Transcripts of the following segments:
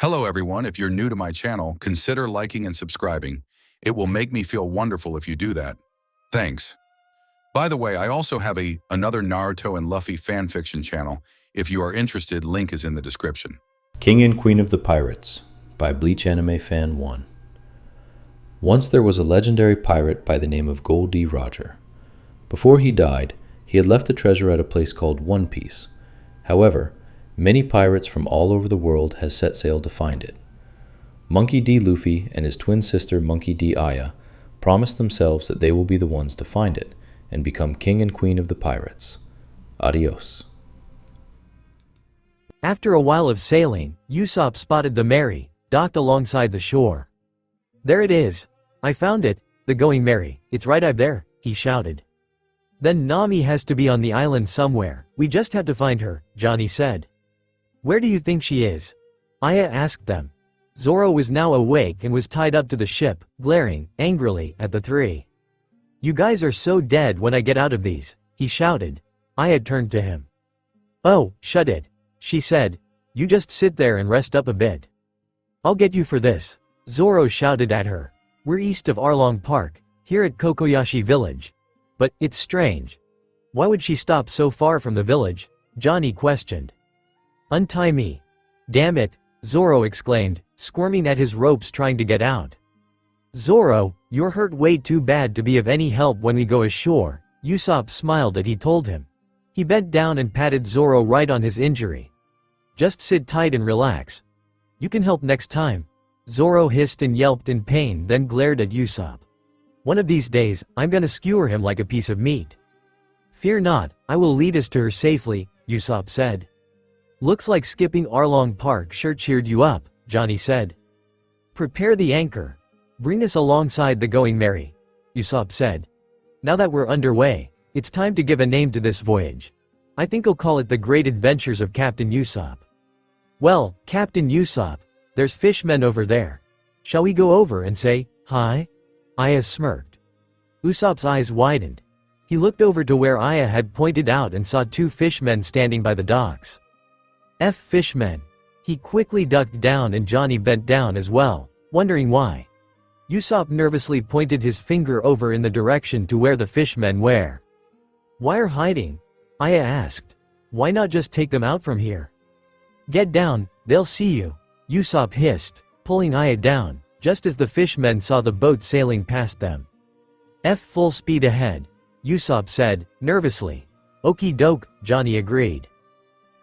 Hello everyone, if you're new to my channel, consider liking and subscribing. It will make me feel wonderful if you do that. Thanks. By the way, I also have another Naruto and Luffy fanfiction channel. If you are interested, link is in the description. King and Queen of the Pirates by Bleach Anime Fan 1. Once there was a legendary pirate by the name of Goldie Roger. Before he died, he had left a treasure at a place called One Piece. However, many pirates from all over the world has set sail to find it. Monkey D. Luffy and his twin sister Monkey D. Aya promised themselves that they will be the ones to find it and become king and queen of the pirates. Adios. After a while of sailing, Usopp spotted the Mary, docked alongside the shore. "There it is. I found it, the Going Mary, it's right up there," he shouted. "Then Nami has to be on the island somewhere, we just have to find her," Johnny said. "Where do you think she is?" Aya asked them. Zoro was now awake and was tied up to the ship, glaring, angrily, at the three. "You guys are so dead when I get out of these," he shouted. Aya turned to him. "Oh, shut it," she said. "You just sit there and rest up a bit." "I'll get you for this," Zoro shouted at her. "We're east of Arlong Park, here at Kokoyashi Village. But, it's strange. Why would she stop so far from the village?" Johnny questioned. "Untie me." "Damn it," Zoro exclaimed, squirming at his ropes trying to get out. "Zoro, you're hurt way too bad to be of any help when we go ashore," Usopp smiled as he told him. He bent down and patted Zoro right on his injury. "Just sit tight and relax. You can help next time." Zoro hissed and yelped in pain, then glared at Usopp. "One of these days, I'm gonna skewer him like a piece of meat." "Fear not, I will lead us to her safely," Usopp said. "Looks like skipping Arlong Park sure cheered you up," Johnny said. "Prepare the anchor. Bring us alongside the Going Mary," Usopp said. "Now that we're underway, it's time to give a name to this voyage. I think I'll call it the Great Adventures of Captain Usopp." "Well, Captain Usopp, there's fishmen over there. Shall we go over and say, hi?" Aya smirked. Usopp's eyes widened. He looked over to where Aya had pointed out and saw two fishmen standing by the docks. Fishmen. He quickly ducked down and Johnny bent down as well, wondering why. Usopp nervously pointed his finger over in the direction to where the fishmen were. "Why are hiding?" Aya asked. "Why not just take them out from here?" "Get down, they'll see you," Usopp hissed, pulling Aya down, just as the fishmen saw the boat sailing past them. Full speed ahead," Usopp said, nervously. "Okie doke," Johnny agreed.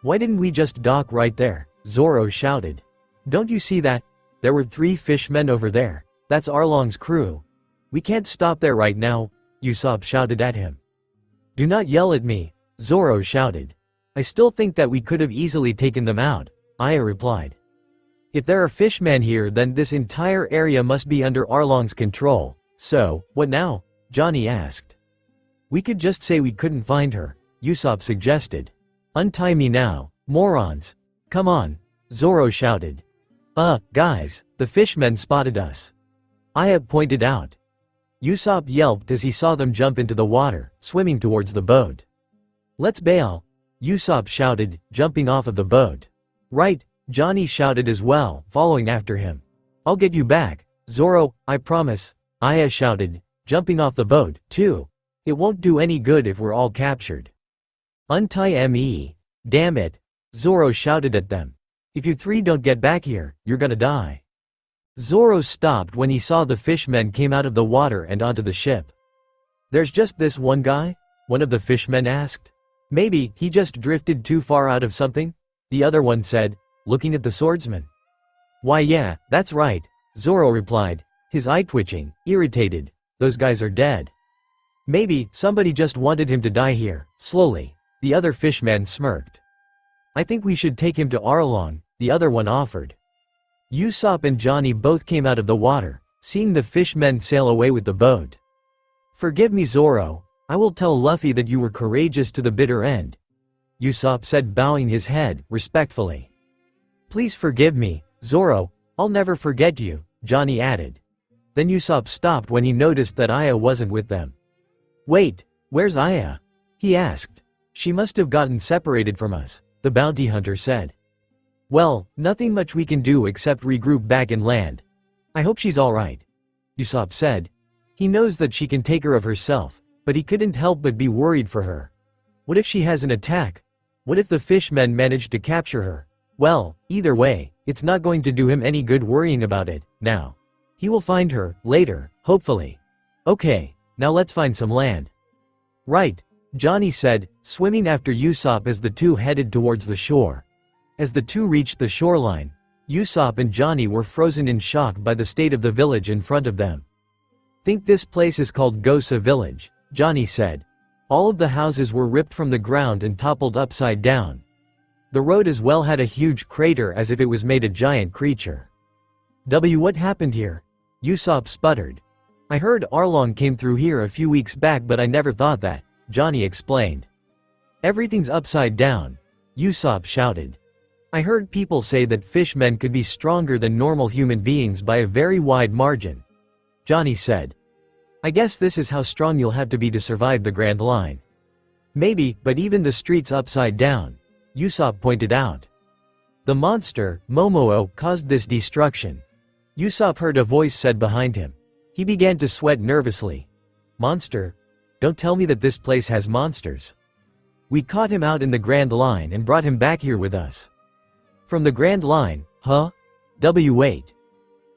"Why didn't we just dock right there?" Zoro shouted. "Don't you see that? There were 3 fishmen over there. That's Arlong's crew. We can't stop there right now," Usopp shouted at him. "Do not yell at me," Zoro shouted. "I still think that we could have easily taken them out," Aya replied. "If there are fishmen here, then this entire area must be under Arlong's control. So, what now?" Johnny asked. "We could just say we couldn't find her," Usopp suggested. "Untie me now, morons. Come on," Zoro shouted. Guys, the fishmen spotted us," Aya pointed out. Usopp yelped as he saw them jump into the water, swimming towards the boat. "Let's bail," Usopp shouted, jumping off of the boat. "Right," Johnny shouted as well, following after him. "I'll get you back, Zoro, I promise," Aya shouted, jumping off the boat, too. "It won't do any good if we're all captured." "Untie me. Damn it," Zoro shouted at them. "If you 3 don't get back here, you're gonna die." Zoro stopped when he saw the fishmen came out of the water and onto the ship. "There's just this one guy?" one of the fishmen asked. "Maybe he just drifted too far out of something," the other one said, looking at the swordsman. "Why yeah, that's right," Zoro replied, his eye twitching, irritated. "Those guys are dead." "Maybe somebody just wanted him to die here, slowly," the other fishman smirked. "I think we should take him to Arlong," the other one offered. Usopp and Johnny both came out of the water, seeing the fishmen sail away with the boat. "Forgive me, Zoro, I will tell Luffy that you were courageous to the bitter end," Usopp said, bowing his head, respectfully. "Please forgive me, Zoro, I'll never forget you," Johnny added. Then Usopp stopped when he noticed that Aya wasn't with them. "Wait, where's Aya?" he asked. "She must have gotten separated from us," the bounty hunter said. Well, nothing much we can do except regroup back in land. I hope she's alright, Usopp said. He knows that she can take care of herself, but he couldn't help but be worried for her. What if she has an attack? What if the fishmen manage to capture her? Well, either way, it's not going to do him any good worrying about it, now. He will find her, later, hopefully. Okay, now let's find some land. Right, Johnny said, swimming after Usopp as the two headed towards the shore. As the two reached the shoreline, Usopp and Johnny were frozen in shock by the state of the village in front of them. Think this place is called Gosa Village, Johnny said. All of the houses were ripped from the ground and toppled upside down. The road as well had a huge crater as if it was made a giant creature. What happened here? Usopp sputtered. I heard Arlong came through here a few weeks back, but I never thought that, Johnny explained. Everything's upside down, Usopp shouted. I heard people say that fishmen could be stronger than normal human beings by a very wide margin, Johnny said. I guess this is how strong you'll have to be to survive the Grand Line. Maybe, but even the street's upside down, Usopp pointed out. The monster, Momoa, caused this destruction. Usopp heard a voice said behind him. He began to sweat nervously. Monster? Don't tell me that this place has monsters. We caught him out in the Grand Line and brought him back here with us. From the Grand Line, huh? Wait.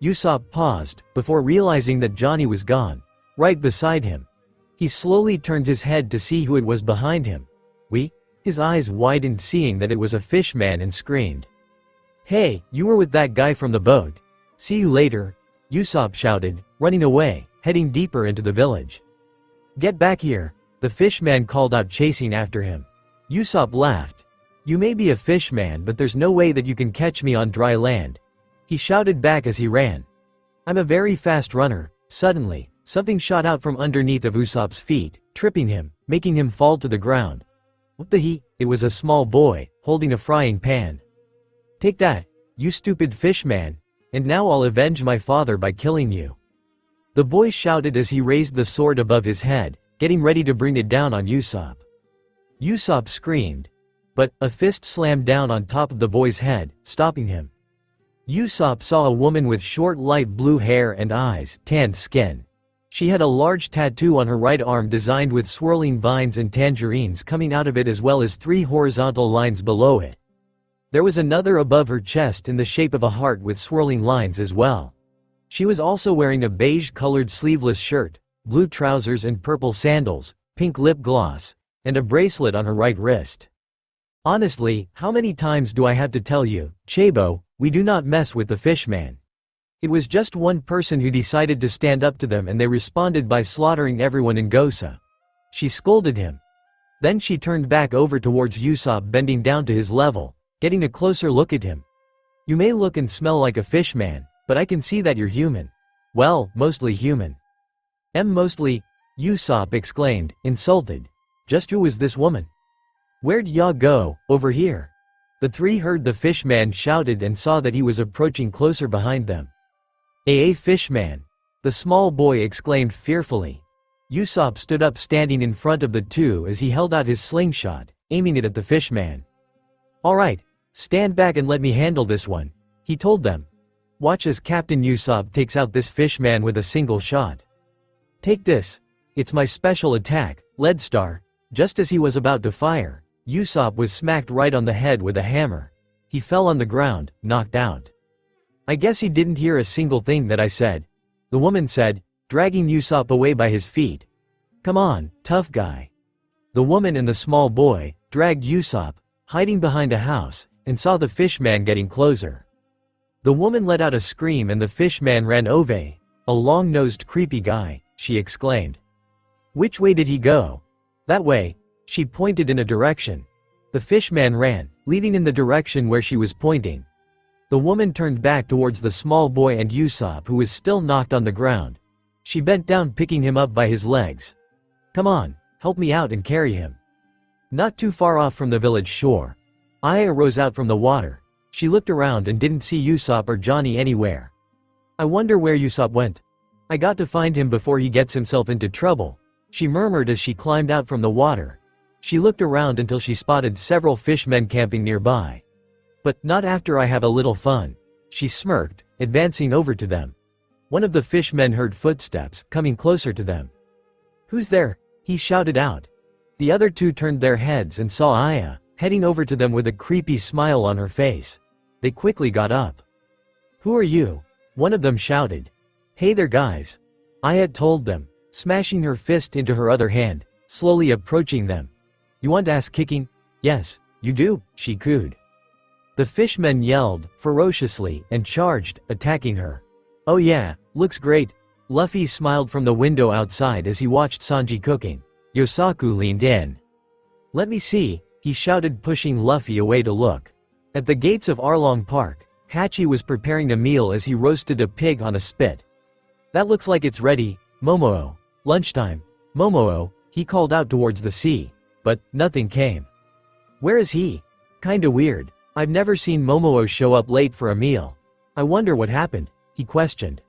Usopp paused, before realizing that Johnny was gone, right beside him. He slowly turned his head to see who it was behind him. We? His eyes widened seeing that it was a fishman and screamed. Hey, you were with that guy from the boat. See you later, Usopp shouted, running away, heading deeper into the village. Get back here, the fishman called out, chasing after him. Usopp laughed. You may be a fishman, but there's no way that you can catch me on dry land, he shouted back as he ran. I'm a very fast runner. Suddenly, something shot out from underneath of Usopp's feet, tripping him, making him fall to the ground. What the he? It was a small boy, holding a frying pan. Take that, you stupid fishman, and now I'll avenge my father by killing you. The boy shouted as he raised the sword above his head, getting ready to bring it down on Usopp. Usopp screamed, but a fist slammed down on top of the boy's head, stopping him. Usopp saw a woman with short light blue hair and eyes, tanned skin. She had a large tattoo on her right arm designed with swirling vines and tangerines coming out of it, as well as 3 horizontal lines below it. There was another above her chest in the shape of a heart with swirling lines as well. She was also wearing a beige-colored sleeveless shirt, blue trousers and purple sandals, pink lip gloss, and a bracelet on her right wrist. Honestly, how many times do I have to tell you, Chabo, we do not mess with the fishman. It was just one person who decided to stand up to them, and they responded by slaughtering everyone in Gosa. She scolded him. Then she turned back over towards Usopp, bending down to his level, getting a closer look at him. You may look and smell like a fishman, but I can see that you're human. Well, mostly human. Mostly, Usopp exclaimed, insulted. Just who was this woman? Where'd ya go? Over here. The 3 heard the fishman shouted and saw that he was approaching closer behind them. Fishman! The small boy exclaimed fearfully. Usopp stood up, standing in front of the 2 as he held out his slingshot, aiming it at the fishman. Alright, stand back and let me handle this one, he told them. Watch as Captain Usopp takes out this fishman with a single shot. Take this. It's my special attack, Lead Star. Just as he was about to fire, Usopp was smacked right on the head with a hammer. He fell on the ground, knocked out. I guess he didn't hear a single thing that I said, the woman said, dragging Usopp away by his feet. Come on, tough guy. The woman and the small boy dragged Usopp, hiding behind a house, and saw the fishman getting closer. The woman let out a scream and the fishman ran over. A long-nosed creepy guy, she exclaimed. Which way did he go? That way. She pointed in a direction. The fishman ran, leading in the direction where she was pointing. The woman turned back towards the small boy and Usopp, who was still knocked on the ground. She bent down, picking him up by his legs. Come on, help me out and carry him. Not too far off from the village shore, Aya rose out from the water. She looked around and didn't see Usopp or Johnny anywhere. I wonder where Usopp went. I got to find him before he gets himself into trouble, she murmured as she climbed out from the water. She looked around until she spotted several fishmen camping nearby. But not after I have a little fun. She smirked, advancing over to them. One of the fishmen heard footsteps coming closer to them. "Who's there?" he shouted out. The other two turned their heads and saw Aya, heading over to them with a creepy smile on her face. They quickly got up. "Who are you?" one of them shouted. "Hey there guys," Aya told them, smashing her fist into her other hand, slowly approaching them. "You want ass kicking?" "Yes, you do," she cooed. The fishmen yelled, ferociously, and charged, attacking her. "Oh yeah, looks great." Luffy smiled from the window outside as he watched Sanji cooking. Yosaku leaned in. "Let me see," he shouted, pushing Luffy away to look. At the gates of Arlong Park, Hachi was preparing a meal as he roasted a pig on a spit. "That looks like it's ready, Momoe. Lunchtime, Momoe," he called out towards the sea. But nothing came. "Where is he? Kinda weird. I've never seen Momoe show up late for a meal. I wonder what happened," he questioned.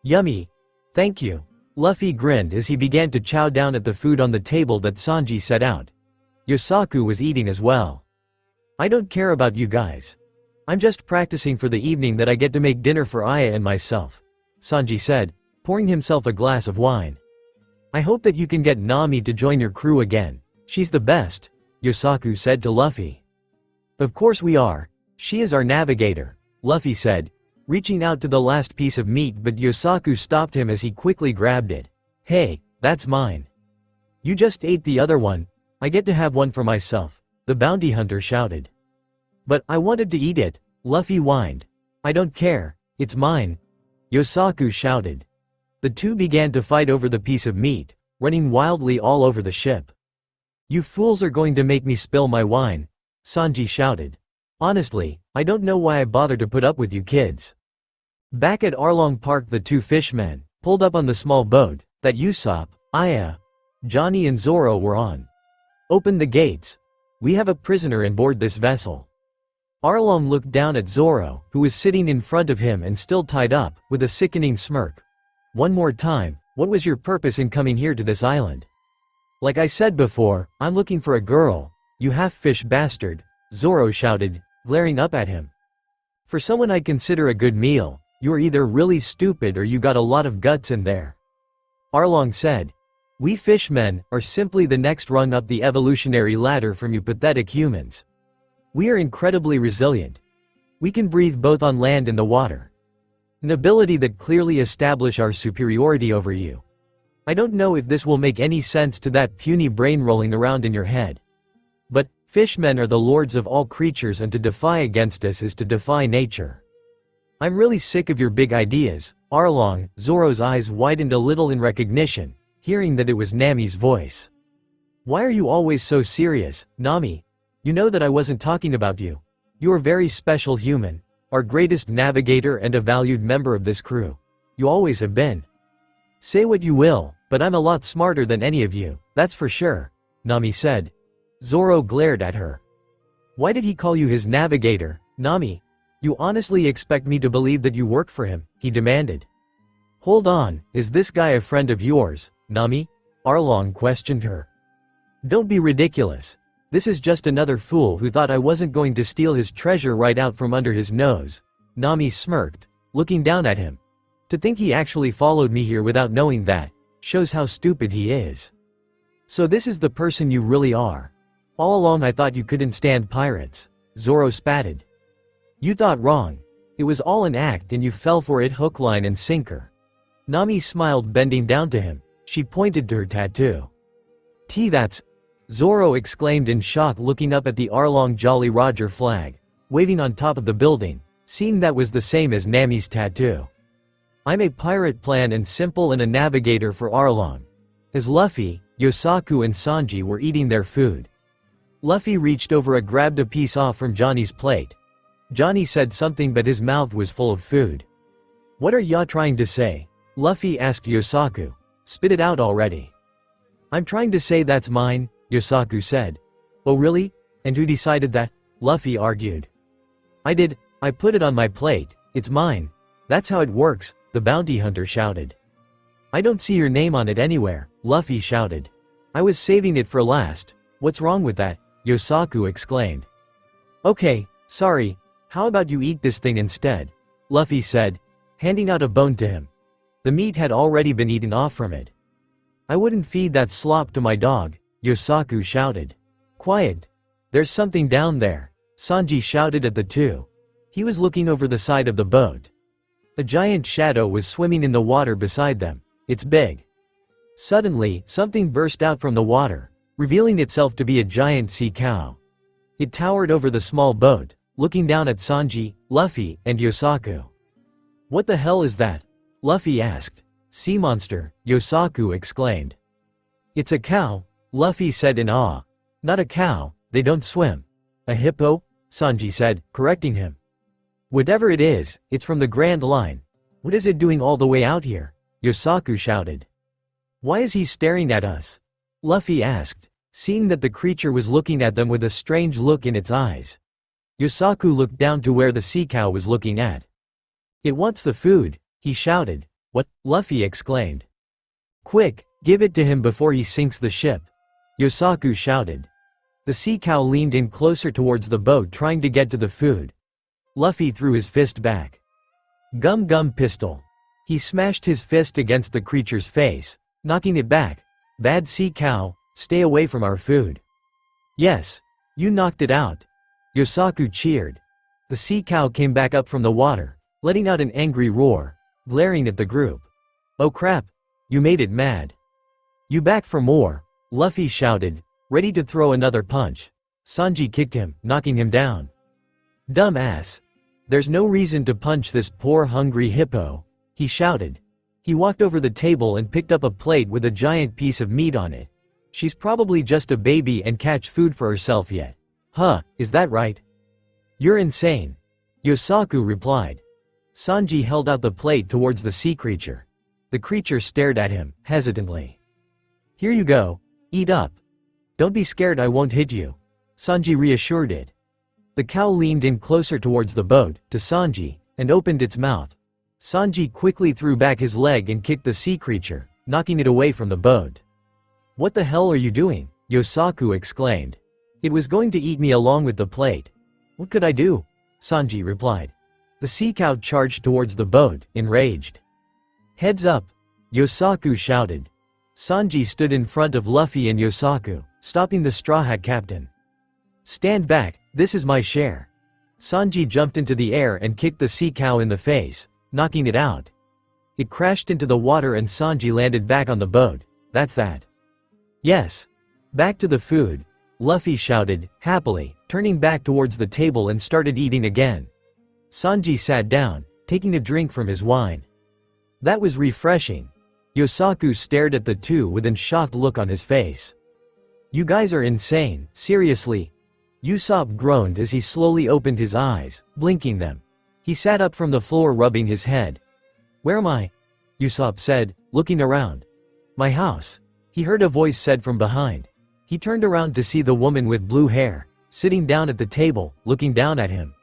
"Yummy. Thank you." Luffy grinned as he began to chow down at the food on the table that Sanji set out. Yosaku was eating as well. "I don't care about you guys. I'm just practicing for the evening that I get to make dinner for Aya and myself," Sanji said, pouring himself a glass of wine. "I hope that you can get Nami to join your crew again. She's the best," Yosaku said to Luffy. "Of course we are. She is our navigator," Luffy said, reaching out to the last piece of meat, but Yosaku stopped him as he quickly grabbed it. "Hey, that's mine." "You just ate the other one. I get to have one for myself," the bounty hunter shouted. "But I wanted to eat it," Luffy whined. "I don't care, it's mine," Yosaku shouted. The two began to fight over the piece of meat, running wildly all over the ship. "You fools are going to make me spill my wine," Sanji shouted. "Honestly, I don't know why I bothered to put up with you kids." Back at Arlong Park, the two fishmen pulled up on the small boat that Usopp, Aya, Johnny and Zoro were on. "Open the gates. We have a prisoner on board this vessel." Arlong looked down at Zoro, who was sitting in front of him and still tied up, with a sickening smirk. "One more time, what was your purpose in coming here to this island?" "Like I said before, I'm looking for a girl, you half-fish bastard," Zoro shouted, glaring up at him. "For someone I consider a good meal, you're either really stupid or you got a lot of guts in there," Arlong said. "We fishmen are simply the next rung up the evolutionary ladder from you pathetic humans. We are incredibly resilient. We can breathe both on land and the water. An ability that clearly establish our superiority over you. I don't know if this will make any sense to that puny brain rolling around in your head. But fishmen are the lords of all creatures, and to defy against us is to defy nature. I'm really sick of your big ideas, Arlong." Zoro's eyes widened a little in recognition, hearing that it was Nami's voice. "Why are you always so serious, Nami? You know that I wasn't talking about you. You're a very special human, our greatest navigator and a valued member of this crew. You always have been. Say what you will, but I'm a lot smarter than any of you, that's for sure," Nami said. Zoro glared at her. "Why did he call you his navigator, Nami? You honestly expect me to believe that you work for him?" he demanded. "Hold on, is this guy a friend of yours, Nami?" Arlong questioned her. "Don't be ridiculous. This is just another fool who thought I wasn't going to steal his treasure right out from under his nose," Nami smirked, looking down at him. "To think he actually followed me here without knowing that, shows how stupid he is. So this is the person you really are. All along I thought you couldn't stand pirates," Zoro spatted. "You thought wrong. It was all an act and you fell for it hook, line and sinker." Nami smiled, bending down to him. She pointed to her tattoo. That's," Zoro exclaimed in shock, looking up at the Arlong Jolly Roger flag, waving on top of the building, seeing that was the same as Nami's tattoo. "I'm a pirate plan and simple and a navigator for Arlong." As Luffy, Yosaku and Sanji were eating their food, Luffy reached over and grabbed a piece off from Johnny's plate. Johnny said something, but his mouth was full of food. "What are ya trying to say?" Luffy asked Yosaku. "Spit it out already." "I'm trying to say that's mine," Yosaku said. "Oh really? And who decided that?" Luffy argued. "I did, I put it on my plate, it's mine. That's how it works," the bounty hunter shouted. "I don't see your name on it anywhere," Luffy shouted. "I was saving it for last. What's wrong with that?" Yosaku exclaimed. "Okay, Sorry, how about you eat this thing instead? Luffy said, handing out a bone to him. The meat had already been eaten off from it. I wouldn't feed that slop to my dog, Yosaku shouted. Quiet. There's something down there, Sanji shouted at the two. He was looking over the side of the boat. A giant shadow was swimming in the water beside them. It's big. Suddenly, something burst out from the water, revealing itself to be a giant sea cow. It towered over the small boat, looking down at Sanji, Luffy, and Yosaku. What the hell is that? Luffy asked. Sea monster, Yosaku exclaimed. It's a cow, Luffy said in awe. Not a cow, they don't swim. A hippo? Sanji said, correcting him. Whatever it is, it's from the Grand Line. What is it doing all the way out here? Yosaku shouted. Why is he staring at us? Luffy asked, seeing that the creature was looking at them with a strange look in its eyes. Yosaku looked down to where the sea cow was looking at. It wants the food, he shouted. What? Luffy exclaimed. Quick, give it to him before he sinks the ship. Yosaku shouted. The sea cow leaned in closer towards the boat trying to get to the food. Luffy threw his fist back. Gum gum pistol. He smashed his fist against the creature's face, knocking it back. Bad sea cow, stay away from our food. Yes, you knocked it out. Yosaku cheered. The sea cow came back up from the water, letting out an angry roar, glaring at the group. Oh crap, you made it mad. You back for more, Luffy shouted, ready to throw another punch. Sanji kicked him, knocking him down. Dumb ass. There's no reason to punch this poor hungry hippo, he shouted. He walked over the table and picked up a plate with a giant piece of meat on it. She's probably just a baby and catch food for herself yet. Huh, is that right? You're insane. Yosaku replied. Sanji held out the plate towards the sea creature. The creature stared at him, hesitantly. Here you go, eat up. Don't be scared, I won't hit you. Sanji reassured it. The cow leaned in closer towards the boat, to Sanji, and opened its mouth. Sanji quickly threw back his leg and kicked the sea creature, knocking it away from the boat. What the hell are you doing? Yosaku exclaimed. It was going to eat me along with the plate. What could I do? Sanji replied. The sea cow charged towards the boat, enraged. Heads up! Yosaku shouted. Sanji stood in front of Luffy and Yosaku, stopping the Straw Hat Captain. Stand back, this is my share. Sanji jumped into the air and kicked the sea cow in the face, knocking it out. It crashed into the water and Sanji landed back on the boat. That's that. Yes. Back to the food, Luffy shouted, happily, turning back towards the table and started eating again. Sanji sat down, taking a drink from his wine. That was refreshing. Yosaku stared at the two with a shocked look on his face. You guys are insane, seriously. Usopp groaned as he slowly opened his eyes, blinking them. He sat up from the floor rubbing his head. Where am I? Usopp said, looking around. My house. He heard a voice said from behind. He turned around to see the woman with blue hair, sitting down at the table, looking down at him.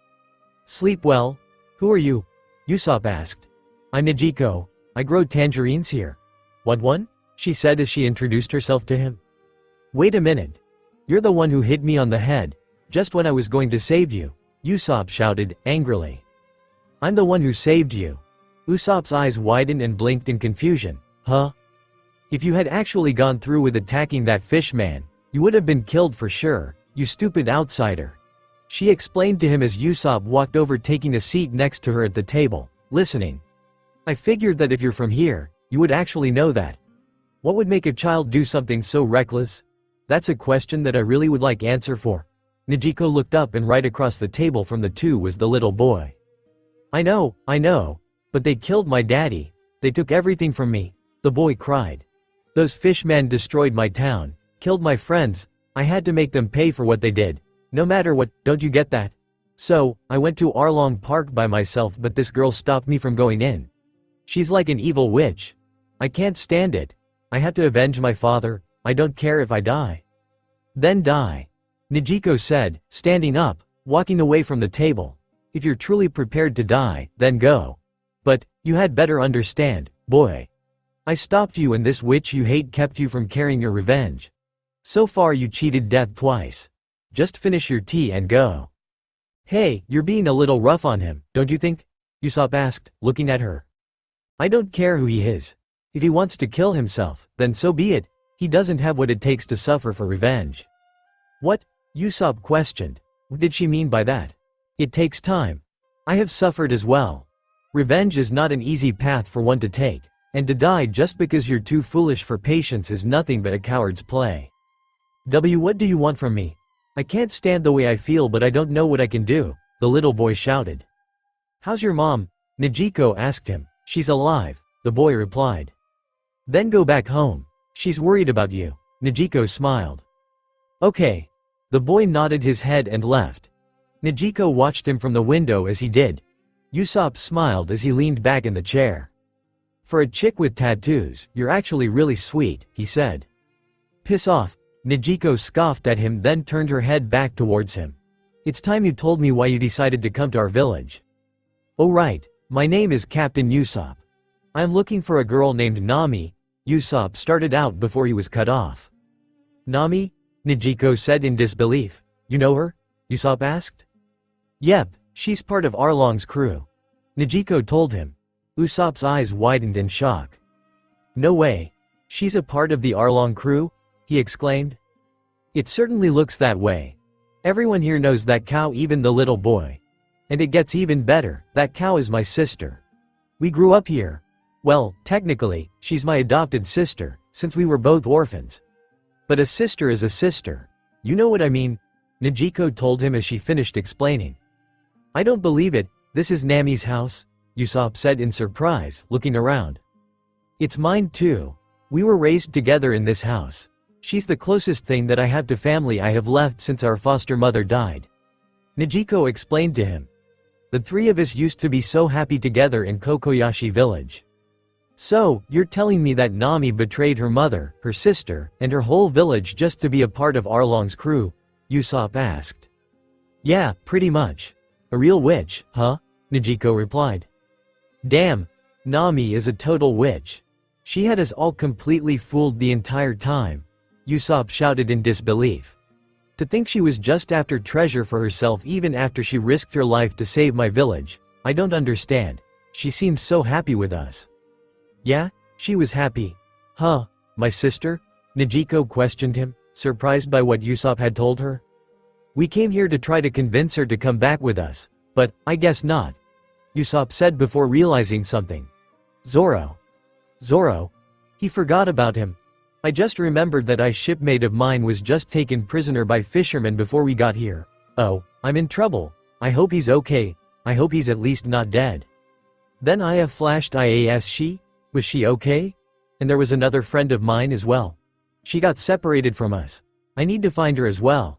Sleep well? Who are you? Usopp asked. I'm Nijiko. I grow tangerines here. What one? She said as she introduced herself to him. Wait a minute. You're the one who hit me on the head, just when I was going to save you, Usopp shouted, angrily. I'm the one who saved you. Usopp's eyes widened and blinked in confusion. Huh? If you had actually gone through with attacking that fish man, you would have been killed for sure, you stupid outsider. She explained to him as Usopp walked over, taking a seat next to her at the table, listening. I figured that if you're from here, you would actually know that. What would make a child do something so reckless? That's a question that I really would like answer for. Nijiko looked up, and right across the table from the two was the little boy. I know, but they killed my daddy. They took everything from me, the boy cried. Those fishmen destroyed my town, killed my friends. I had to make them pay for what they did. No matter what, don't you get that? So, I went to Arlong Park by myself, but this girl stopped me from going in. She's like an evil witch. I can't stand it. I have to avenge my father. I don't care if I die. Then die. Nijiko said, standing up, walking away from the table. If you're truly prepared to die, then go. But, you had better understand, boy. I stopped you, and this witch you hate kept you from carrying your revenge. So far you cheated death twice. Just finish your tea and go. Hey, you're being a little rough on him, don't you think? Usopp asked, looking at her. I don't care who he is. If he wants to kill himself, then so be it. He doesn't have what it takes to suffer for revenge. What? Usopp questioned. What did she mean by that? It takes time. I have suffered as well. Revenge is not an easy path for one to take, and to die just because you're too foolish for patience is nothing but a coward's play. What do you want from me? I can't stand the way I feel, but I don't know what I can do, the little boy shouted. How's your mom? Nejiko asked him. She's alive, the boy replied. Then go back home. She's worried about you, Nejiko smiled. Okay. The boy nodded his head and left. Nejiko watched him from the window as he did. Usopp smiled as he leaned back in the chair. For a chick with tattoos, you're actually really sweet, he said. Piss off, Nejiko scoffed at him, then turned her head back towards him. It's time you told me why you decided to come to our village. Oh right, my name is Captain Usopp. I'm looking for a girl named Nami, Usopp started out before he was cut off. Nami? Nejiko said in disbelief. You know her? Usopp asked. Yep, she's part of Arlong's crew. Nejiko told him. Usopp's eyes widened in shock. No way. She's a part of the Arlong crew? He exclaimed. It certainly looks that way. Everyone here knows that cow, even the little boy. And it gets even better, that cow is my sister. We grew up here. Well, technically, she's my adopted sister, since we were both orphans. But a sister is a sister. You know what I mean? Nejiko told him as she finished explaining. I don't believe it, this is Nami's house, Usopp said in surprise, looking around. It's mine too. We were raised together in this house. She's the closest thing that I have to family I have left since our foster mother died. Nejiko explained to him. The three of us used to be so happy together in Kokoyashi village. So, you're telling me that Nami betrayed her mother, her sister, and her whole village just to be a part of Arlong's crew? Usopp asked. Yeah, pretty much. A real witch, huh? Nejiko replied. Damn, Nami is a total witch. She had us all completely fooled the entire time, Usopp shouted in disbelief. To think she was just after treasure for herself even after she risked her life to save my village. I don't understand. She seemed so happy with us. Yeah, she was happy. Huh, my sister? Nejiko questioned him, surprised by what Usopp had told her. We came here to try to convince her to come back with us, but I guess not, Usopp said before realizing something. Zoro. Zoro? He forgot about him. I just remembered that a shipmate of mine was just taken prisoner by fishermen before we got here. Oh, I'm in trouble. I hope he's okay. I hope he's at least not dead. Then I have flashed IAS. Was she okay? And there was another friend of mine as well. She got separated from us. I need to find her as well.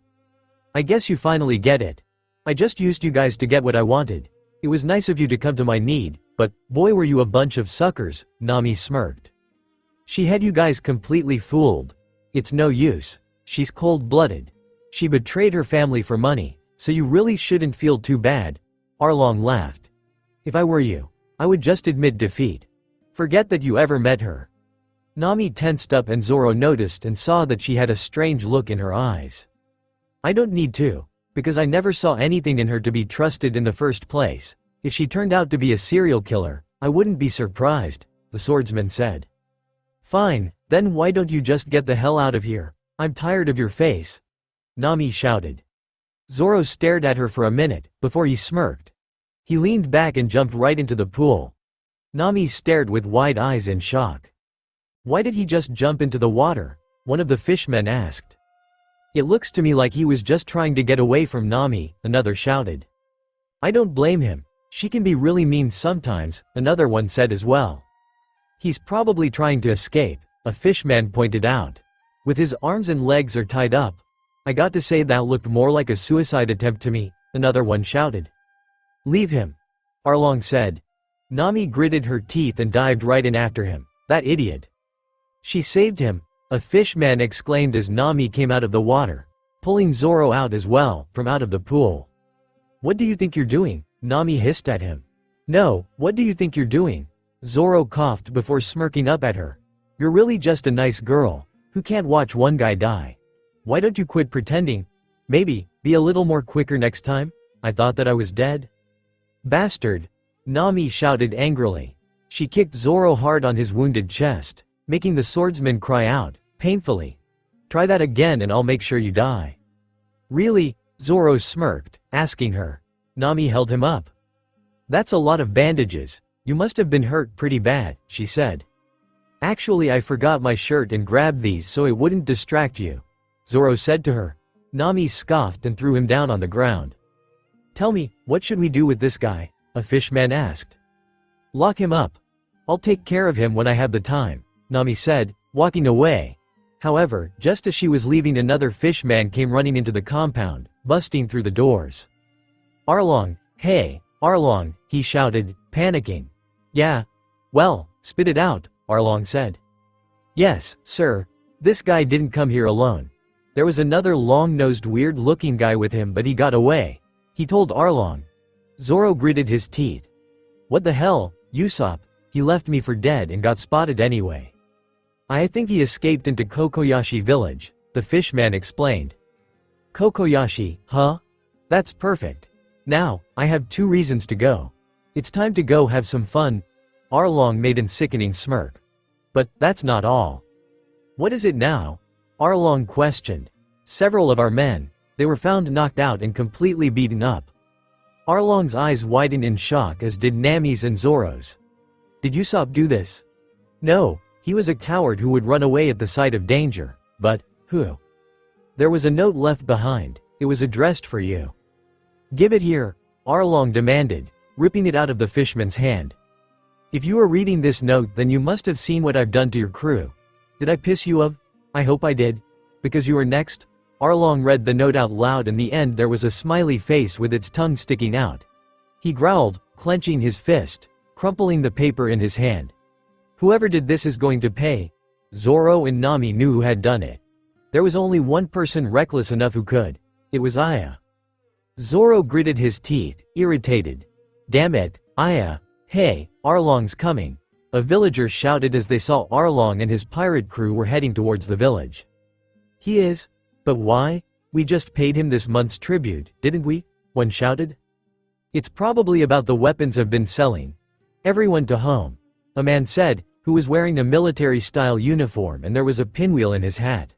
I guess you finally get it. I just used you guys to get what I wanted. It was nice of you to come to my need, but boy were you a bunch of suckers, Nami smirked. She had you guys completely fooled. It's no use. She's cold-blooded. She betrayed her family for money, so you really shouldn't feel too bad. Arlong laughed. If I were you, I would just admit defeat. Forget that you ever met her. Nami tensed up and Zoro noticed and saw that she had a strange look in her eyes. I don't need to, because I never saw anything in her to be trusted in the first place. If she turned out to be a serial killer, I wouldn't be surprised, the swordsman said. Fine, then why don't you just get the hell out of here? I'm tired of your face. Nami shouted. Zoro stared at her for a minute, before he smirked. He leaned back and jumped right into the pool. Nami stared with wide eyes in shock. Why did he just jump into the water? One of the fishmen asked. It looks to me like he was just trying to get away from Nami, another shouted. I don't blame him. She can be really mean sometimes, another one said as well. He's probably trying to escape, a fishman pointed out. With his arms and legs are tied up. I got to say that looked more like a suicide attempt to me, another one shouted. Leave him, Arlong said. Nami gritted her teeth and dived right in after him. That idiot. She saved him, a fishman exclaimed as Nami came out of the water, pulling Zoro out as well, from out of the pool. What do you think you're doing? Nami hissed at him. No, what do you think you're doing? Zoro coughed before smirking up at her. You're really just a nice girl, who can't watch one guy die. Why don't you quit pretending? Maybe, be a little more quicker next time? I thought that I was dead. Bastard! Nami shouted angrily. She kicked Zoro hard on his wounded chest, making the swordsman cry out, painfully. Try that again and I'll make sure you die. Really? Zoro smirked, asking her. Nami held him up. That's a lot of bandages. You must have been hurt pretty bad, she said. Actually, I forgot my shirt and grabbed these so it wouldn't distract you, Zoro said to her. Nami scoffed and threw him down on the ground. Tell me, what should we do with this guy? A fishman asked. Lock him up. I'll take care of him when I have the time, Nami said, walking away. However, just as she was leaving, another fishman came running into the compound, busting through the doors. Arlong, hey, Arlong, he shouted, panicking. Yeah? Well, spit it out, Arlong said. Yes, sir. This guy didn't come here alone. There was another long-nosed weird-looking guy with him, but he got away, he told Arlong. Zoro gritted his teeth. What the hell, Usopp? He left me for dead and got spotted anyway. I think he escaped into Kokoyashi village, the fishman explained. Kokoyashi, huh? That's perfect. Now, I have 2 reasons to go. It's time to go have some fun. Arlong made a sickening smirk. But that's not all. What is it now? Arlong questioned. Several of our men. They were found knocked out and completely beaten up. Arlong's eyes widened in shock, as did Nami's and Zoro's. Did Usopp do this? No, he was a coward who would run away at the sight of danger. But, who? There was a note left behind. It was addressed for you. Give it here, Arlong demanded, ripping it out of the fishman's hand. If you are reading this note, then you must have seen what I've done to your crew. Did I piss you off? I hope I did. Because you are next? Arlong read the note out loud. In the end there was a smiley face with its tongue sticking out. He growled, clenching his fist, crumpling the paper in his hand. Whoever did this is going to pay. Zoro and Nami knew who had done it. There was only one person reckless enough who could. It was Aya. Zoro gritted his teeth, irritated. Damn it, Aya. Hey, Arlong's coming. A villager shouted as they saw Arlong and his pirate crew were heading towards the village. He is? But why? We just paid him this month's tribute, didn't we? One shouted. It's probably about the weapons I've been selling. Everyone to home, a man said, who was wearing a military-style uniform and there was a pinwheel in his hat.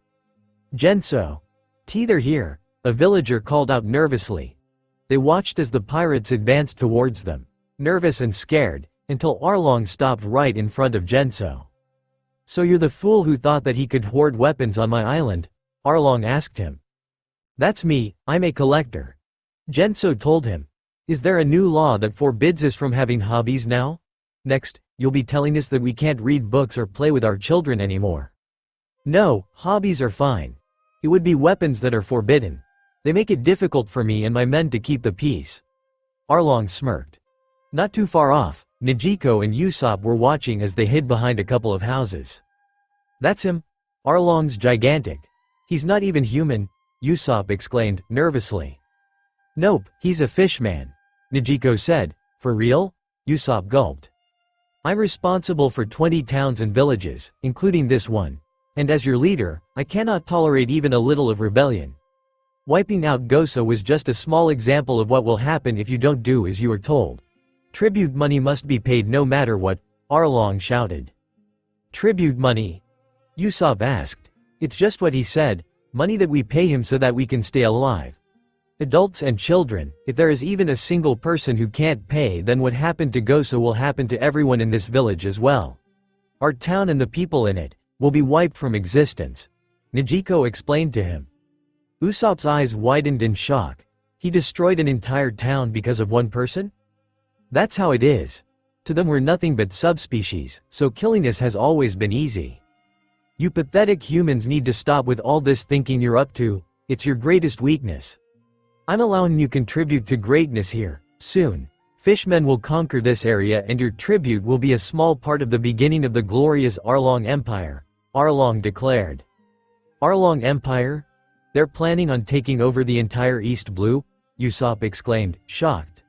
Genso. They're here, a villager called out nervously. They watched as the pirates advanced towards them, nervous and scared, until Arlong stopped right in front of Genso. So you're the fool who thought that he could hoard weapons on my island? Arlong asked him. That's me, I'm a collector. Genso told him. Is there a new law that forbids us from having hobbies now? Next, you'll be telling us that we can't read books or play with our children anymore. No, hobbies are fine. It would be weapons that are forbidden. They make it difficult for me and my men to keep the peace. Arlong smirked. Not too far off, Nijiko and Usopp were watching as they hid behind a couple of houses. That's him. Arlong's gigantic. He's not even human, Usopp exclaimed, nervously. Nope, he's a fishman, Nijiko said. For real? Usopp gulped. I'm responsible for 20 towns and villages, including this one. And as your leader, I cannot tolerate even a little of rebellion. Wiping out Gosa was just a small example of what will happen if you don't do as you are told. Tribute money must be paid no matter what, Arlong shouted. Tribute money? Usopp asked. It's just what he said, money that we pay him so that we can stay alive. Adults and children, if there is even a single person who can't pay, then what happened to Gosa will happen to everyone in this village as well. Our town and the people in it will be wiped from existence, Nijiko explained to him. Usopp's eyes widened in shock. He destroyed an entire town because of one person? That's how it is. To them we're nothing but subspecies, so killing us has always been easy. You pathetic humans need to stop with all this thinking you're up to, it's your greatest weakness. I'm allowing you contribute to greatness here, soon. Fishmen will conquer this area and your tribute will be a small part of the beginning of the glorious Arlong Empire, Arlong declared. Arlong Empire? They're planning on taking over the entire East Blue? Usopp exclaimed, shocked.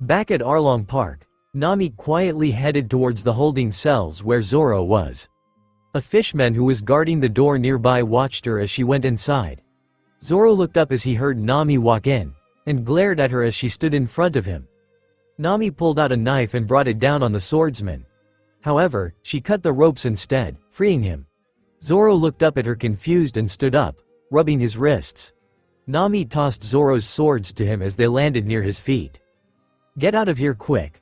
Back at Arlong Park, Nami quietly headed towards the holding cells where Zoro was. A fishman who was guarding the door nearby watched her as she went inside. Zoro looked up as he heard Nami walk in. and glared at her as she stood in front of him. Nami pulled out a knife and brought it down on the swordsman. However, she cut the ropes instead, freeing him. Zoro looked up at her confused and stood up, rubbing his wrists. Nami tossed Zoro's swords to him as they landed near his feet. "Get out of here quick.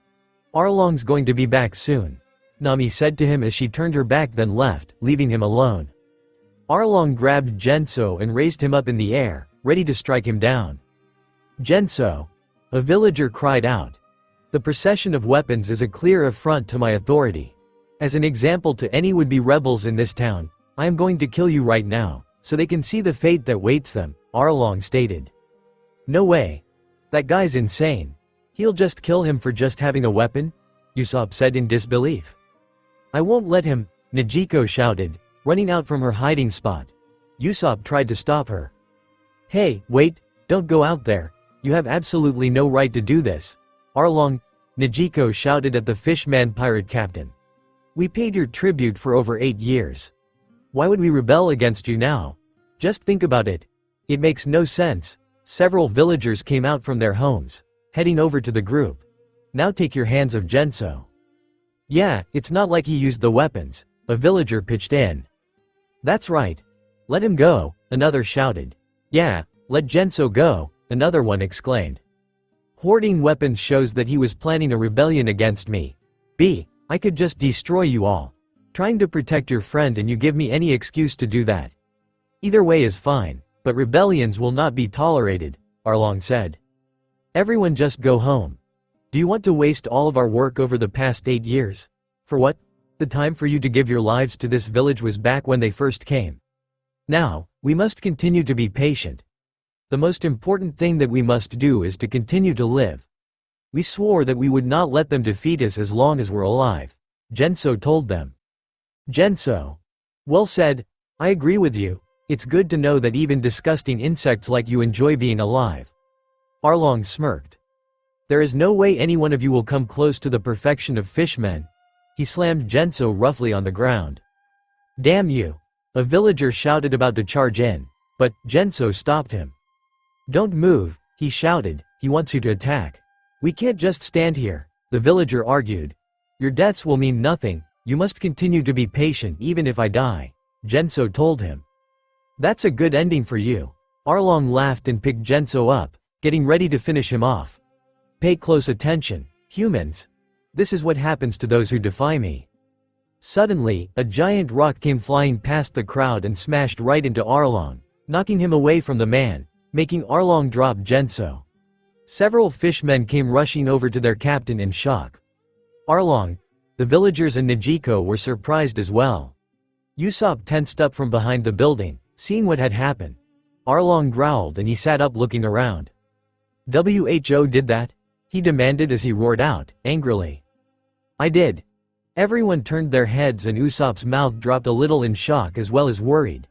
Arlong's going to be back soon," Nami said to him as she turned her back then left, leaving him alone. Arlong grabbed Genso and raised him up in the air, ready to strike him down. "Genso!" a villager cried out. "The procession of weapons is a clear affront to my authority. As an example to any would-be rebels in this town, I am going to kill you right now, so they can see the fate that waits them," Arlong stated. "No way. That guy's insane. He'll just kill him for just having a weapon?" Usopp said in disbelief. "I won't let him," Nejiko shouted, running out from her hiding spot. Usopp tried to stop her. "Hey, wait, don't go out there. You have absolutely no right to do this. Arlong," Nejiko shouted at the fishman pirate captain. "We paid your tribute for over 8 years. Why would we rebel against you now? Just think about it. It makes no sense." Several villagers came out from their homes, heading over to the group. "Now take your hands off Genso." "Yeah, it's not like he used the weapons," a villager pitched in. "That's right. Let him go," another shouted. "Yeah, let Genso go," another one exclaimed. "Hoarding weapons shows that he was planning a rebellion against me. I could just destroy you all. Trying to protect your friend and you give me any excuse to do that. Either way is fine, but rebellions will not be tolerated," Arlong said. "Everyone just go home. Do you want to waste all of our work over the past 8 years? For what? The time for you to give your lives to this village was back when they first came. Now, we must continue to be patient. The most important thing that we must do is to continue to live. We swore that we would not let them defeat us as long as we're alive," Genso told them. Genso. "Well said. I agree with you. It's good to know that even disgusting insects like you enjoy being alive." Arlong smirked. "There is no way any one of you will come close to the perfection of fishmen." He slammed Genso roughly on the ground. "Damn you!" a villager shouted, about to charge in, but Genso stopped him. "Don't move," he shouted, "he wants you to attack. We can't just stand here," the villager argued. "Your deaths will mean nothing, you must continue to be patient even if I die," Genso told him. "That's a good ending for you." Arlong laughed and picked Genso up, getting ready to finish him off. "Pay close attention, humans. This is what happens to those who defy me." Suddenly, a giant rock came flying past the crowd and smashed right into Arlong, knocking him away from the man, making Arlong drop Genso. Several fishmen came rushing over to their captain in shock. Arlong, the villagers and Nejiko were surprised as well. Usopp tensed up from behind the building, seeing what had happened. Arlong growled and he sat up looking around. "Who did that?" he demanded as he roared out, angrily. "I did." Everyone turned their heads and Usopp's mouth dropped a little in shock as well as worried.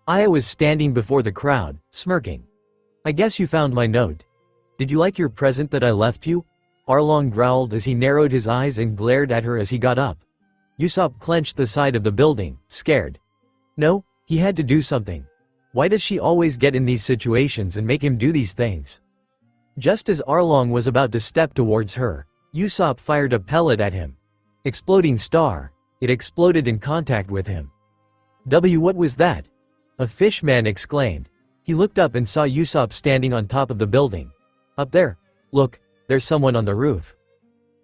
Aya was standing before the crowd, smirking. "I guess you found my note. Did you like your present that I left you?" Arlong growled as he narrowed his eyes and glared at her as he got up. Usopp clenched the side of the building, scared. No, he had to do something. Why does she always get in these situations and make him do these things? Just as Arlong was about to step towards her, Usopp fired a pellet at him. Exploding star. It exploded in contact with him. What was that?" a fishman exclaimed. He looked up and saw Usopp standing on top of the building. "Up there. Look, there's someone on the roof."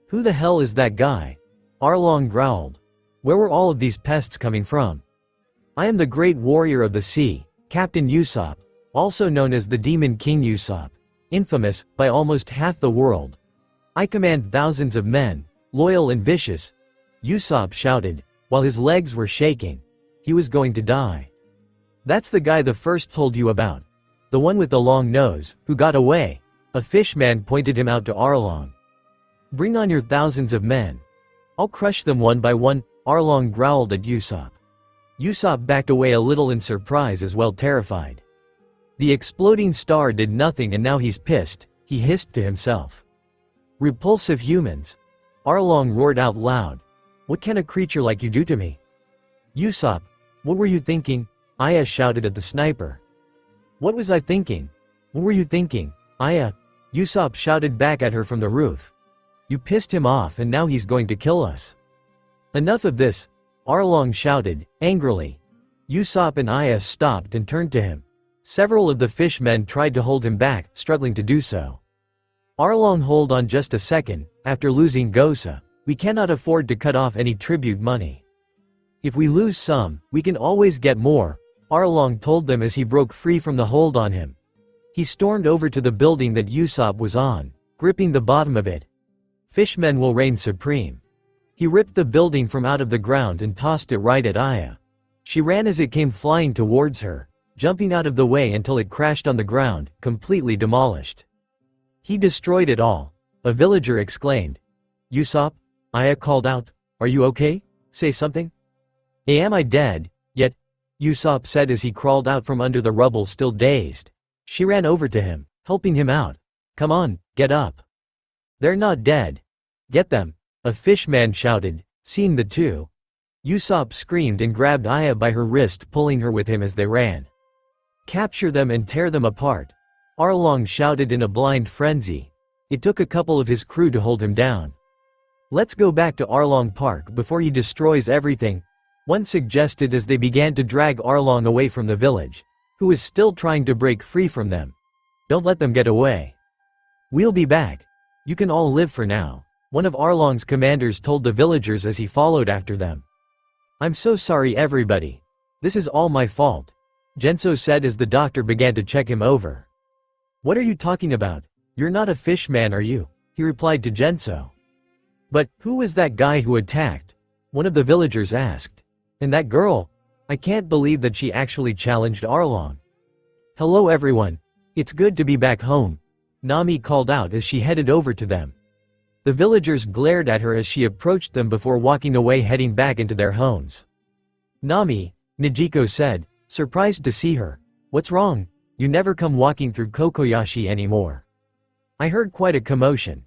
"Who the hell is that guy?" Arlong growled. "Where were all of these pests coming from?" "I am the great warrior of the sea, Captain Usopp, also known as the Demon King Usopp, infamous by almost half the world. I command thousands of men, loyal and vicious," Usopp shouted, while his legs were shaking. He was going to die. "That's the guy the first told you about. The one with the long nose, who got away." A fishman pointed him out to Arlong. "Bring on your thousands of men. I'll crush them one by one," Arlong growled at Usopp. Usopp backed away a little in surprise as well, terrified. The exploding star did nothing and now he's pissed, he hissed to himself. "Repulsive humans." Arlong roared out loud. "What can a creature like you do to me?" "Usopp, what were you thinking?" Aya shouted at the sniper. "What was I thinking? What were you thinking?" Aya, Usopp shouted back at her from the roof. You pissed him off and now he's going to kill us. Enough of this, Arlong shouted, angrily. Usopp and Aya stopped and turned to him. Several of the fishmen tried to hold him back, struggling to do so. Arlong, hold on just a second, after losing Gosa, we cannot afford to cut off any tribute money. If we lose some, we can always get more, Arlong told them as he broke free from the hold on him. He stormed over to the building that Usopp was on, gripping the bottom of it. Fishmen will reign supreme. He ripped the building from out of the ground and tossed it right at Aya. She ran as it came flying towards her, jumping out of the way until it crashed on the ground, completely demolished. He destroyed it all, a villager exclaimed. Usopp? Aya called out. Are you okay? Say something? Am I dead, yet? Usopp said as he crawled out from under the rubble, still dazed. She ran over to him, helping him out. Come on, get up. They're not dead. Get them, a fishman shouted, seeing the two. Usopp screamed and grabbed Aya by her wrist, pulling her with him as they ran. Capture them and tear them apart, Arlong shouted in a blind frenzy. It took a couple of his crew to hold him down. Let's go back to Arlong Park before he destroys everything, one suggested as they began to drag Arlong away from the village, who was still trying to break free from them. Don't let them get away. We'll be back. You can all live for now, one of Arlong's commanders told the villagers as he followed after them. I'm so sorry everybody. This is all my fault, Genso said as the doctor began to check him over. What are you talking about? You're not a fishman, are you? He replied to Genso. But, who was that guy who attacked? One of the villagers asked. And that girl? I can't believe that she actually challenged Arlong. Hello everyone. It's good to be back home, Nami called out as she headed over to them. The villagers glared at her as she approached them before walking away, heading back into their homes. Nami, Nijiko said, surprised to see her. What's wrong? You never come walking through Kokoyashi anymore. I heard quite a commotion.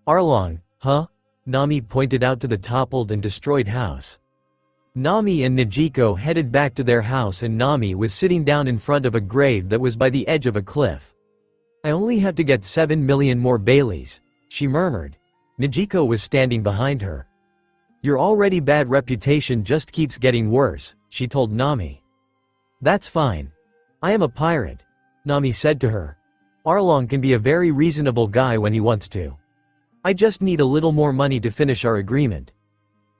Arlong, huh? Nami pointed out to the toppled and destroyed house. Nami and Nijiko headed back to their house and Nami was sitting down in front of a grave that was by the edge of a cliff. I only have to get 7 million more Baileys, she murmured. Nijiko was standing behind her. Your already bad reputation just keeps getting worse, she told Nami. That's fine. I am a pirate, Nami said to her. Arlong can be a very reasonable guy when he wants to. I just need a little more money to finish our agreement.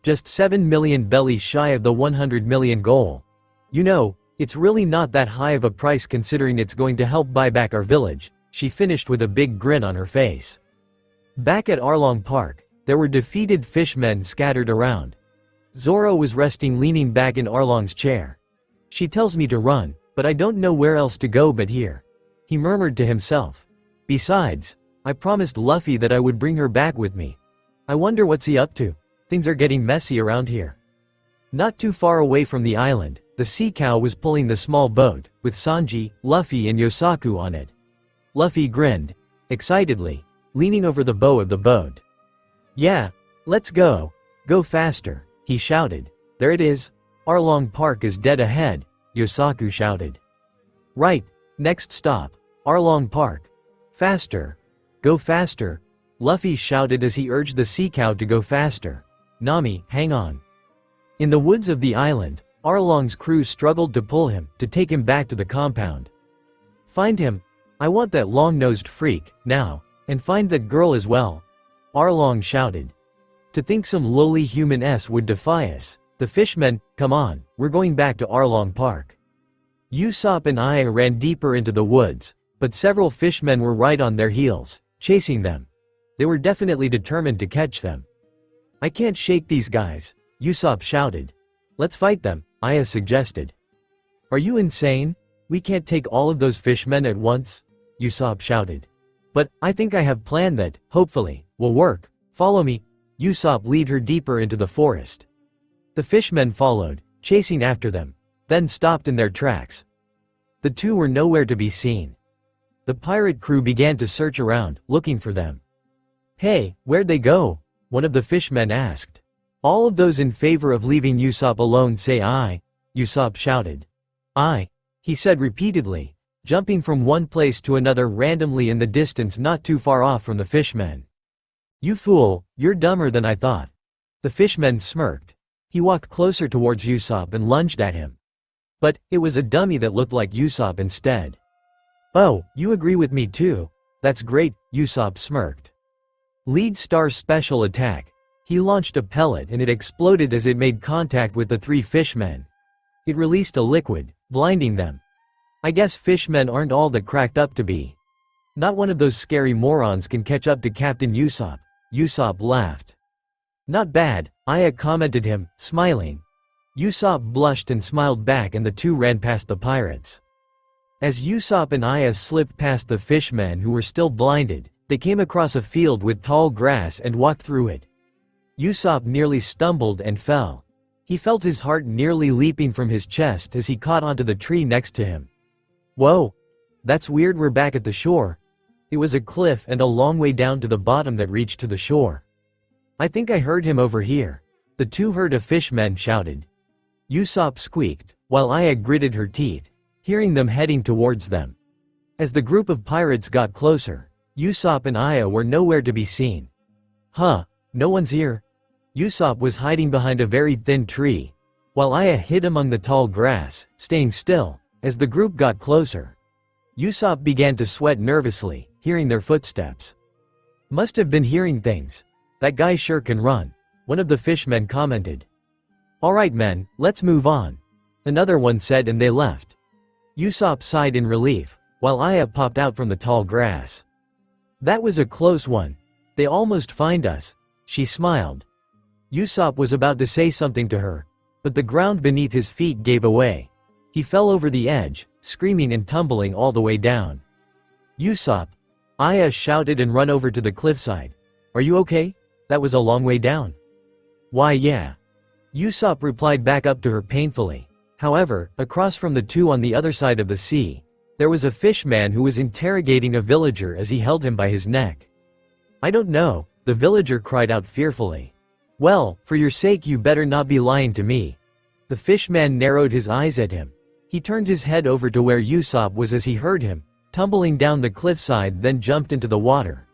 Just 7 million bellies shy of the 100 million goal. You know, it's really not that high of a price considering it's going to help buy back our village, she finished with a big grin on her face. Back at Arlong Park, there were defeated fishmen scattered around. Zoro was resting, leaning back in Arlong's chair. She tells me to run, but I don't know where else to go but here, he murmured to himself. Besides, I promised Luffy that I would bring her back with me. I wonder what's he up to. Things are getting messy around here. Not too far away from the island, the sea cow was pulling the small boat, with Sanji, Luffy and Yosaku on it. Luffy grinned, excitedly, leaning over the bow of the boat. Yeah, let's go. Go faster, he shouted. There it is. Arlong Park is dead ahead, Yosaku shouted. Right, next stop, Arlong Park. Faster. Go faster, Luffy shouted as he urged the sea cow to go faster. Nami, hang on. In the woods of the island, Arlong's crew struggled to pull him, to take him back to the compound. Find him. I want that long-nosed freak, now, and find that girl as well, Arlong shouted. To think some lowly human would defy us. The fishmen, come on, we're going back to Arlong Park. Usopp and Aya ran deeper into the woods, but several fishmen were right on their heels, chasing them. They were definitely determined to catch them. I can't shake these guys, Usopp shouted. Let's fight them, Aya suggested. Are you insane? We can't take all of those fishmen at once, Usopp shouted. But, I think I have a plan that, hopefully, will work. Follow me, Usopp led her deeper into the forest. The fishmen followed, chasing after them, then stopped in their tracks. The two were nowhere to be seen. The pirate crew began to search around, looking for them. Hey, where'd they go? One of the fishmen asked. All of those in favor of leaving Usopp alone say aye, Usopp shouted. Aye, he said repeatedly, jumping from one place to another randomly in the distance not too far off from the fishmen. "You fool, you're dumber than I thought." The fishman smirked. He walked closer towards Usopp and lunged at him. But it was a dummy that looked like Usopp instead. "Oh, you agree with me too? That's great," Usopp smirked. Lead Star Special Attack. He launched a pellet and it exploded as it made contact with the three fishmen. It released a liquid, blinding them. I guess fishmen aren't all that cracked up to be. Not one of those scary morons can catch up to Captain Usopp. Usopp laughed. "Not bad," Aya commented him, smiling. Usopp blushed and smiled back and the two ran past the pirates. As Usopp and Aya slipped past the fishmen who were still blinded, they came across a field with tall grass and walked through it. Usopp nearly stumbled and fell. He felt his heart nearly leaping from his chest as he caught onto the tree next to him. "Whoa! That's weird, we're back at the shore." It was a cliff and a long way down to the bottom that reached to the shore. "I think I heard him over here." The two herd of fishmen shouted. Usopp squeaked, while Aya gritted her teeth, hearing them heading towards them. As the group of pirates got closer, Usopp and Aya were nowhere to be seen. "Huh, no one's here." Usopp was hiding behind a very thin tree, while Aya hid among the tall grass, staying still. As the group got closer, Usopp began to sweat nervously, hearing their footsteps. "Must have been hearing things. That guy sure can run," one of the fishmen commented. "Alright men, let's move on," another one said and they left. Usopp sighed in relief, while Aya popped out from the tall grass. "That was a close one. They almost find us," she smiled. Usopp was about to say something to her, but the ground beneath his feet gave away. He fell over the edge, screaming and tumbling all the way down. "Usopp!" Aya shouted and ran over to the cliffside. "Are you okay? That was a long way down." "Why yeah." Usopp replied back up to her painfully. However, across from the two on the other side of the sea, there was a fishman who was interrogating a villager as he held him by his neck. "I don't know," the villager cried out fearfully. "Well, for your sake you better not be lying to me." The fishman narrowed his eyes at him. He turned his head over to where Usopp was as he heard him, tumbling down the cliffside, then jumped into the water.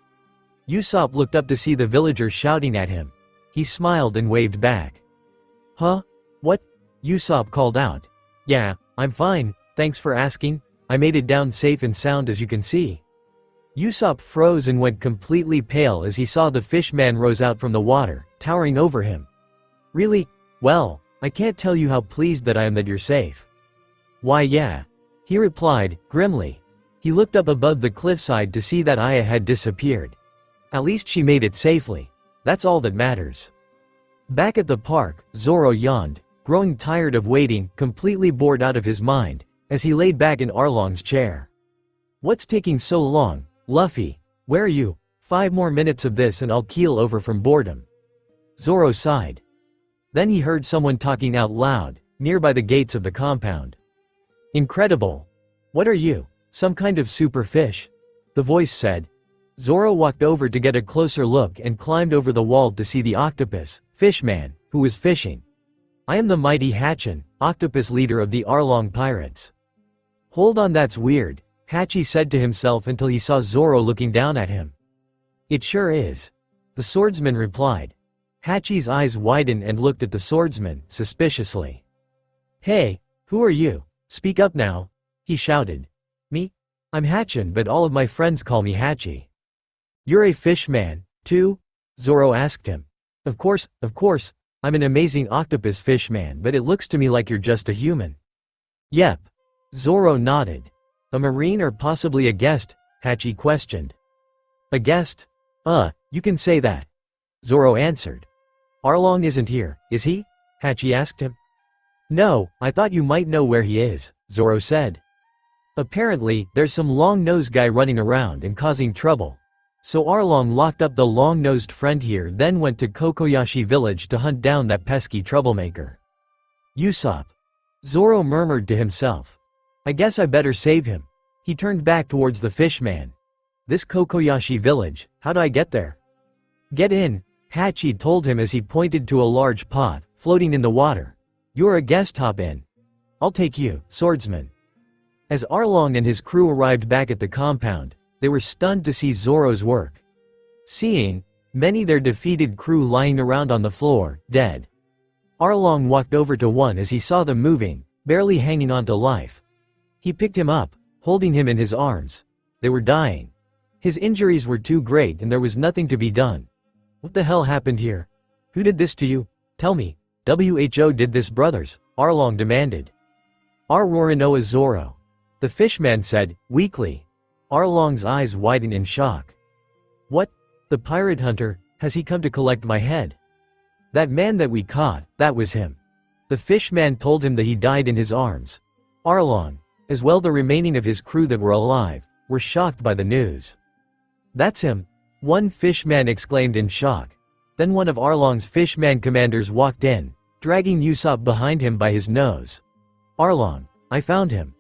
Usopp looked up to see the villager shouting at him. He smiled and waved back. "Huh? What?" Usopp called out. "Yeah, I'm fine, thanks for asking. I made it down safe and sound as you can see." Usopp froze and went completely pale as he saw the fishman rose out from the water, towering over him. "Really? Well, I can't tell you how pleased that I am that you're safe." "Why yeah," he replied, grimly. He looked up above the cliffside to see that Aya had disappeared. At least she made it safely. That's all that matters. Back at the park, Zoro yawned, growing tired of waiting, completely bored out of his mind, as he laid back in Arlong's chair. "What's taking so long, Luffy? Where are you? 5 more minutes of this and I'll keel over from boredom." Zoro sighed. Then he heard someone talking out loud, nearby the gates of the compound. "Incredible. What are you, some kind of super fish?" the voice said. Zoro walked over to get a closer look and climbed over the wall to see the octopus, fishman, who was fishing. "I am the mighty Hatchin, octopus leader of the Arlong pirates." "Hold on, that's weird," Hachi said to himself until he saw Zoro looking down at him. "It sure is," the swordsman replied. Hachi's eyes widened and looked at the swordsman, suspiciously. "Hey, who are you? Speak up now," he shouted. "Me? I'm Hatchin, but all of my friends call me Hachi." "You're a fishman, too?" Zoro asked him. Of course, I'm an amazing octopus fishman, but it looks to me like you're just a human." "Yep." Zoro nodded. "A marine or possibly a guest?" Hachi questioned. "A guest? You can say that," Zoro answered. "Arlong isn't here, is he?" Hachi asked him. "No, I thought you might know where he is," Zoro said. "Apparently, there's some long-nosed guy running around and causing trouble. So Arlong locked up the long-nosed friend here, then went to Kokoyashi village to hunt down that pesky troublemaker." "Usopp," Zoro murmured to himself. "I guess I better save him." He turned back towards the fishman. "This Kokoyashi village, how do I get there?" "Get in," Hachi told him as he pointed to a large pot, floating in the water. "You're a guest, hop in. I'll take you, swordsman." As Arlong and his crew arrived back at the compound, they were stunned to see Zoro's work. Seeing many their defeated crew lying around on the floor, dead. Arlong walked over to one as he saw them moving, barely hanging on to life. He picked him up, holding him in his arms. They were dying. His injuries were too great and there was nothing to be done. What the hell happened here? Who did this to you? Tell me. Who did this, brothers? Arlong demanded. Rorinoa Zoro. The fishman said, weakly. Arlong's eyes widened in shock. What? The pirate hunter, has he come to collect my head? That man that we caught, that was him. The fishman told him that he died in his arms. Arlong, as well the remaining of his crew that were alive, were shocked by the news. That's him, one fishman exclaimed in shock. Then one of Arlong's fishman commanders walked in, dragging Usopp behind him by his nose. Arlong, I found him.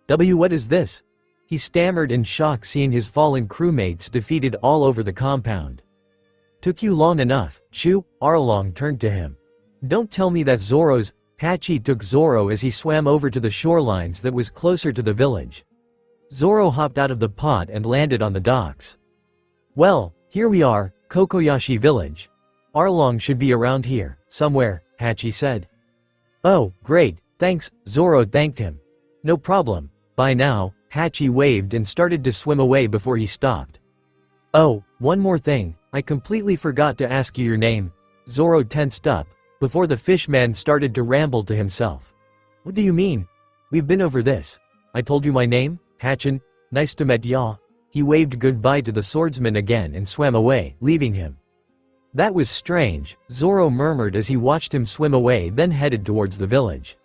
What is this? He stammered in shock seeing his fallen crewmates defeated all over the compound. Took you long enough, Chu? Arlong turned to him. Don't tell me that Zoro's Hachi took Zoro as he swam over to the shorelines that was closer to the village. Zoro hopped out of the pot and landed on the docks. Well, here we are, Kokoyashi village. Arlong should be around here, somewhere, Hachi said. Oh, great, thanks, Zoro thanked him. No problem, bye now, Hachi waved and started to swim away before he stopped. Oh, one more thing, I completely forgot to ask you your name. Zoro tensed up, before the fishman started to ramble to himself. What do you mean? We've been over this. I told you my name, Hachin, nice to meet ya. He waved goodbye to the swordsman again and swam away, leaving him. That was strange, Zoro murmured as he watched him swim away then headed towards the village.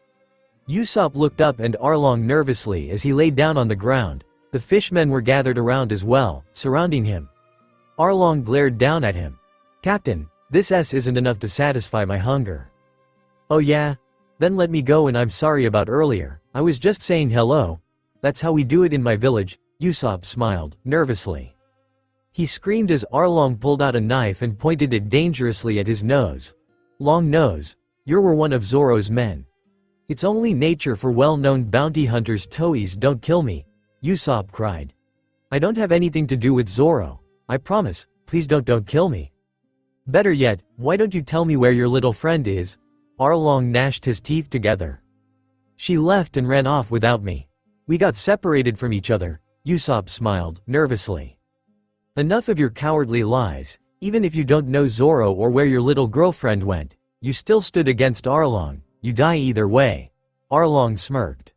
Usopp looked up and Arlong nervously as he lay down on the ground. The fishmen were gathered around as well, surrounding him. Arlong glared down at him. Captain, this isn't enough to satisfy my hunger. Oh yeah? Then let me go and I'm sorry about earlier, I was just saying hello. That's how we do it in my village, Usopp smiled, nervously. He screamed as Arlong pulled out a knife and pointed it dangerously at his nose. Long nose, you were one of Zoro's men. It's only nature for well-known bounty hunters. Toei's don't kill me, Usopp cried. I don't have anything to do with Zoro, I promise, please don't kill me. Better yet, why don't you tell me where your little friend is? Arlong gnashed his teeth together. She left and ran off without me. We got separated from each other, Usopp smiled, nervously. Enough of your cowardly lies, even if you don't know Zoro or where your little girlfriend went, you still stood against Arlong, you die either way. Arlong smirked.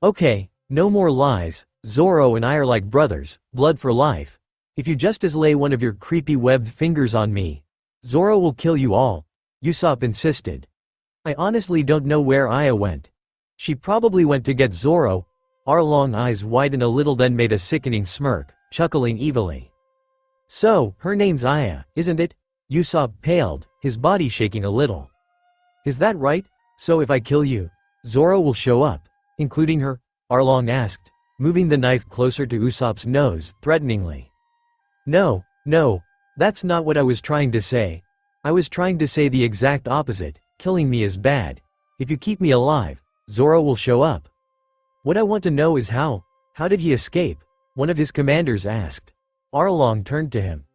Okay, no more lies, Zoro and I are like brothers, blood for life. If you just lay one of your creepy webbed fingers on me, Zoro will kill you all, Usopp insisted. I honestly don't know where Aya went. She probably went to get Zoro. Arlong's eyes widened a little then made a sickening smirk, chuckling evilly. So, her name's Aya, isn't it? Usopp paled, his body shaking a little. Is that right? So if I kill you, Zoro will show up, including her? Arlong asked, moving the knife closer to Usopp's nose, threateningly. No, that's not what I was trying to say. I was trying to say the exact opposite, killing me is bad. If you keep me alive, Zoro will show up. What I want to know is how did he escape? One of his commanders asked. Arlong turned to him.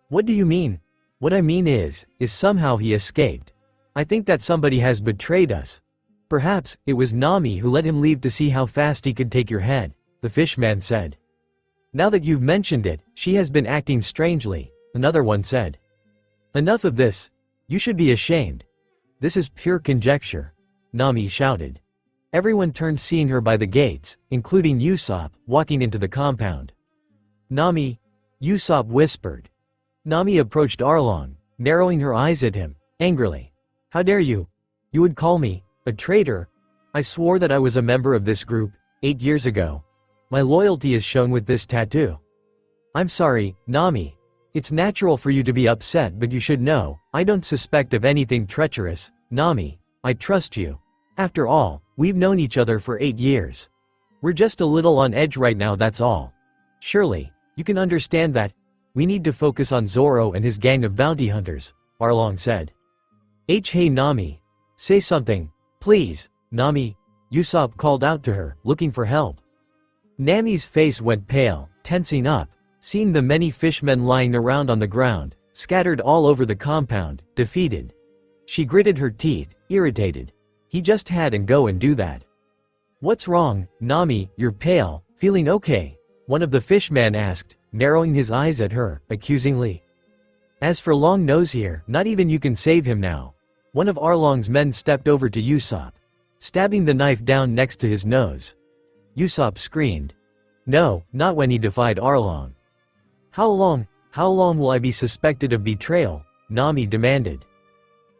What do you mean? What I mean is somehow he escaped. I think that somebody has betrayed us. Perhaps it was Nami who let him leave to see how fast he could take your head, the fishman said. Now that you've mentioned it, she has been acting strangely, another one said. Enough of this. You should be ashamed. This is pure conjecture, Nami shouted. Everyone turned seeing her by the gates, including Usopp, walking into the compound. Nami, Usopp whispered. Nami approached Arlong, narrowing her eyes at him, angrily. How dare you? You would call me a traitor? I swore that I was a member of this group 8 years ago. My loyalty is shown with this tattoo. I'm sorry, Nami. It's natural for you to be upset, but you should know, I don't suspect of anything treacherous, Nami. I trust you. After all, we've known each other for 8 years. We're just a little on edge right now, that's all. Surely, you can understand that. We need to focus on Zoro and his gang of bounty hunters, Arlong said. Hey Nami. Say something, please, Nami. Usopp called out to her, looking for help. Nami's face went pale, tensing up, seeing the many fishmen lying around on the ground, scattered all over the compound, defeated. She gritted her teeth, irritated. He just had to go and do that. "What's wrong, Nami, you're pale, feeling okay?" one of the fishmen asked, narrowing his eyes at her, accusingly. "As for Long Nose here, not even you can save him now." One of Arlong's men stepped over to Usopp, stabbing the knife down next to his nose. Usopp screamed. No, not when he defied Arlong. How long will I be suspected of betrayal?" Nami demanded.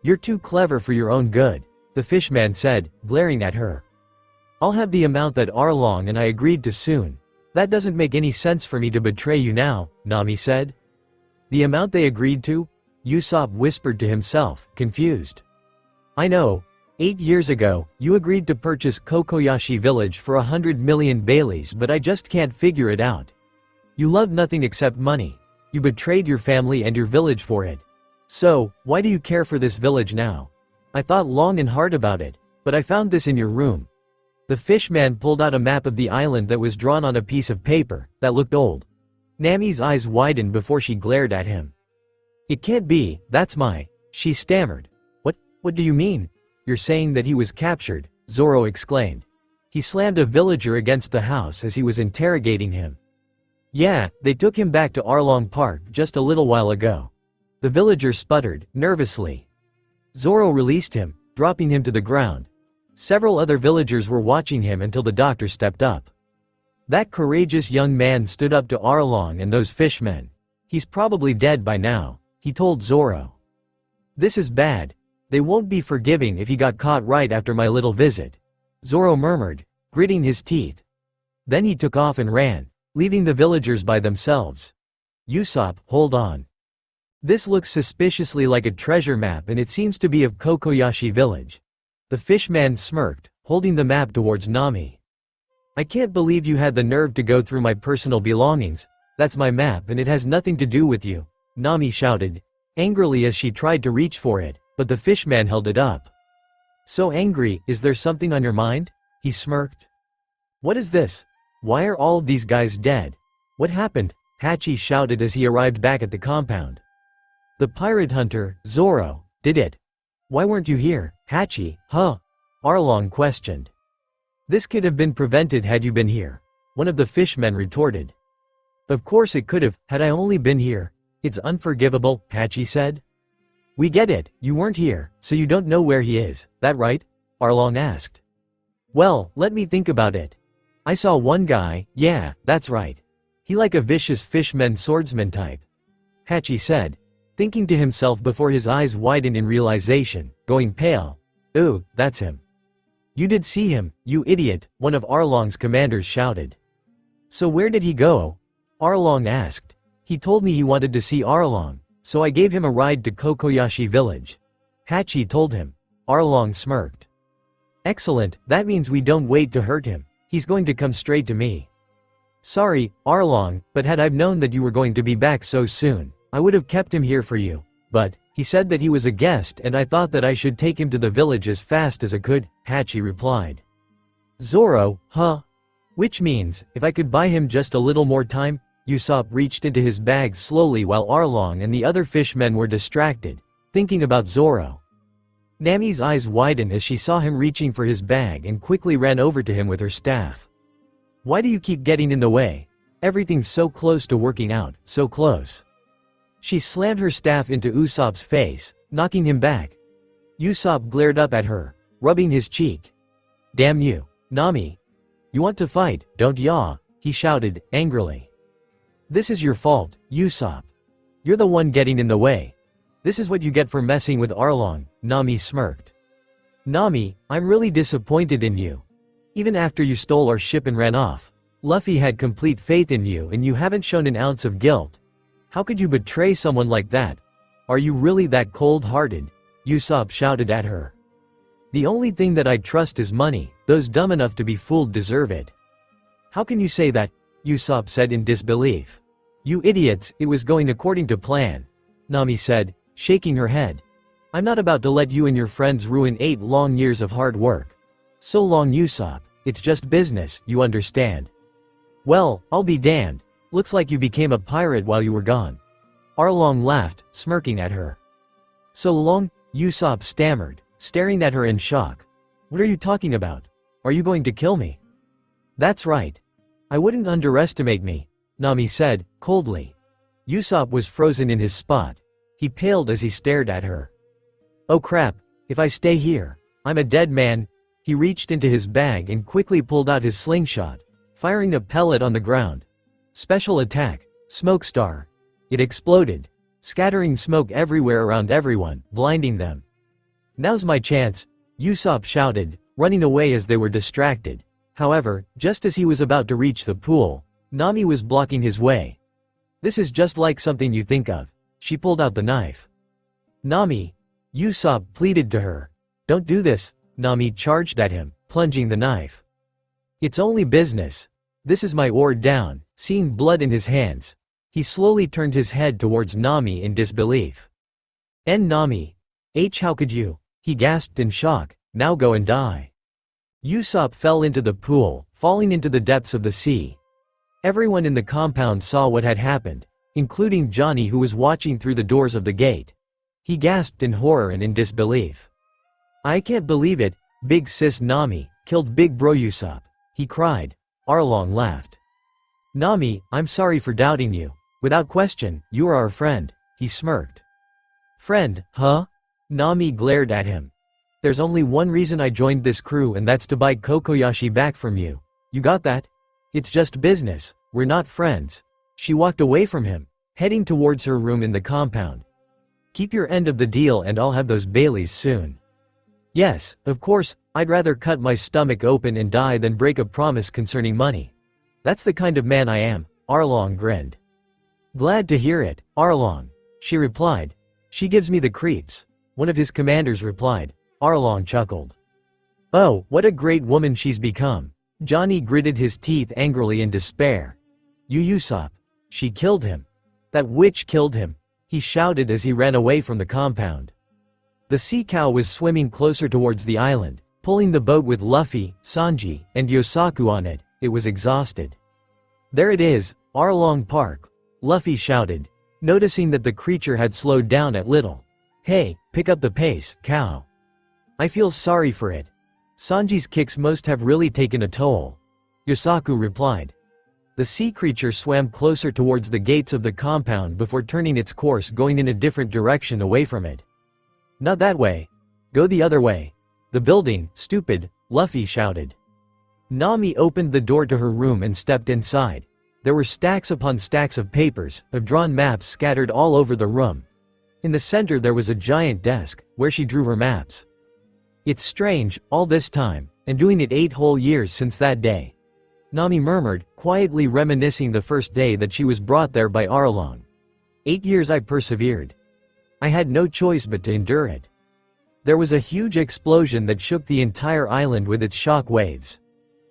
"You're too clever for your own good," the fishman said, glaring at her. "I'll have the amount that Arlong and I agreed to soon. That doesn't make any sense for me to betray you now," Nami said. "The amount they agreed to?" Usopp whispered to himself, confused. "I know. 8 years ago, you agreed to purchase Kokoyashi village for 100 million Baileys, but I just can't figure it out. You love nothing except money. You betrayed your family and your village for it. So, why do you care for this village now? I thought long and hard about it, but I found this in your room." The fishman pulled out a map of the island that was drawn on a piece of paper, that looked old. Nami's eyes widened before she glared at him. "It can't be, that's she stammered. What do you mean? You're saying that he was captured?" Zoro exclaimed. He slammed a villager against the house as he was interrogating him. "Yeah, they took him back to Arlong Park just a little while ago." The villager sputtered, nervously. Zoro released him, dropping him to the ground. Several other villagers were watching him until the doctor stepped up. That courageous young man stood up to Arlong and those fishmen. "He's probably dead by now," he told Zoro. "This is bad. They won't be forgiving if he got caught right after my little visit," Zoro murmured, gritting his teeth. Then he took off and ran, leaving the villagers by themselves. "Usopp, hold on. This looks suspiciously like a treasure map and it seems to be of Kokoyashi village." The fishman smirked, holding the map towards Nami. "I can't believe you had the nerve to go through my personal belongings. That's my map and it has nothing to do with you," Nami shouted, angrily as she tried to reach for it, but the fishman held it up. "So angry, is there something on your mind?" he smirked. "What is this? Why are all of these guys dead? What happened?" Hachi shouted as he arrived back at the compound. "The pirate hunter, Zoro, did it. Why weren't you here, Hachi, huh?" Arlong questioned. "This could have been prevented had you been here," one of the fishmen retorted. "Of course it could have, had I only been here. It's unforgivable," Hachi said. "We get it, you weren't here, so you don't know where he is, that right?" Arlong asked. "Well, let me think about it. I saw one guy, yeah, that's right. He like a vicious fishman swordsman type," Hachi said, thinking to himself before his eyes widened in realization, going pale. "Ooh, that's him." "You did see him, you idiot," one of Arlong's commanders shouted. "So where did he go?" Arlong asked. "He told me he wanted to see Arlong, so I gave him a ride to Kokoyashi village," Hachi told him. Arlong smirked. "Excellent, that means we don't wait to hurt him. He's going to come straight to me." "Sorry, Arlong, but had I known that you were going to be back so soon, I would have kept him here for you, but he said that he was a guest and I thought that I should take him to the village as fast as I could," Hachi replied. "Zoro, huh? Which means, if I could buy him just a little more time?" Usopp reached into his bag slowly while Arlong and the other fishmen were distracted, thinking about Zoro. Nami's eyes widened as she saw him reaching for his bag and quickly ran over to him with her staff. "Why do you keep getting in the way? Everything's so close to working out, so close." She slammed her staff into Usopp's face, knocking him back. Usopp glared up at her, rubbing his cheek. "Damn you, Nami. You want to fight, don't ya?" he shouted, angrily. "This is your fault, Usopp. You're the one getting in the way. This is what you get for messing with Arlong," Nami smirked. "Nami, I'm really disappointed in you. Even after you stole our ship and ran off, Luffy had complete faith in you and you haven't shown an ounce of guilt. How could you betray someone like that? Are you really that cold-hearted?" Usopp shouted at her. "The only thing that I trust is money. Those dumb enough to be fooled deserve it." "How can you say that?" Usopp said in disbelief. "You idiots, it was going according to plan," Nami said, shaking her head. "I'm not about to let you and your friends ruin 8 long years of hard work. So long, Usopp, it's just business, you understand." Well, I'll be damned. Looks like you became a pirate while you were gone. Arlong laughed, smirking at her. So long, Usopp stammered, staring at her in shock. What are you talking about? Are you going to kill me? That's right. I wouldn't underestimate me, Nami said, coldly. Usopp was frozen in his spot. He paled as he stared at her. Oh crap, if I stay here, I'm a dead man. He reached into his bag and quickly pulled out his slingshot, firing a pellet on the ground. Special attack, Smoke Star. It exploded, scattering smoke everywhere around everyone, blinding them. Now's my chance, Usopp shouted, running away as they were distracted. However, just as he was about to reach the pool, Nami was blocking his way. This is just like something you think of. She pulled out the knife. Nami, Usopp pleaded to her. Don't do this, Nami charged at him, plunging the knife. It's only business. This is my ward down. Seeing blood in his hands, he slowly turned his head towards Nami in disbelief. Nami. How could you? He gasped in shock. Now go and die. Usopp fell into the pool, falling into the depths of the sea. Everyone in the compound saw what had happened, including Johnny, who was watching through the doors of the gate. He gasped in horror and in disbelief. I can't believe it, big sis Nami, killed big bro Usopp, he cried. Arlong laughed. Nami, I'm sorry for doubting you. Without question, you are our friend, he smirked. Friend, huh? Nami glared at him. There's only one reason I joined this crew, and that's to buy Kokoyashi back from you. You got that? It's just business, we're not friends. She walked away from him, heading towards her room in the compound. Keep your end of the deal and I'll have those Baileys soon. Yes, of course, I'd rather cut my stomach open and die than break a promise concerning money. That's the kind of man I am, Arlong grinned. Glad to hear it, Arlong, she replied. She gives me the creeps, one of his commanders replied. Arlong chuckled. Oh, what a great woman she's become. Johnny gritted his teeth angrily in despair. Usopp. She killed him. That witch killed him, he shouted as he ran away from the compound. The sea cow was swimming closer towards the island, pulling the boat with Luffy, Sanji, and Yosaku on it. It was exhausted. There it is, Arlong Park, Luffy shouted, noticing that the creature had slowed down a little. Hey, pick up the pace, cow. I feel sorry for it. Sanji's kicks must have really taken a toll. Yosaku replied. The sea creature swam closer towards the gates of the compound before turning its course, going in a different direction away from it. Not that way. Go the other way. The building, stupid, Luffy shouted. Nami opened the door to her room and stepped inside. There were stacks upon stacks of papers, of drawn maps scattered all over the room. In the center there was a giant desk, where she drew her maps. It's strange, all this time, and doing it 8 whole years since that day. Nami murmured, quietly reminiscing the first day that she was brought there by Arlong. 8 years I persevered. I had no choice but to endure it. There was a huge explosion that shook the entire island with its shock waves.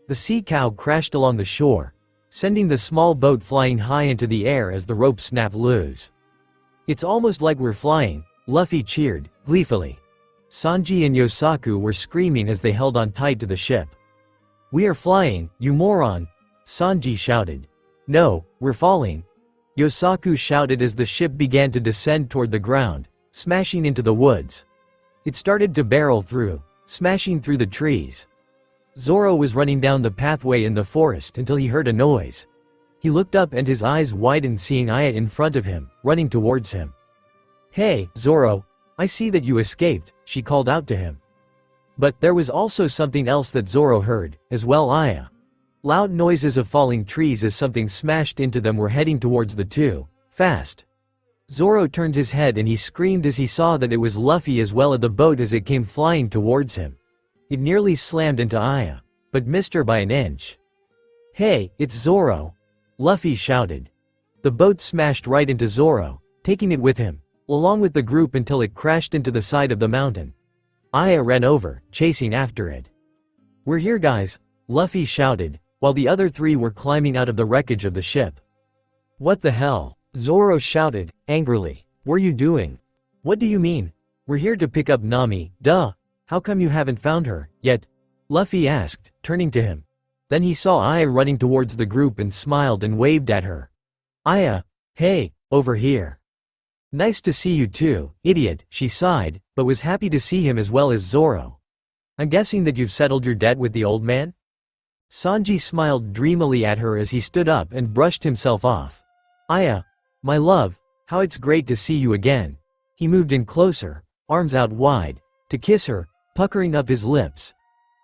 The sea cow crashed along the shore, sending the small boat flying high into the air as the rope snapped loose. It's almost like we're flying, Luffy cheered, gleefully. Sanji and Yosaku were screaming as they held on tight to the ship. We are flying, you moron! Sanji shouted. No, we're falling. Yosaku shouted as the ship began to descend toward the ground, smashing into the woods. It started to barrel through, smashing through the trees. Zoro was running down the pathway in the forest until he heard a noise. He looked up and his eyes widened, seeing Aya in front of him, running towards him. Hey, Zoro, I see that you escaped, she called out to him. But there was also something else that Zoro heard, as well. Aya. Loud noises of falling trees as something smashed into them were heading towards the two, fast. Zoro turned his head and he screamed as he saw that it was Luffy as well as the boat as it came flying towards him. It nearly slammed into Aya, but missed her by an inch. Hey, it's Zoro! Luffy shouted. The boat smashed right into Zoro, taking it with him, along with the group until it crashed into the side of the mountain. Aya ran over, chasing after it. We're here, guys, Luffy shouted, while the other 3 were climbing out of the wreckage of the ship. What the hell? Zoro shouted, angrily. What are you doing? What do you mean? We're here to pick up Nami, duh. How come you haven't found her, yet? Luffy asked, turning to him. Then he saw Aya running towards the group and smiled and waved at her. Aya, hey, over here. Nice to see you too, idiot, she sighed, but was happy to see him as well as Zoro. I'm guessing that you've settled your debt with the old man? Sanji smiled dreamily at her as he stood up and brushed himself off. Aya, my love, how it's great to see you again. He moved in closer, arms out wide, to kiss her, puckering up his lips.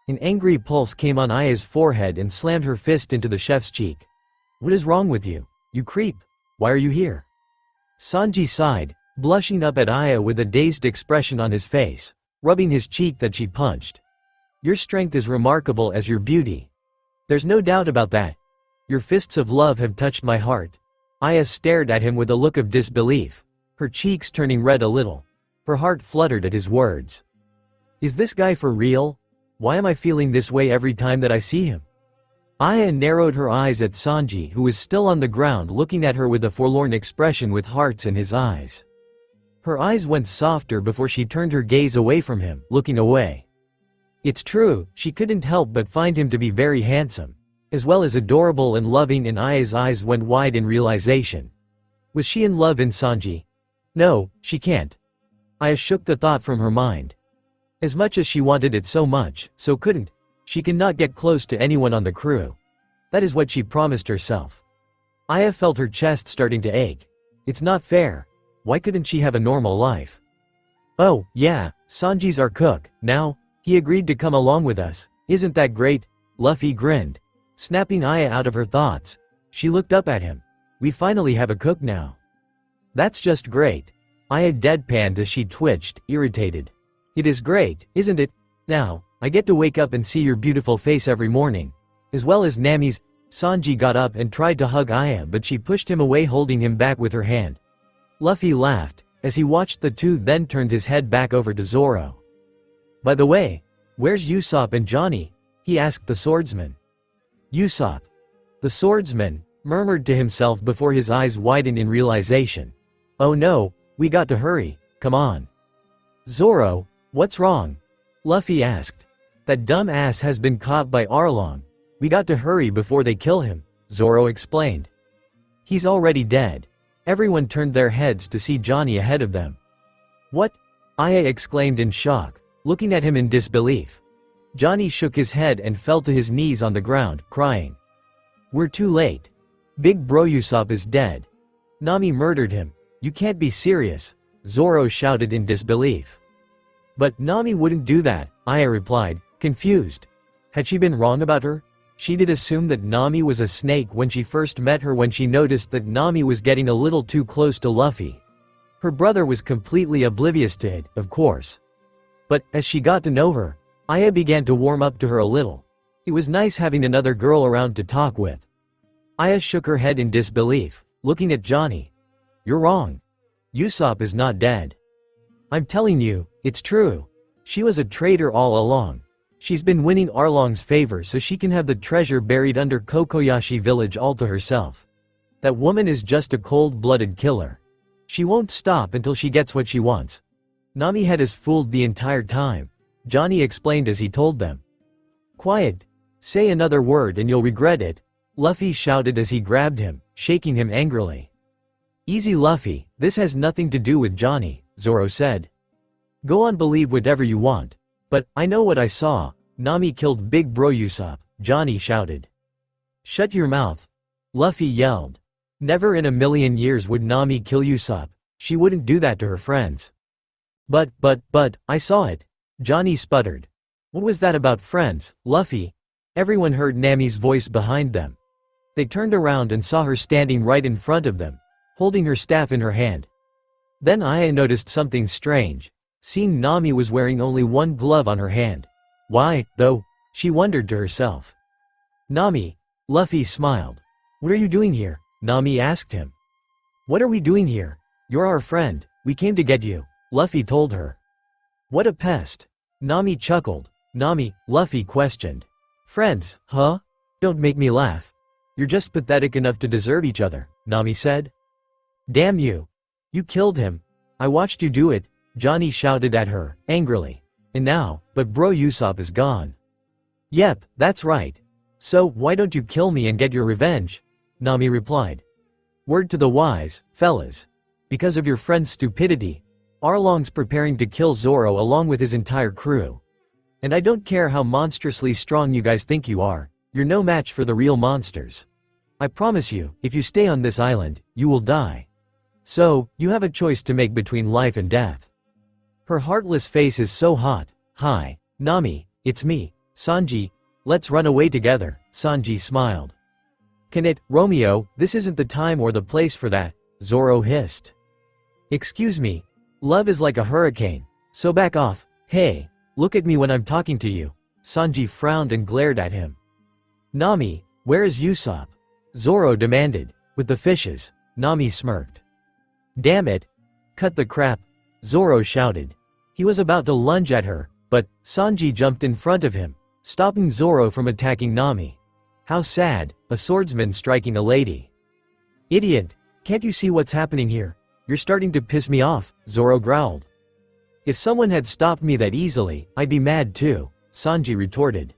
An angry pulse came on Aya's forehead and slammed her fist into the chef's cheek. What is wrong with you, you creep? Why are you here? Sanji sighed, blushing up at Aya with a dazed expression on his face, rubbing his cheek that she punched. Your strength is remarkable as your beauty. There's no doubt about that. Your fists of love have touched my heart. Aya stared at him with a look of disbelief, her cheeks turning red a little. Her heart fluttered at his words. Is this guy for real? Why am I feeling this way every time that I see him? Aya narrowed her eyes at Sanji, who was still on the ground looking at her with a forlorn expression with hearts in his eyes. Her eyes went softer before she turned her gaze away from him, looking away. It's true, she couldn't help but find him to be very handsome, as well as adorable and loving, and Aya's eyes went wide in realization. Was she in love in Sanji? No, she can't. Aya shook the thought from her mind. As much as she wanted it so much, so couldn't. She cannot get close to anyone on the crew. That is what she promised herself. Aya felt her chest starting to ache. It's not fair. Why couldn't she have a normal life? Oh, yeah, Sanji's our cook, now. He agreed to come along with us. Isn't that great? Luffy grinned, snapping Aya out of her thoughts. She looked up at him. We finally have a cook now. That's just great. Aya deadpanned as she twitched, irritated. It is great, isn't it? Now, I get to wake up and see your beautiful face every morning. As well as Nami's. Sanji got up and tried to hug Aya, but she pushed him away, holding him back with her hand. Luffy laughed, as he watched the two, then turned his head back over to Zoro. By the way, where's Usopp and Johnny? He asked the swordsman. Usopp. The swordsman murmured to himself before his eyes widened in realization. Oh no, we got to hurry, come on. Zoro, what's wrong? Luffy asked. That dumb ass has been caught by Arlong. We got to hurry before they kill him, Zoro explained. He's already dead. Everyone turned their heads to see Johnny ahead of them. What? Aya exclaimed in shock, looking at him in disbelief. Johnny shook his head and fell to his knees on the ground, crying. We're too late. Big bro Usopp is dead. Nami murdered him. You can't be serious, Zoro shouted in disbelief. But Nami wouldn't do that, Aya replied, confused. Had she been wrong about her? She did assume that Nami was a snake when she first met her, when she noticed that Nami was getting a little too close to Luffy. Her brother was completely oblivious to it, of course. But, as she got to know her, Aya began to warm up to her a little. It was nice having another girl around to talk with. Aya shook her head in disbelief, looking at Johnny. You're wrong. Usopp is not dead. I'm telling you, it's true. She was a traitor all along. She's been winning Arlong's favor so she can have the treasure buried under Kokoyashi village all to herself. That woman is just a cold-blooded killer. She won't stop until she gets what she wants. Nami had us fooled the entire time, Johnny explained as he told them. Quiet. Say another word and you'll regret it, Luffy shouted as he grabbed him, shaking him angrily. Easy Luffy, this has nothing to do with Johnny, Zoro said. Go on, believe whatever you want. But, I know what I saw. Nami killed Big Bro Usopp, Johnny shouted. Shut your mouth. Luffy yelled. Never in a million years would Nami kill Usopp. She wouldn't do that to her friends. But, I saw it. Johnny sputtered. What was that about friends, Luffy? Everyone heard Nami's voice behind them. They turned around and saw her standing right in front of them, holding her staff in her hand. Then Aya noticed something strange. Seeing Nami was wearing only one glove on her hand. Why, though? She wondered to herself. Nami, Luffy smiled. What are you doing here? Nami asked him. What are we doing here? You're our friend, we came to get you, Luffy told her. What a pest. Nami chuckled. Nami, Luffy questioned. Friends, huh? Don't make me laugh. You're just pathetic enough to deserve each other, Nami said. Damn you. You killed him. I watched you do it, Johnny shouted at her, angrily. And now, but bro Usopp is gone. Yep, that's right. So, why don't you kill me and get your revenge? Nami replied. Word to the wise, fellas. Because of your friend's stupidity, Arlong's preparing to kill Zoro along with his entire crew. And I don't care how monstrously strong you guys think you are, you're no match for the real monsters. I promise you, if you stay on this island, you will die. So, you have a choice to make between life and death. Her heartless face is so hot. Hi, Nami, it's me, Sanji. Let's run away together, Sanji smiled. Can it, Romeo, this isn't the time or the place for that, Zoro hissed. Excuse me. Love is like a hurricane, so back off. Hey, look at me when I'm talking to you. Sanji frowned and glared at him. Nami, where is Usopp? Zoro demanded. With the fishes, Nami smirked. Damn it. Cut the crap, Zoro shouted. He was about to lunge at her, but Sanji jumped in front of him, stopping Zoro from attacking Nami. How sad, a swordsman striking a lady. Idiot, can't you see what's happening here? You're starting to piss me off, Zoro growled. If someone had stopped me that easily, I'd be mad too, Sanji retorted.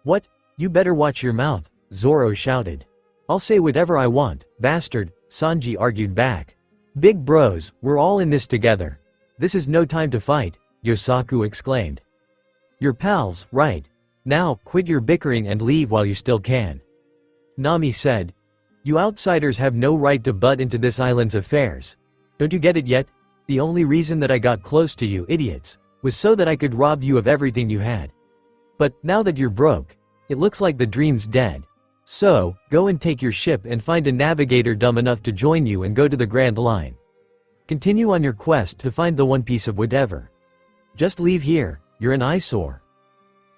What? You better watch your mouth, Zoro shouted. I'll say whatever I want, bastard, Sanji argued back. Big bros, we're all in this together. This is no time to fight, Yosaku exclaimed. You're pals, right? Now, quit your bickering and leave while you still can. Nami said. You outsiders have no right to butt into this island's affairs. Don't you get it yet? The only reason that I got close to you idiots was so that I could rob you of everything you had. But now that you're broke, it looks like the dream's dead. So, go and take your ship and find a navigator dumb enough to join you and go to the Grand Line. Continue on your quest to find the One Piece of whatever. Just leave here, you're an eyesore.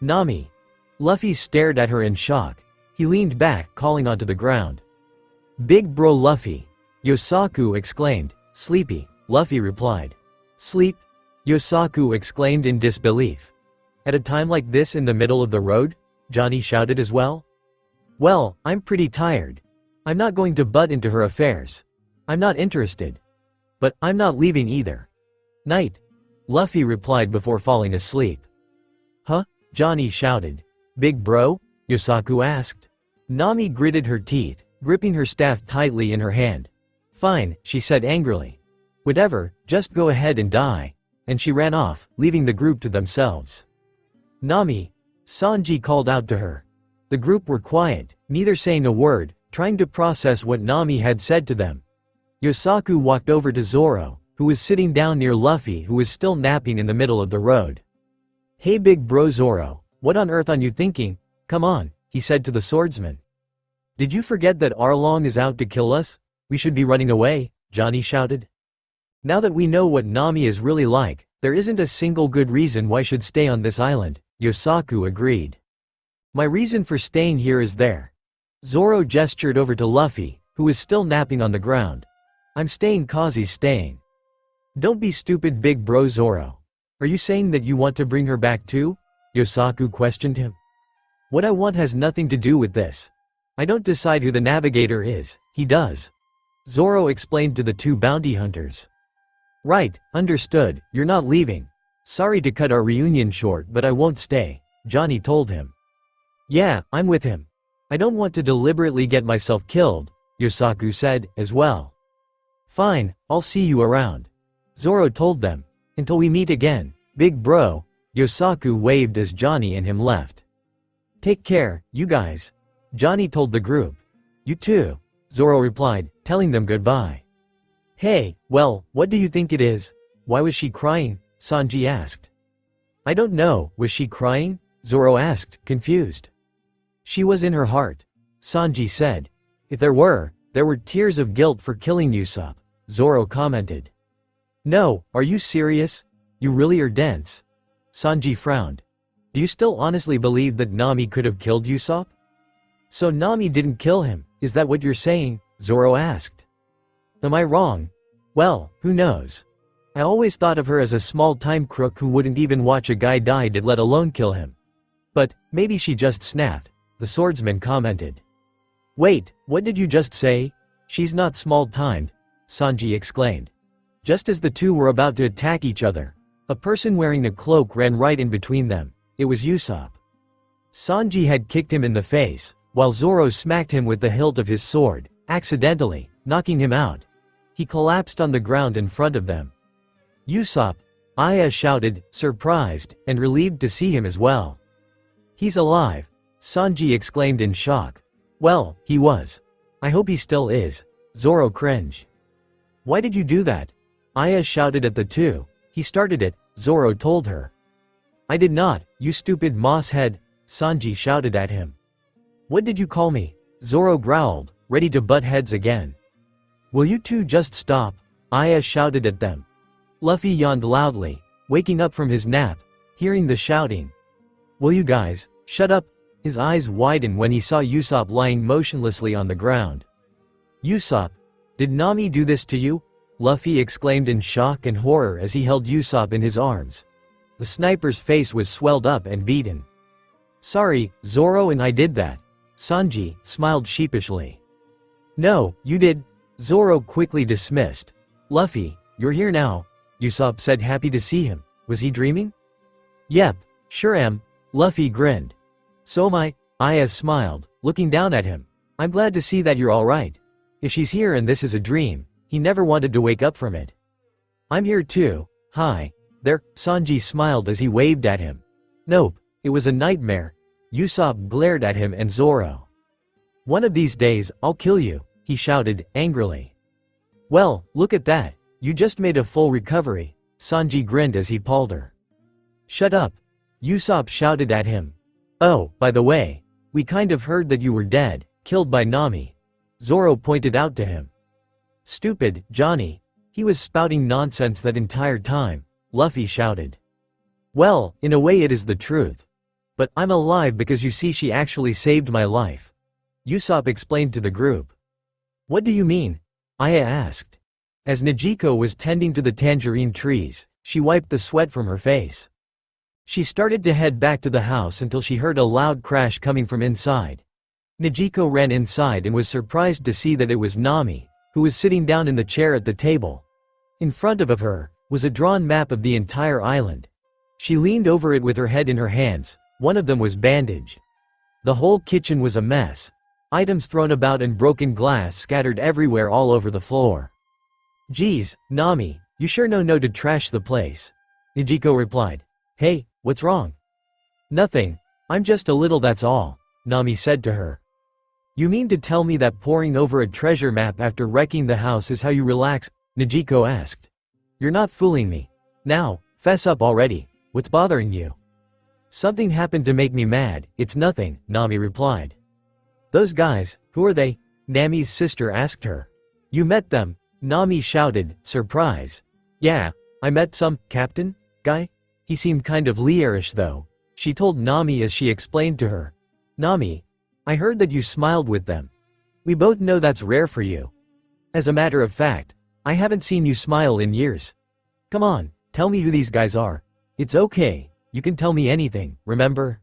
Nami. Luffy stared at her in shock. He leaned back, calling onto the ground. Big bro Luffy. Yosaku exclaimed. Sleepy, Luffy replied. Sleep? Yosaku exclaimed in disbelief. At a time like this in the middle of the road? Johnny shouted as well. Well, I'm pretty tired. I'm not going to butt into her affairs. I'm not interested. But I'm not leaving either. Night. Luffy replied before falling asleep. Huh? Johnny shouted. Big bro? Yosaku asked. Nami gritted her teeth, gripping her staff tightly in her hand. Fine, she said angrily. Whatever, just go ahead and die. And she ran off, leaving the group to themselves. Nami. Sanji called out to her. The group were quiet, neither saying a word, trying to process what Nami had said to them. Yosaku walked over to Zoro, who was sitting down near Luffy, who was still napping in the middle of the road. Hey big bro Zoro, what on earth are you thinking? Come on, he said to the swordsman. Did you forget that Arlong is out to kill us? We should be running away, Johnny shouted. Now that we know what Nami is really like, there isn't a single good reason why I should stay on this island, Yosaku agreed. My reason for staying here is there. Zoro gestured over to Luffy, who was still napping on the ground. I'm staying cause he's staying. Don't be stupid big bro Zoro. Are you saying that you want to bring her back too? Yosaku questioned him. What I want has nothing to do with this. I don't decide who the navigator is, he does. Zoro explained to the two bounty hunters. Right, understood, you're not leaving. Sorry to cut our reunion short but I won't stay, Johnny told him. Yeah, I'm with him. I don't want to deliberately get myself killed, Yosaku said, as well. Fine, I'll see you around. Zoro told them. Until we meet again, big bro, Yosaku waved as Johnny and him left. Take care, you guys. Johnny told the group. You too, Zoro replied, telling them goodbye. Hey, well, what do you think it is? Why was she crying? Sanji asked. I don't know, was she crying? Zoro asked, confused. She was in her heart, Sanji said. If there were tears of guilt for killing Usopp, Zoro commented. No, are you serious? You really are dense. Sanji frowned. Do you still honestly believe that Nami could have killed Usopp? So Nami didn't kill him, is that what you're saying? Zoro asked. Am I wrong? Well, who knows? I always thought of her as a small-time crook who wouldn't even watch a guy die dead let alone kill him. But, maybe she just snapped, the swordsman commented. Wait, what did you just say? She's not small-timed, Sanji exclaimed. Just as the two were about to attack each other, a person wearing a cloak ran right in between them. It was Usopp. Sanji had kicked him in the face, while Zoro smacked him with the hilt of his sword, accidentally, knocking him out. He collapsed on the ground in front of them. Usopp, Aya shouted, surprised, and relieved to see him as well. He's alive, Sanji exclaimed in shock. Well, he was. I hope he still is. Zoro cringed. Why did you do that? Aya shouted at the two. He started it, Zoro told her. I did not, you stupid moss head, Sanji shouted at him. What did you call me? Zoro growled, ready to butt heads again. Will you two just stop? Aya shouted at them. Luffy yawned loudly, waking up from his nap, hearing the shouting. Will you guys, shut up? His eyes widened when he saw Usopp lying motionlessly on the ground. Usopp, did Nami do this to you? Luffy exclaimed in shock and horror as he held Usopp in his arms. The sniper's face was swelled up and beaten. Sorry, Zoro and I did that. Sanji smiled sheepishly. No, you did. Zoro quickly dismissed. Luffy, you're here now, Usopp said, happy to see him. Was he dreaming? Yep, sure am. Luffy grinned. So am I. Aya smiled, looking down at him. I'm glad to see that you're alright. If she's here and this is a dream, he never wanted to wake up from it. I'm here too. Hi. There, Sanji smiled as he waved at him. Nope, it was a nightmare. Usopp glared at him and Zoro. One of these days, I'll kill you, he shouted, angrily. Well, look at that, you just made a full recovery, Sanji grinned as he pawed her. Shut up. Usopp shouted at him. Oh, by the way, we kind of heard that you were dead, killed by Nami. Zoro pointed out to him. Stupid, Johnny. He was spouting nonsense that entire time, Luffy shouted. Well, in a way it is the truth. But I'm alive because you see she actually saved my life. Usopp explained to the group. What do you mean? Aya asked. As Nezuko was tending to the tangerine trees, she wiped the sweat from her face. She started to head back to the house until she heard a loud crash coming from inside. Nezuko ran inside and was surprised to see that it was Nami, who was sitting down in the chair at the table. In front of her was a drawn map of the entire island. She leaned over it with her head in her hands. One of them was bandaged. The whole kitchen was a mess. Items thrown about and broken glass scattered everywhere all over the floor. Geez, Nami, you sure know to trash the place. Nezuko replied. Hey, what's wrong? Nothing, I'm just a little, that's all, Nami said to her. You mean to tell me that poring over a treasure map after wrecking the house is how you relax? Nezuko asked. You're not fooling me. Now, fess up already, what's bothering you? Something happened to make me mad. It's nothing, Nami replied. Those guys, who are they? Nami's sister asked her. You met them, Nami shouted, surprise. Yeah, I met some captain guy. He seemed kind of leerish though, she told Nami as she explained to her. Nami, I heard that you smiled with them. We both know that's rare for you. As a matter of fact, I haven't seen you smile in years. Come on, tell me who these guys are. It's okay. You can tell me anything, remember?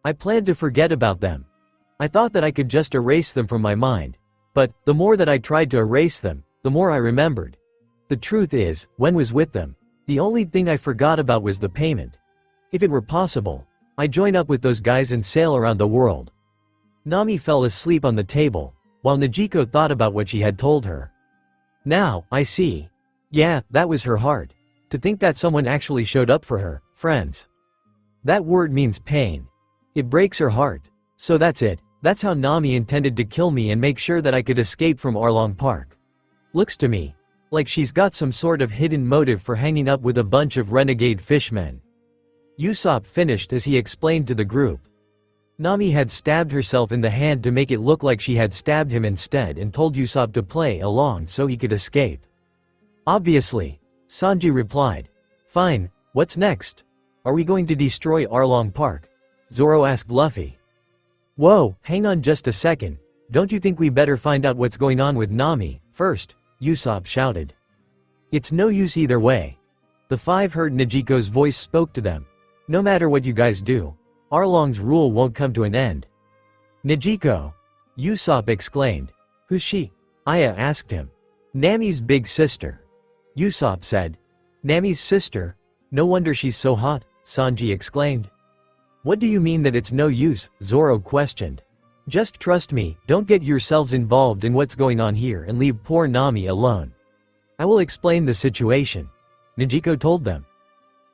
I planned to forget about them. I thought that I could just erase them from my mind. But, the more that I tried to erase them, the more I remembered. The truth is, when I was with them, the only thing I forgot about was the payment. If it were possible, I'd join up with those guys and sail around the world. Nami fell asleep on the table, while Nezuko thought about what she had told her. Now, I see. Yeah, that was her heart. To think that someone actually showed up for her, friends. That word means pain. It breaks her heart. So that's it. That's how Nami intended to kill me and make sure that I could escape from Arlong Park. Looks to me like she's got some sort of hidden motive for hanging up with a bunch of renegade fishmen. Usopp finished as he explained to the group. Nami had stabbed herself in the hand to make it look like she had stabbed him instead and told Usopp to play along so he could escape. Obviously, Sanji replied. Fine, what's next? Are we going to destroy Arlong Park? Zoro asked Luffy. Whoa, hang on just a second, don't you think we better find out what's going on with Nami first? Usopp shouted. It's no use either way. The five heard Nezuko's voice spoke to them. No matter what you guys do, Arlong's rule won't come to an end. Nezuko! Usopp exclaimed. Who's she? Aya asked him. Nami's big sister. Usopp said. Nami's sister? No wonder she's so hot, Sanji exclaimed. What do you mean that it's no use? Zoro questioned. Just trust me, don't get yourselves involved in what's going on here and leave poor Nami alone. I will explain the situation, Nijiko told them.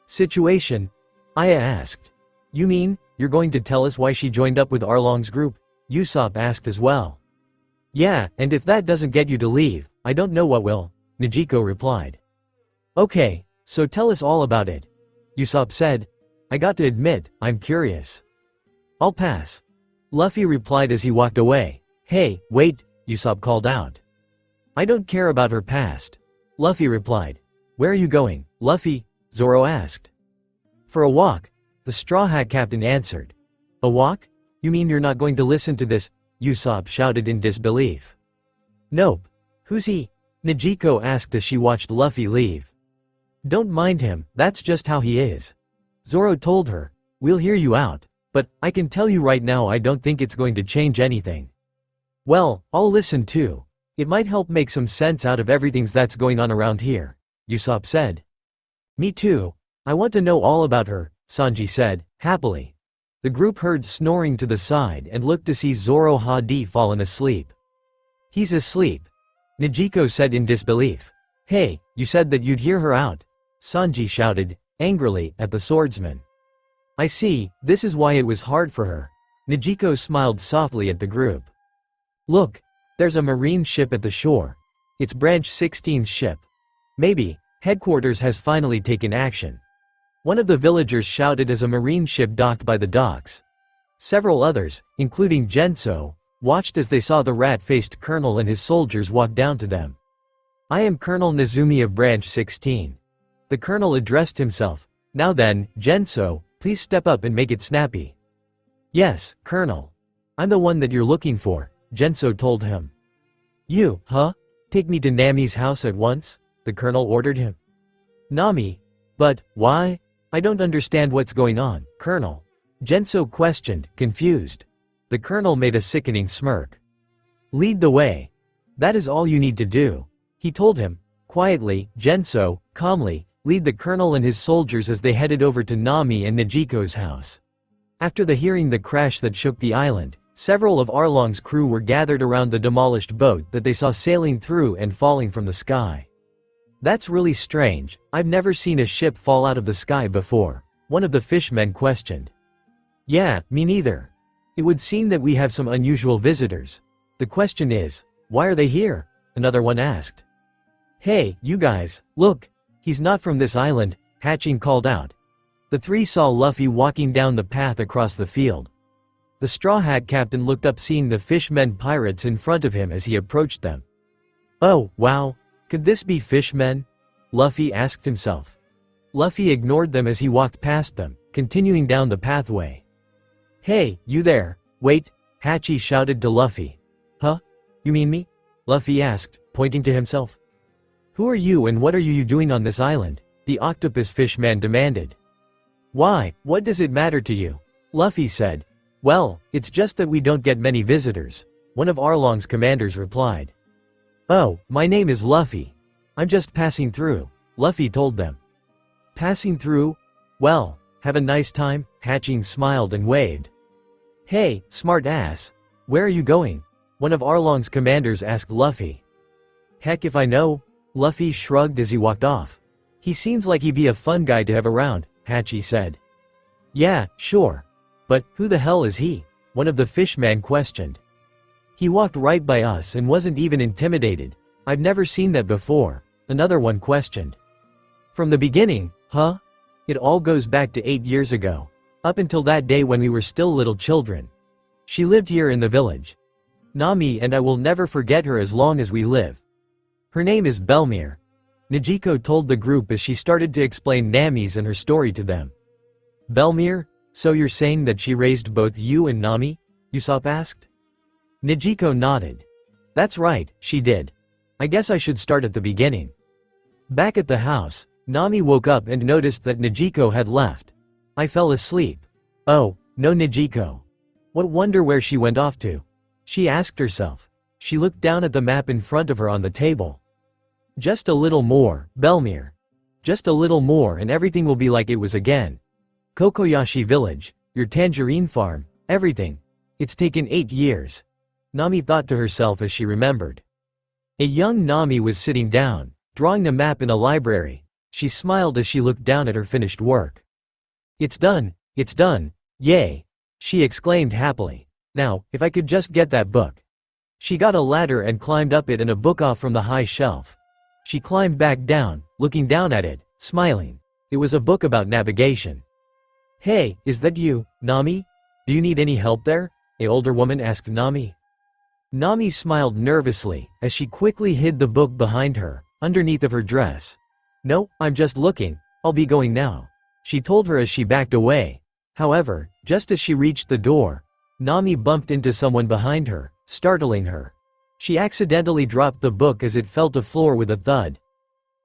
Situation? Aya asked. You mean, you're going to tell us why she joined up with Arlong's group? Usopp asked as well. Yeah, and if that doesn't get you to leave, I don't know what will, Nijiko replied. Okay, so tell us all about it, Usopp said. I got to admit, I'm curious. I'll pass, Luffy replied as he walked away. Hey, wait, Usopp called out. I don't care about her past, Luffy replied. Where are you going, Luffy? Zoro asked. For a walk, the Straw Hat Captain answered. A walk? You mean you're not going to listen to this? Usopp shouted in disbelief. Nope. Who's he? Nijiko asked as she watched Luffy leave. Don't mind him, that's just how he is. Zoro told her. We'll hear you out, but I can tell you right now I don't think it's going to change anything. Well, I'll listen too. It might help make some sense out of everything that's going on around here, Usopp said. Me too. I want to know all about her, Sanji said, happily. The group heard snoring to the side and looked to see Zoro Hadi fallen asleep. He's asleep, Nijiko said in disbelief. Hey, you said that you'd hear her out, Sanji shouted, angrily, at the swordsman. I see, this is why it was hard for her. Nijiko smiled softly at the group. Look, there's a marine ship at the shore. It's Branch 16's ship. Maybe, headquarters has finally taken action. One of the villagers shouted as a marine ship docked by the docks. Several others, including Genso, watched as they saw the rat-faced colonel and his soldiers walk down to them. I am Colonel Nezumi of Branch 16. The colonel addressed himself. Now then, Genso, please step up and make it snappy. Yes, Colonel. I'm the one that you're looking for, Genso told him. You, huh? Take me to Nami's house at once, the colonel ordered him. Nami? But, why? I don't understand what's going on, Colonel. Genso questioned, confused. The colonel made a sickening smirk. Lead the way. That is all you need to do, he told him. Quietly, Genso, calmly, lead the colonel and his soldiers as they headed over to Nami and Nijiko's house. After hearing the crash that shook the island, several of Arlong's crew were gathered around the demolished boat that they saw sailing through and falling from the sky. That's really strange, I've never seen a ship fall out of the sky before, one of the fishmen questioned. Yeah, me neither. It would seem that we have some unusual visitors. The question is, why are they here? Another one asked. Hey, you guys, look, he's not from this island, Hatching called out. The three saw Luffy walking down the path across the field. The Straw Hat Captain looked up seeing the fishmen pirates in front of him as he approached them. Oh, wow. Could this be fishmen? Luffy asked himself. Luffy ignored them as he walked past them, continuing down the pathway. Hey, you there, wait, Hachi shouted to Luffy. Huh? You mean me? Luffy asked, pointing to himself. Who are you and what are you doing on this island? The octopus fishman demanded. Why, what does it matter to you? Luffy said. Well, it's just that we don't get many visitors, one of Arlong's commanders replied. Oh, my name is Luffy. I'm just passing through, Luffy told them. Passing through? Well, have a nice time, Hatching smiled and waved. Hey, smart ass, where are you going? One of Arlong's commanders asked Luffy. Heck if I know, Luffy shrugged as he walked off. He seems like he'd be a fun guy to have around, Hachi said. Yeah, sure. But, who the hell is he? One of the fishmen questioned. He walked right by us and wasn't even intimidated. I've never seen that before, another one questioned. From the beginning, huh? It all goes back to 8 years ago. Up until that day when we were still little children. She lived here in the village. Nami and I will never forget her as long as we live. Her name is Belmir. Nijiko told the group as she started to explain Nami's and her story to them. Belmir? So you're saying that she raised both you and Nami? Usopp asked. Nijiko nodded. That's right, she did. I guess I should start at the beginning. Back at the house, Nami woke up and noticed that Nijiko had left. I fell asleep. Oh, no Nijiko. What wonder where she went off to? She asked herself. She looked down at the map in front of her on the table. Just a little more, Belmir. Just a little more and everything will be like it was again. Kokoyashi Village, your tangerine farm, everything. It's taken 8 years. Nami thought to herself as she remembered. A young Nami was sitting down, drawing a map in a library. She smiled as she looked down at her finished work. It's done, yay! She exclaimed happily. Now, if I could just get that book. She got a ladder and climbed up it and a book off from the high shelf. She climbed back down, looking down at it, smiling. It was a book about navigation. Hey, is that you, Nami? Do you need any help there? An older woman asked Nami. Nami smiled nervously, as she quickly hid the book behind her, underneath of her dress. No, I'm just looking, I'll be going now, she told her as she backed away. However, just as she reached the door, Nami bumped into someone behind her, startling her. She accidentally dropped the book as it fell to floor with a thud.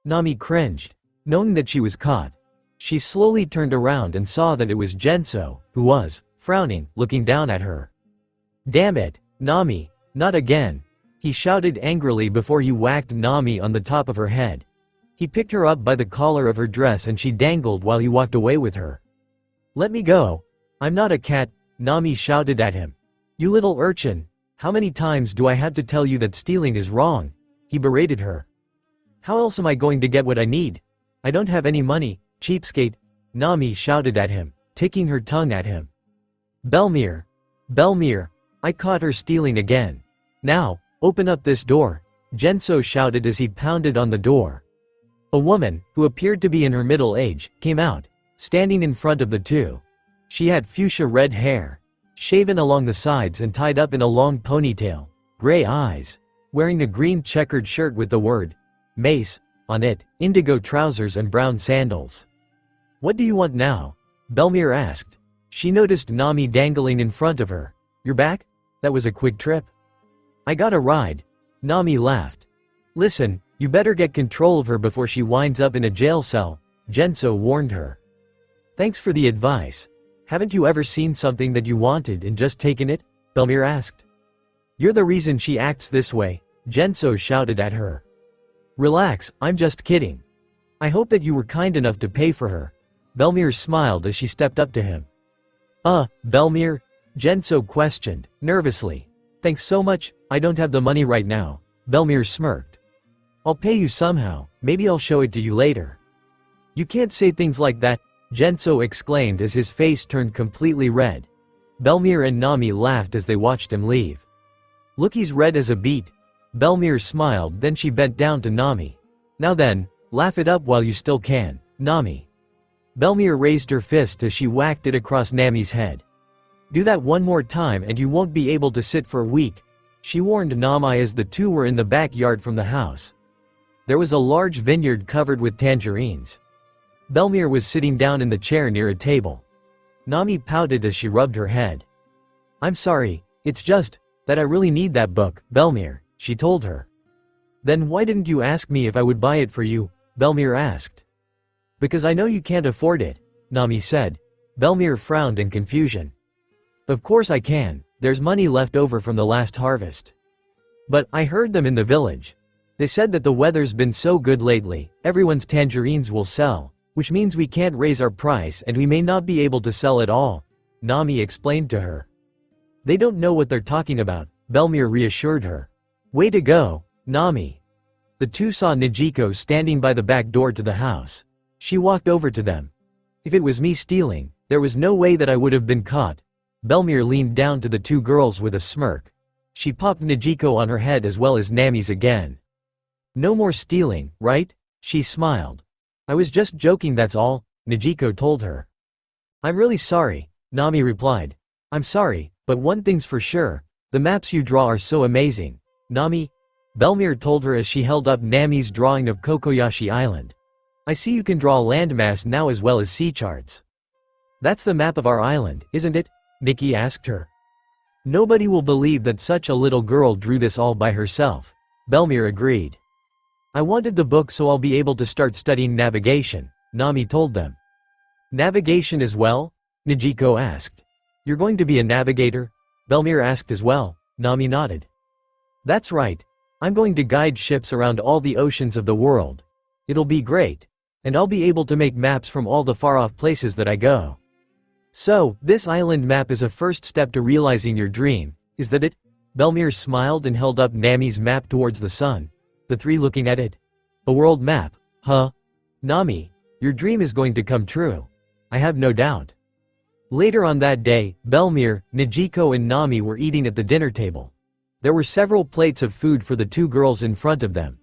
Nami cringed, knowing that she was caught. She slowly turned around and saw that it was Genso, who was, frowning, looking down at her. Damn it, Nami, not again, he shouted angrily before he whacked Nami on the top of her head. He picked her up by the collar of her dress and she dangled while he walked away with her. Let me go. I'm not a cat, Nami shouted at him. You little urchin, how many times do I have to tell you that stealing is wrong? He berated her. How else am I going to get what I need? I don't have any money, cheapskate, Nami shouted at him, ticking her tongue at him. Belmir, I caught her stealing again. Now, open up this door, Genso shouted as he pounded on the door. A woman, who appeared to be in her middle age, came out, standing in front of the two. She had fuchsia red hair, shaven along the sides and tied up in a long ponytail, gray eyes, wearing a green checkered shirt with the word mace on it, indigo trousers and brown sandals. What do you want now? Belmir asked. She noticed Nami dangling in front of her. You're back? That was a quick trip. I got a ride. Nami laughed. Listen, you better get control of her before she winds up in a jail cell, Genso warned her. Thanks for the advice. Haven't you ever seen something that you wanted and just taken it? Belmir asked. You're the reason she acts this way, Genso shouted at her. Relax, I'm just kidding. I hope that you were kind enough to pay for her. Belmir smiled as she stepped up to him. Belmir? Genso questioned, nervously. Thanks so much, I don't have the money right now, Belmir smirked. I'll pay you somehow, maybe I'll show it to you later. You can't say things like that, Genso exclaimed as his face turned completely red. Belmir and Nami laughed as they watched him leave. Look, he's red as a beet. Belmir smiled, then she bent down to Nami. Now then, laugh it up while you still can, Nami. Belmir raised her fist as she whacked it across Nami's head. Do that one more time and you won't be able to sit for a week, she warned Nami as the two were in the backyard from the house. There was a large vineyard covered with tangerines. Belmir was sitting down in the chair near a table. Nami pouted as she rubbed her head. I'm sorry, it's just that I really need that book, Belmir, she told her. Then why didn't you ask me if I would buy it for you? Belmir asked. Because I know you can't afford it, Nami said. Belmir frowned in confusion. Of course I can, there's money left over from the last harvest. But I heard them in the village. They said that the weather's been so good lately, everyone's tangerines will sell, which means we can't raise our price and we may not be able to sell at all, Nami explained to her. They don't know what they're talking about, Belmir reassured her. Way to go, Nami. The two saw Nijiko standing by the back door to the house. She walked over to them. If it was me stealing, there was no way that I would have been caught. Belmir leaned down to the two girls with a smirk. She popped Nijiko on her head as well as Nami's again. No more stealing, right? She smiled. I was just joking, that's all, Nijiko told her. I'm really sorry, Nami replied. I'm sorry, but one thing's for sure, the maps you draw are so amazing, Nami. Belmir told her as she held up Nami's drawing of Kokoyashi Island. I see you can draw landmass now as well as sea charts. That's the map of our island, isn't it? Nikki asked her. Nobody will believe that such a little girl drew this all by herself, Belmir agreed. I wanted the book so I'll be able to start studying navigation, Nami told them. Navigation as well? Nijiko asked. You're going to be a navigator? Belmir asked as well. Nami nodded. That's right. I'm going to guide ships around all the oceans of the world. It'll be great. And I'll be able to make maps from all the far-off places that I go. So, this island map is a first step to realizing your dream, is that it? Belmir smiled and held up Nami's map towards the sun. The three looking at it. A world map, huh? Nami, your dream is going to come true. I have no doubt. Later on that day, Belmir, Nijiko and Nami were eating at the dinner table. There were several plates of food for the two girls in front of them.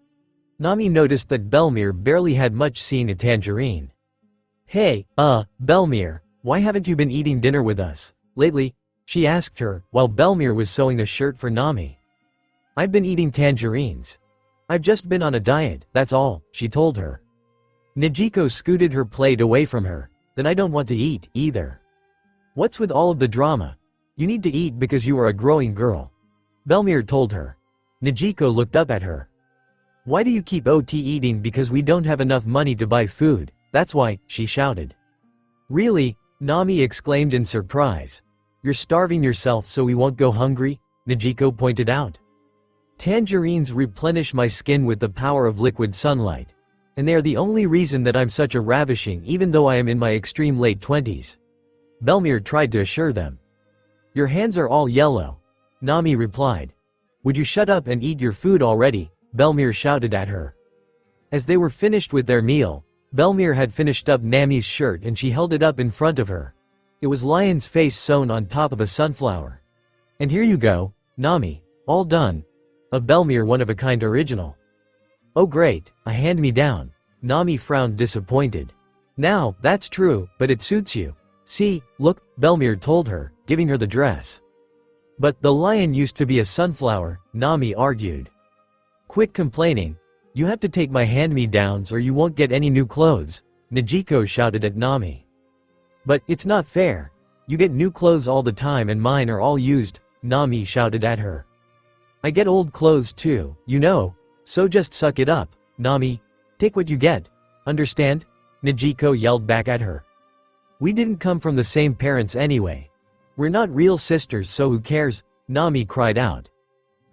Nami noticed that Belmir barely had much seen a tangerine. Hey, Belmir, why haven't you been eating dinner with us lately? She asked her, while Belmir was sewing a shirt for Nami. I've been eating tangerines. I've just been on a diet, that's all, she told her. Nijiko scooted her plate away from her. Then I don't want to eat, either. What's with all of the drama? You need to eat because you are a growing girl. Belmir told her. Nijiko looked up at her. Why do you keep OT eating? Because we don't have enough money to buy food, that's why, she shouted. Really? Nami exclaimed in surprise. You're starving yourself so we won't go hungry? Nijiko pointed out. Tangerines replenish my skin with the power of liquid sunlight. And they are the only reason that I'm such a ravishing even though I am in my extreme late 20s. Belmir tried to assure them. Your hands are all yellow. Nami replied. Would you shut up and eat your food already? Belmir shouted at her. As they were finished with their meal, Belmir had finished up Nami's shirt and she held it up in front of her. It was lion's face sewn on top of a sunflower. And here you go, Nami, all done. A Belmir one-of-a-kind original. Oh great, a hand-me-down. Nami frowned disappointed. Now, that's true, but it suits you. See, look, Belmir told her, giving her the dress. But the lion used to be a sunflower, Nami argued. Quit complaining. You have to take my hand-me-downs or you won't get any new clothes, Nijiko shouted at Nami. But it's not fair. You get new clothes all the time and mine are all used, Nami shouted at her. I get old clothes too, you know, so just suck it up, Nami. Take what you get. Understand? Nijiko yelled back at her. We didn't come from the same parents anyway. We're not real sisters, so who cares? Nami cried out.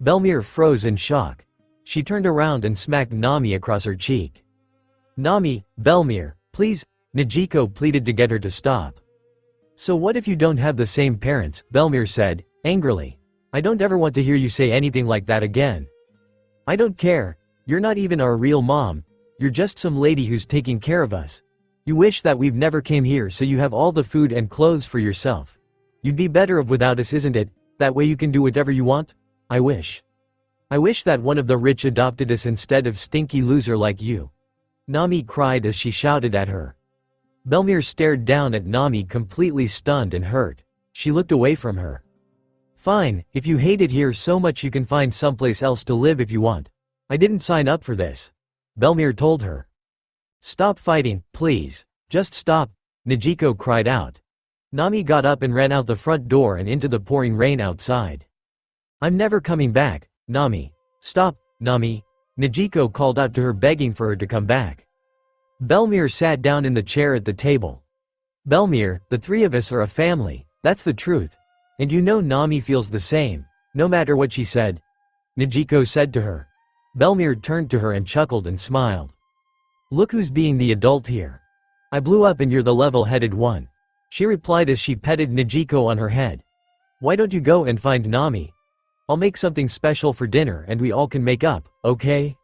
Belmir froze in shock. She turned around and smacked Nami across her cheek. Nami, Belmir, please, Nijiko pleaded to get her to stop. So what if you don't have the same parents? Belmir said, angrily. I don't ever want to hear you say anything like that again. I don't care. You're not even our real mom. You're just some lady who's taking care of us. You wish that we've never came here so you have all the food and clothes for yourself. You'd be better off without us, isn't it? That way you can do whatever you want? I wish. I wish that one of the rich adopted us instead of stinky loser like you. Nami cried as she shouted at her. Belmir stared down at Nami completely stunned and hurt. She looked away from her. Fine, if you hate it here so much you can find someplace else to live if you want. I didn't sign up for this. Belmir told her. Stop fighting, please. Just stop, Nijiko cried out. Nami got up and ran out the front door and into the pouring rain outside. I'm never coming back, Nami. Stop, Nami. Nijiko called out to her begging for her to come back. Belmir sat down in the chair at the table. Belmir, the three of us are a family, that's the truth. And you know Nami feels the same, no matter what she said. Nijiko said to her. Belmir turned to her and chuckled and smiled. Look who's being the adult here. I blew up and you're the level-headed one. She replied as she petted Nijiko on her head. Why don't you go and find Nami? I'll make something special for dinner and we all can make up, okay?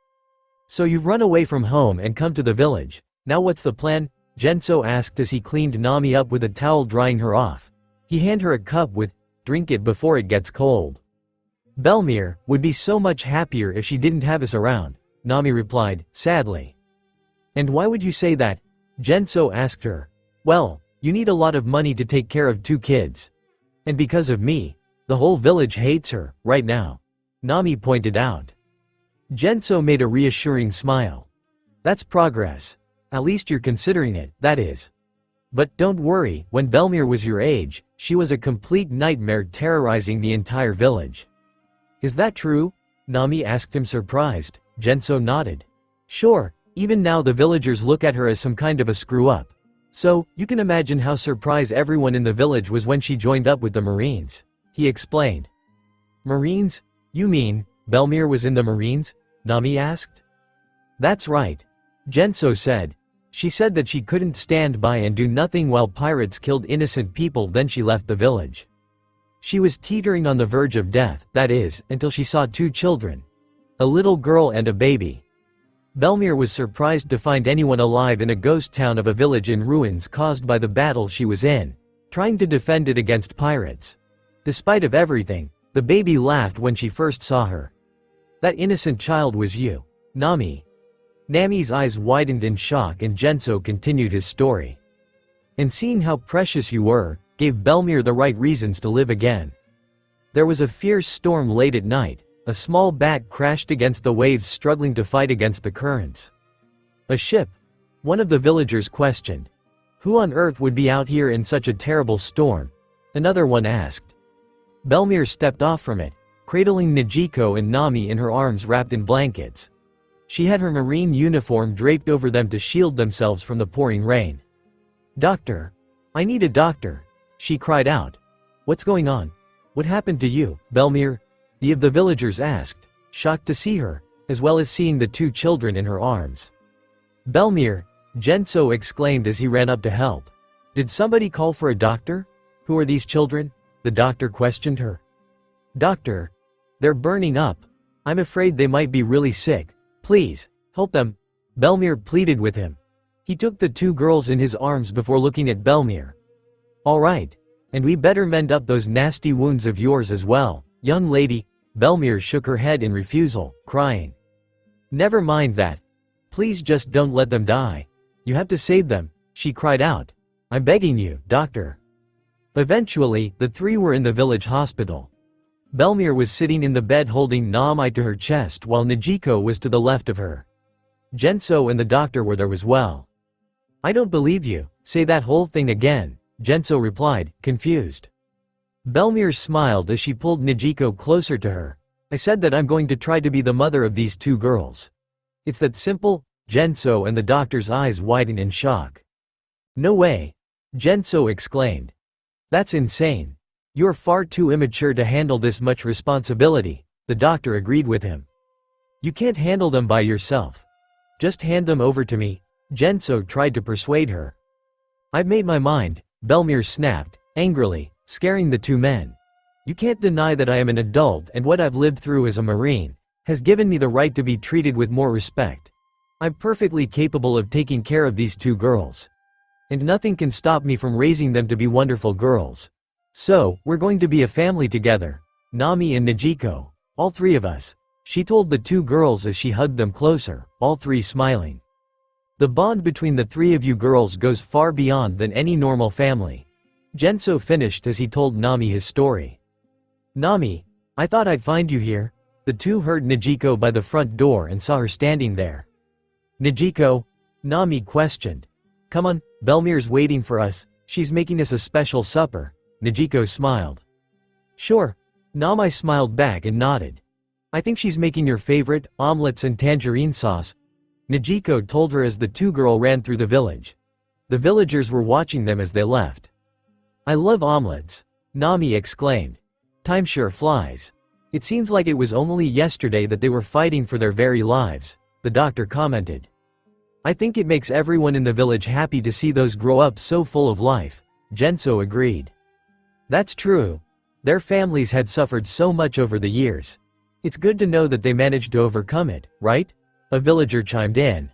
So you've run away from home and come to the village. Now what's the plan? Genso asked as he cleaned Nami up with a towel, drying her off. He handed her a cup with, drink it before it gets cold. Belmir would be so much happier if she didn't have us around, Nami replied, sadly. And why would you say that? Genso asked her. Well, you need a lot of money to take care of 2 kids. And because of me, the whole village hates her, right now. Nami pointed out. Genso made a reassuring smile. That's progress. At least you're considering it, that is. But don't worry, when Belmir was your age, she was a complete nightmare terrorizing the entire village. Is that true? Nami asked him, surprised. Genso nodded. Sure, even now the villagers look at her as some kind of a screw-up. So, you can imagine how surprised everyone in the village was when she joined up with the Marines. He explained. Marines? You mean, Belmir was in the Marines? Nami asked. That's right. Genso said. She said that she couldn't stand by and do nothing while pirates killed innocent people, then she left the village. She was teetering on the verge of death, that is, until she saw two children. A little girl and a baby. Belmir was surprised to find anyone alive in a ghost town of a village in ruins caused by the battle she was in, trying to defend it against pirates. Despite of everything, the baby laughed when she first saw her. That innocent child was you, Nami. Nami's eyes widened in shock and Genso continued his story. And seeing how precious you were, gave Belmir the right reasons to live again. There was a fierce storm late at night. A small bat crashed against the waves, struggling to fight against the currents. A ship? One of the villagers questioned. Who on earth would be out here in such a terrible storm? Another one asked. Belmir stepped off from it, cradling Nijiko and Nami in her arms wrapped in blankets. She had her marine uniform draped over them to shield themselves from the pouring rain. Doctor! I need a doctor! She cried out. What's going on? What happened to you, Belmir? The villagers asked, shocked to see her, as well as seeing the two children in her arms. Belmir, Genso exclaimed as he ran up to help. Did somebody call for a doctor? Who are these children? The doctor questioned her. Doctor, they're burning up. I'm afraid they might be really sick. Please, help them. Belmir pleaded with him. He took the two girls in his arms before looking at Belmir. All right, and we better mend up those nasty wounds of yours as well, young lady. Belmir shook her head in refusal, crying. Never mind that. Please just don't let them die. You have to save them, she cried out. I'm begging you, doctor. Eventually, the three were in the village hospital. Belmir was sitting in the bed holding Nami to her chest while Nijiko was to the left of her. Genso and the doctor were there as well. I don't believe you, say that whole thing again, Genso replied, confused. Belmir smiled as she pulled Nijiko closer to her. I said that I'm going to try to be the mother of these two girls. It's that simple, Genso and the doctor's eyes widened in shock. No way, Genso exclaimed. That's insane. You're far too immature to handle this much responsibility, the doctor agreed with him. You can't handle them by yourself. Just hand them over to me, Genso tried to persuade her. I've made my mind, Belmir snapped, angrily, scaring the two men. You can't deny that I am an adult and what I've lived through as a Marine has given me the right to be treated with more respect. I'm perfectly capable of taking care of these two girls. And nothing can stop me from raising them to be wonderful girls. So, we're going to be a family together, Nami and Nijiko, all three of us, she told the two girls as she hugged them closer, all three smiling. The bond between the three of you girls goes far beyond than any normal family. Genso finished as he told Nami his story. Nami, I thought I'd find you here. The two heard Nijiko by the front door and saw her standing there. Nijiko? Nami questioned. Come on, Belmir's waiting for us, she's making us a special supper. Nijiko smiled. Sure. Nami smiled back and nodded. I think she's making your favorite, omelets and tangerine sauce, Nijiko told her as the two girls ran through the village. The villagers were watching them as they left. I love omelets, Nami exclaimed. Time sure flies. It seems like it was only yesterday that they were fighting for their very lives, the doctor commented. I think it makes everyone in the village happy to see those grow up so full of life, Genso agreed. That's true. Their families had suffered so much over the years. It's good to know that they managed to overcome it, right? A villager chimed in.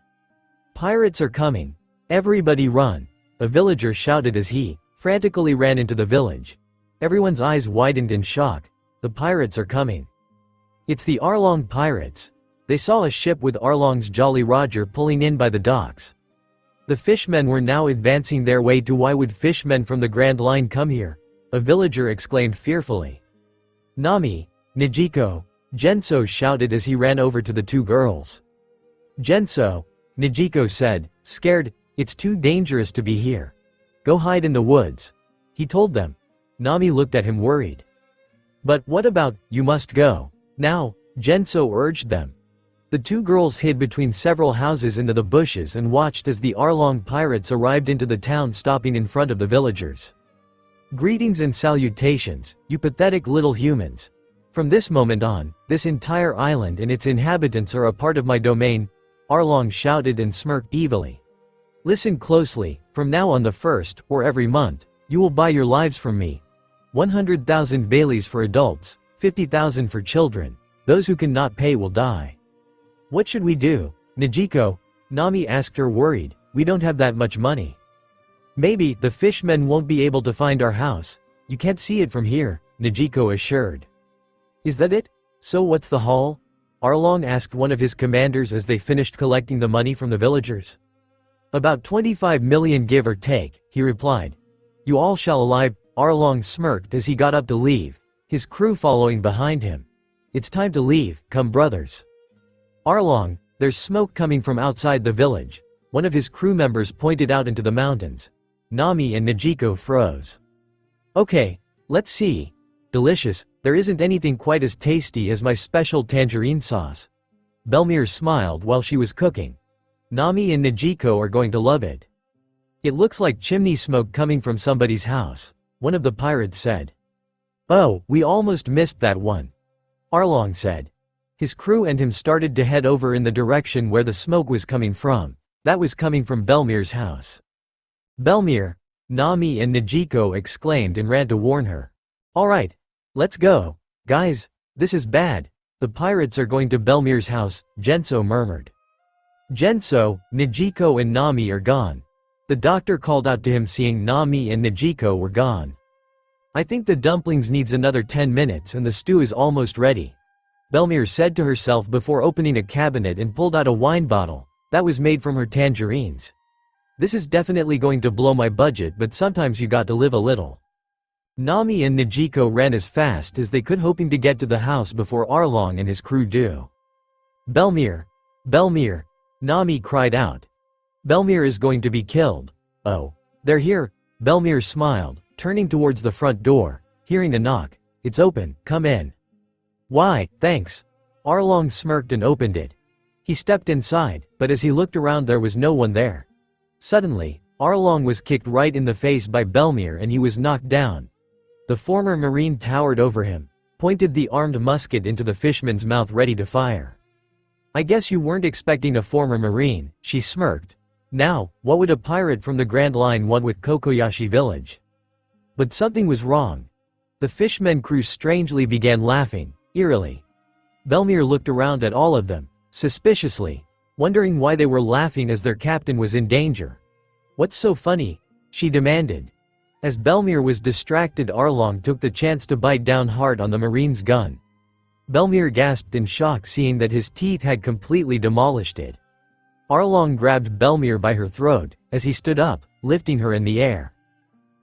Pirates are coming. Everybody run. A villager shouted as he frantically ran into the village. Everyone's eyes widened in shock. The pirates are coming. It's the Arlong pirates. They saw a ship with Arlong's Jolly Roger pulling in by the docks. The fishmen were now advancing their way to why would fishmen from the Grand Line come here? A villager exclaimed fearfully. Nami, Nijiko, Genso shouted as he ran over to the two girls. Genso, Nijiko said, scared, it's too dangerous to be here. Go hide in the woods. He told them. Nami looked at him worried. But what about, you must go. Now, Genso urged them. The two girls hid between several houses into the bushes and watched as the Arlong pirates arrived into the town, stopping in front of the villagers. Greetings and salutations, you pathetic little humans. From this moment on, this entire island and its inhabitants are a part of my domain, Arlong shouted and smirked evilly. Listen closely, from now on the first, or every month, you will buy your lives from me. 100,000 Baileys for adults, 50,000 for children. Those who cannot pay will die. What should we do, Najiko? Nami asked her worried. We don't have that much money. Maybe the fishmen won't be able to find our house. You can't see it from here, Najiko assured. Is that it? So what's the haul? Arlong asked one of his commanders as they finished collecting the money from the villagers. About 25 million give or take, he replied. You all shall alive, Arlong smirked as he got up to leave, his crew following behind him. It's time to leave, come brothers. Arlong, there's smoke coming from outside the village, one of his crew members pointed out into the mountains. Nami and Najiko froze. Okay, let's see. Delicious, there isn't anything quite as tasty as my special tangerine sauce. Belmir smiled while she was cooking. Nami and Najiko are going to love it. It looks like chimney smoke coming from somebody's house, one of the pirates said. Oh, we almost missed that one, Arlong said. His crew and him started to head over in the direction where the smoke was coming from. That was coming from Belmir's house. Belmir, Nami and Najiko exclaimed and ran to warn her. Alright, let's go. Guys, this is bad. The pirates are going to Belmir's house, Genso murmured. Genso, Najiko and Nami are gone. The doctor called out to him seeing Nami and Najiko were gone. I think the dumplings needs another 10 minutes and the stew is almost ready, Belmir said to herself before opening a cabinet and pulled out a wine bottle that was made from her tangerines. This is definitely going to blow my budget, but sometimes you got to live a little. Nami and Najiko ran as fast as they could, hoping to get to the house before Arlong and his crew do. Belmir! Belmir! Nami cried out. Belmir is going to be killed. Oh, they're here, Belmir smiled, turning towards the front door, hearing a knock. It's open, come in. Why, thanks. Arlong smirked and opened it. He stepped inside, but as he looked around there was no one there. Suddenly, Arlong was kicked right in the face by Belmir and he was knocked down. The former marine towered over him, pointed the armed musket into the fishman's mouth ready to fire. I guess you weren't expecting a former marine, she smirked. Now, what would a pirate from the Grand Line want with Kokoyashi village? But something was wrong. The fishmen crew strangely began laughing, eerily. Belmir looked around at all of them, suspiciously, wondering why they were laughing as their captain was in danger. What's so funny? She demanded. As Belmir was distracted, Arlong took the chance to bite down hard on the marine's gun. Belmir gasped in shock seeing that his teeth had completely demolished it. Arlong grabbed Belmir by her throat as he stood up, lifting her in the air.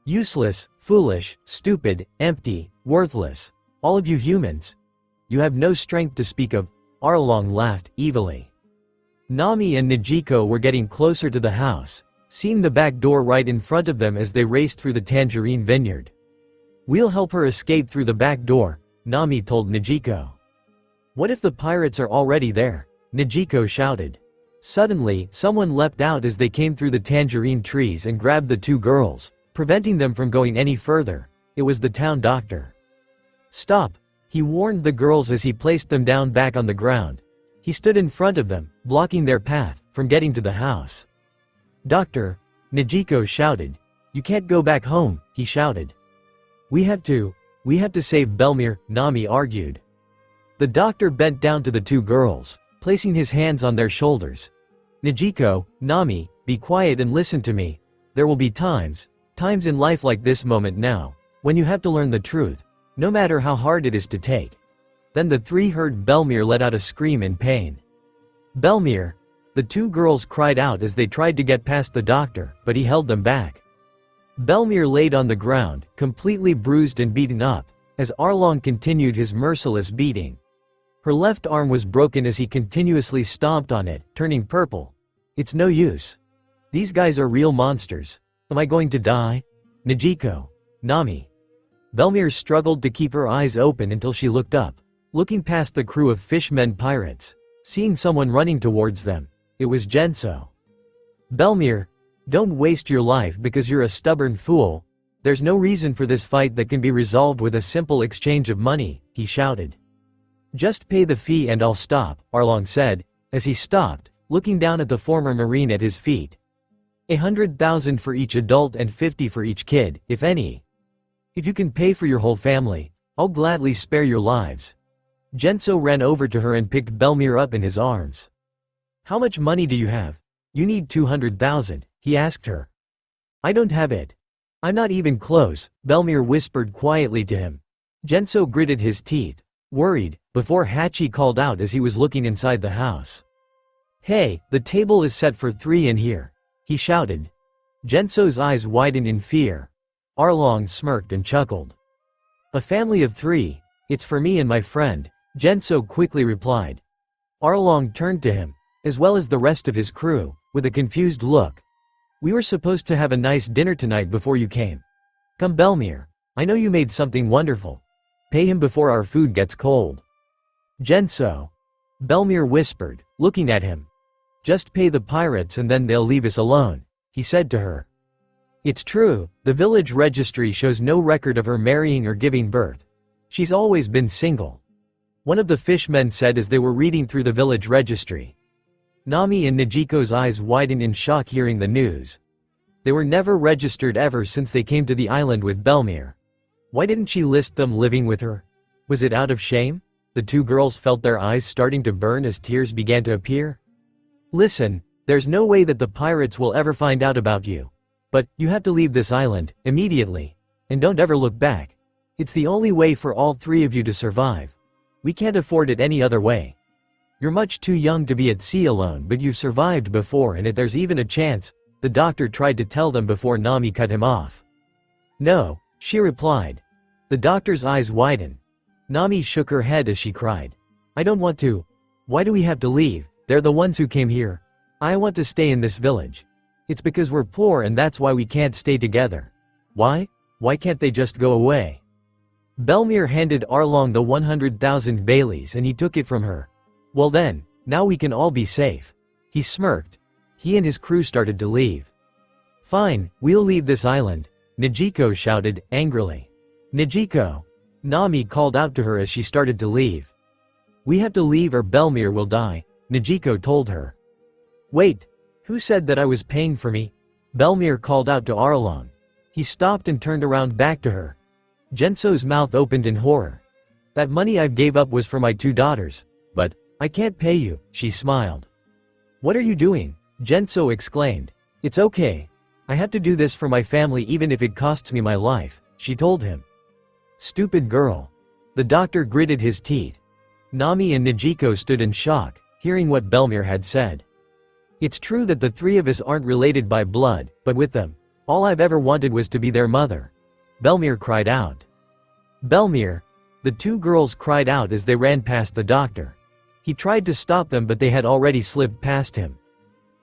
Useless, foolish, stupid, empty, worthless. All of you humans. You have no strength to speak of, Arlong laughed evilly. Nami and Najiko were getting closer to the house, seeing the back door right in front of them as they raced through the tangerine vineyard. We'll help her escape through the back door, Nami told Najiko. What if the pirates are already there? Najiko shouted. Suddenly, someone leapt out as they came through the tangerine trees and grabbed the two girls, preventing them from going any further. It was the town doctor. Stop, he warned the girls as he placed them down back on the ground. He stood in front of them, blocking their path from getting to the house. Doctor, Najiko shouted. You can't go back home, he shouted. We have to save Belmir, Nami argued. The doctor bent down to the two girls, placing his hands on their shoulders. Najiko, Nami, be quiet and listen to me. There will be times in life like this moment now, when you have to learn the truth, no matter how hard it is to take. Then the three heard Belmir let out a scream in pain. Belmir! The two girls cried out as they tried to get past the doctor, but he held them back. Belmir laid on the ground, completely bruised and beaten up, as Arlong continued his merciless beating. Her left arm was broken as he continuously stomped on it, turning purple. It's no use. These guys are real monsters. Am I going to die? Najiko. Nami. Belmir struggled to keep her eyes open until she looked up, looking past the crew of fishmen pirates, seeing someone running towards them. It was Genso. Belmir, don't waste your life because you're a stubborn fool. There's no reason for this fight that can be resolved with a simple exchange of money, he shouted. Just pay the fee and I'll stop, Arlong said, as he stopped, looking down at the former marine at his feet. 100,000 for each adult and 50 for each kid, if any. If you can pay for your whole family, I'll gladly spare your lives. Genso ran over to her and picked Belmir up in his arms. How much money do you have? You need 200,000, he asked her. I don't have it. I'm not even close, Belmir whispered quietly to him. Genso gritted his teeth, worried, before Hachi called out as he was looking inside the house. Hey, the table is set for 3 in here, he shouted. Genso's eyes widened in fear. Arlong smirked and chuckled. A family of 3, it's for me and my friend, Genso quickly replied. Arlong turned to him, as well as the rest of his crew, with a confused look. We were supposed to have a nice dinner tonight before you came. Come Belmir, I know you made something wonderful. Pay him before our food gets cold. Genso. Belmir whispered, looking at him. Just pay the pirates and then they'll leave us alone, he said to her. It's true, the village registry shows no record of her marrying or giving birth. She's always been single. One of the fishmen said as they were reading through the village registry. Nami and Nijiko's eyes widened in shock hearing the news. They were never registered ever since they came to the island with Belmir. Why didn't she list them living with her? Was it out of shame? The 2 girls felt their eyes starting to burn as tears began to appear. Listen, there's no way that the pirates will ever find out about you. But, you have to leave this island, immediately. And don't ever look back. It's the only way for all 3 of you to survive. We can't afford it any other way. You're much too young to be at sea alone, but you've survived before and there's even a chance, the doctor tried to tell them before Nami cut him off. No, she replied. The doctor's eyes widened. Nami shook her head as she cried. I don't want to. Why do we have to leave? They're the ones who came here. I want to stay in this village. It's because we're poor and that's why we can't stay together. Why? Why can't they just go away? Belmir handed Arlong the 100,000 Baileys and he took it from her. Well then, now we can all be safe. He smirked. He and his crew started to leave. Fine, we'll leave this island, Nijiko shouted, angrily. Nijiko! Nami called out to her as she started to leave. We have to leave or Belmir will die, Nijiko told her. Wait, who said that I was paying for me? Belmir called out to Arlong. He stopped and turned around back to her. Genso's mouth opened in horror. That money I gave up was for my 2 daughters. But, I can't pay you, she smiled. What are you doing? Genso exclaimed. It's okay. I have to do this for my family even if it costs me my life, she told him. Stupid girl. The doctor gritted his teeth. Nami and Nijiko stood in shock, hearing what Belmir had said. It's true that the 3 of us aren't related by blood, but with them, all I've ever wanted was to be their mother. Belmir cried out. Belmir! The 2 girls cried out as they ran past the doctor. He tried to stop them but they had already slipped past him.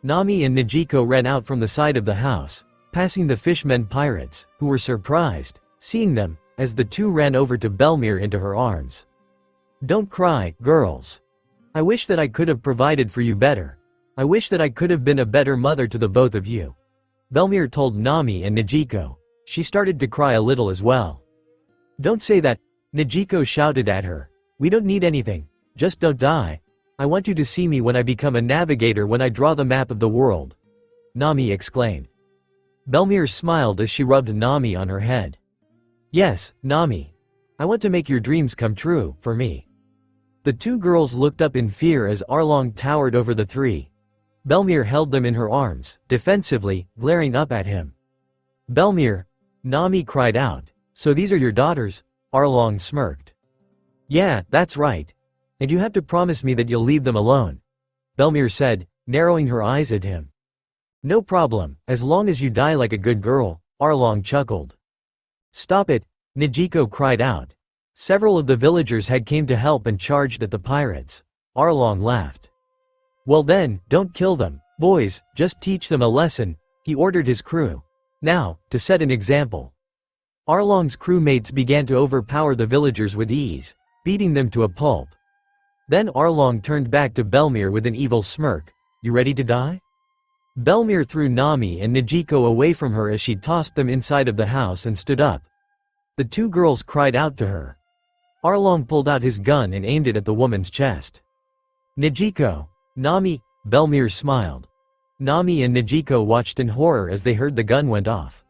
Nami and Nijiko ran out from the side of the house, passing the fishmen pirates, who were surprised, seeing them, as the 2 ran over to Belmir into her arms. Don't cry, girls. I wish that I could have provided for you better. I wish that I could have been a better mother to the both of you. Belmir told Nami and Nijiko. She started to cry a little as well. Don't say that, Nijiko shouted at her. We don't need anything. Just don't die. I want you to see me when I become a navigator when I draw the map of the world. Nami exclaimed. Belmir smiled as she rubbed Nami on her head. Yes, Nami. I want to make your dreams come true, for me. The 2 girls looked up in fear as Arlong towered over the 3. Belmir held them in her arms, defensively, glaring up at him. Belmir! Nami cried out. So these are your daughters? Arlong smirked. Yeah, that's right. And you have to promise me that you'll leave them alone. Belmir said, narrowing her eyes at him. No problem, as long as you die like a good girl, Arlong chuckled. Stop it, Nijiko cried out. Several of the villagers had came to help and charged at the pirates. Arlong laughed. Well then, don't kill them, boys, just teach them a lesson, he ordered his crew. Now, to set an example. Arlong's crewmates began to overpower the villagers with ease, beating them to a pulp. Then Arlong turned back to Belmir with an evil smirk. You ready to die? Belmir threw Nami and Nijiko away from her as she tossed them inside of the house and stood up. The 2 girls cried out to her. Arlong pulled out his gun and aimed it at the woman's chest. Nijiko! Nami! Belmir smiled. Nami and Nijiko watched in horror as they heard the gun went off.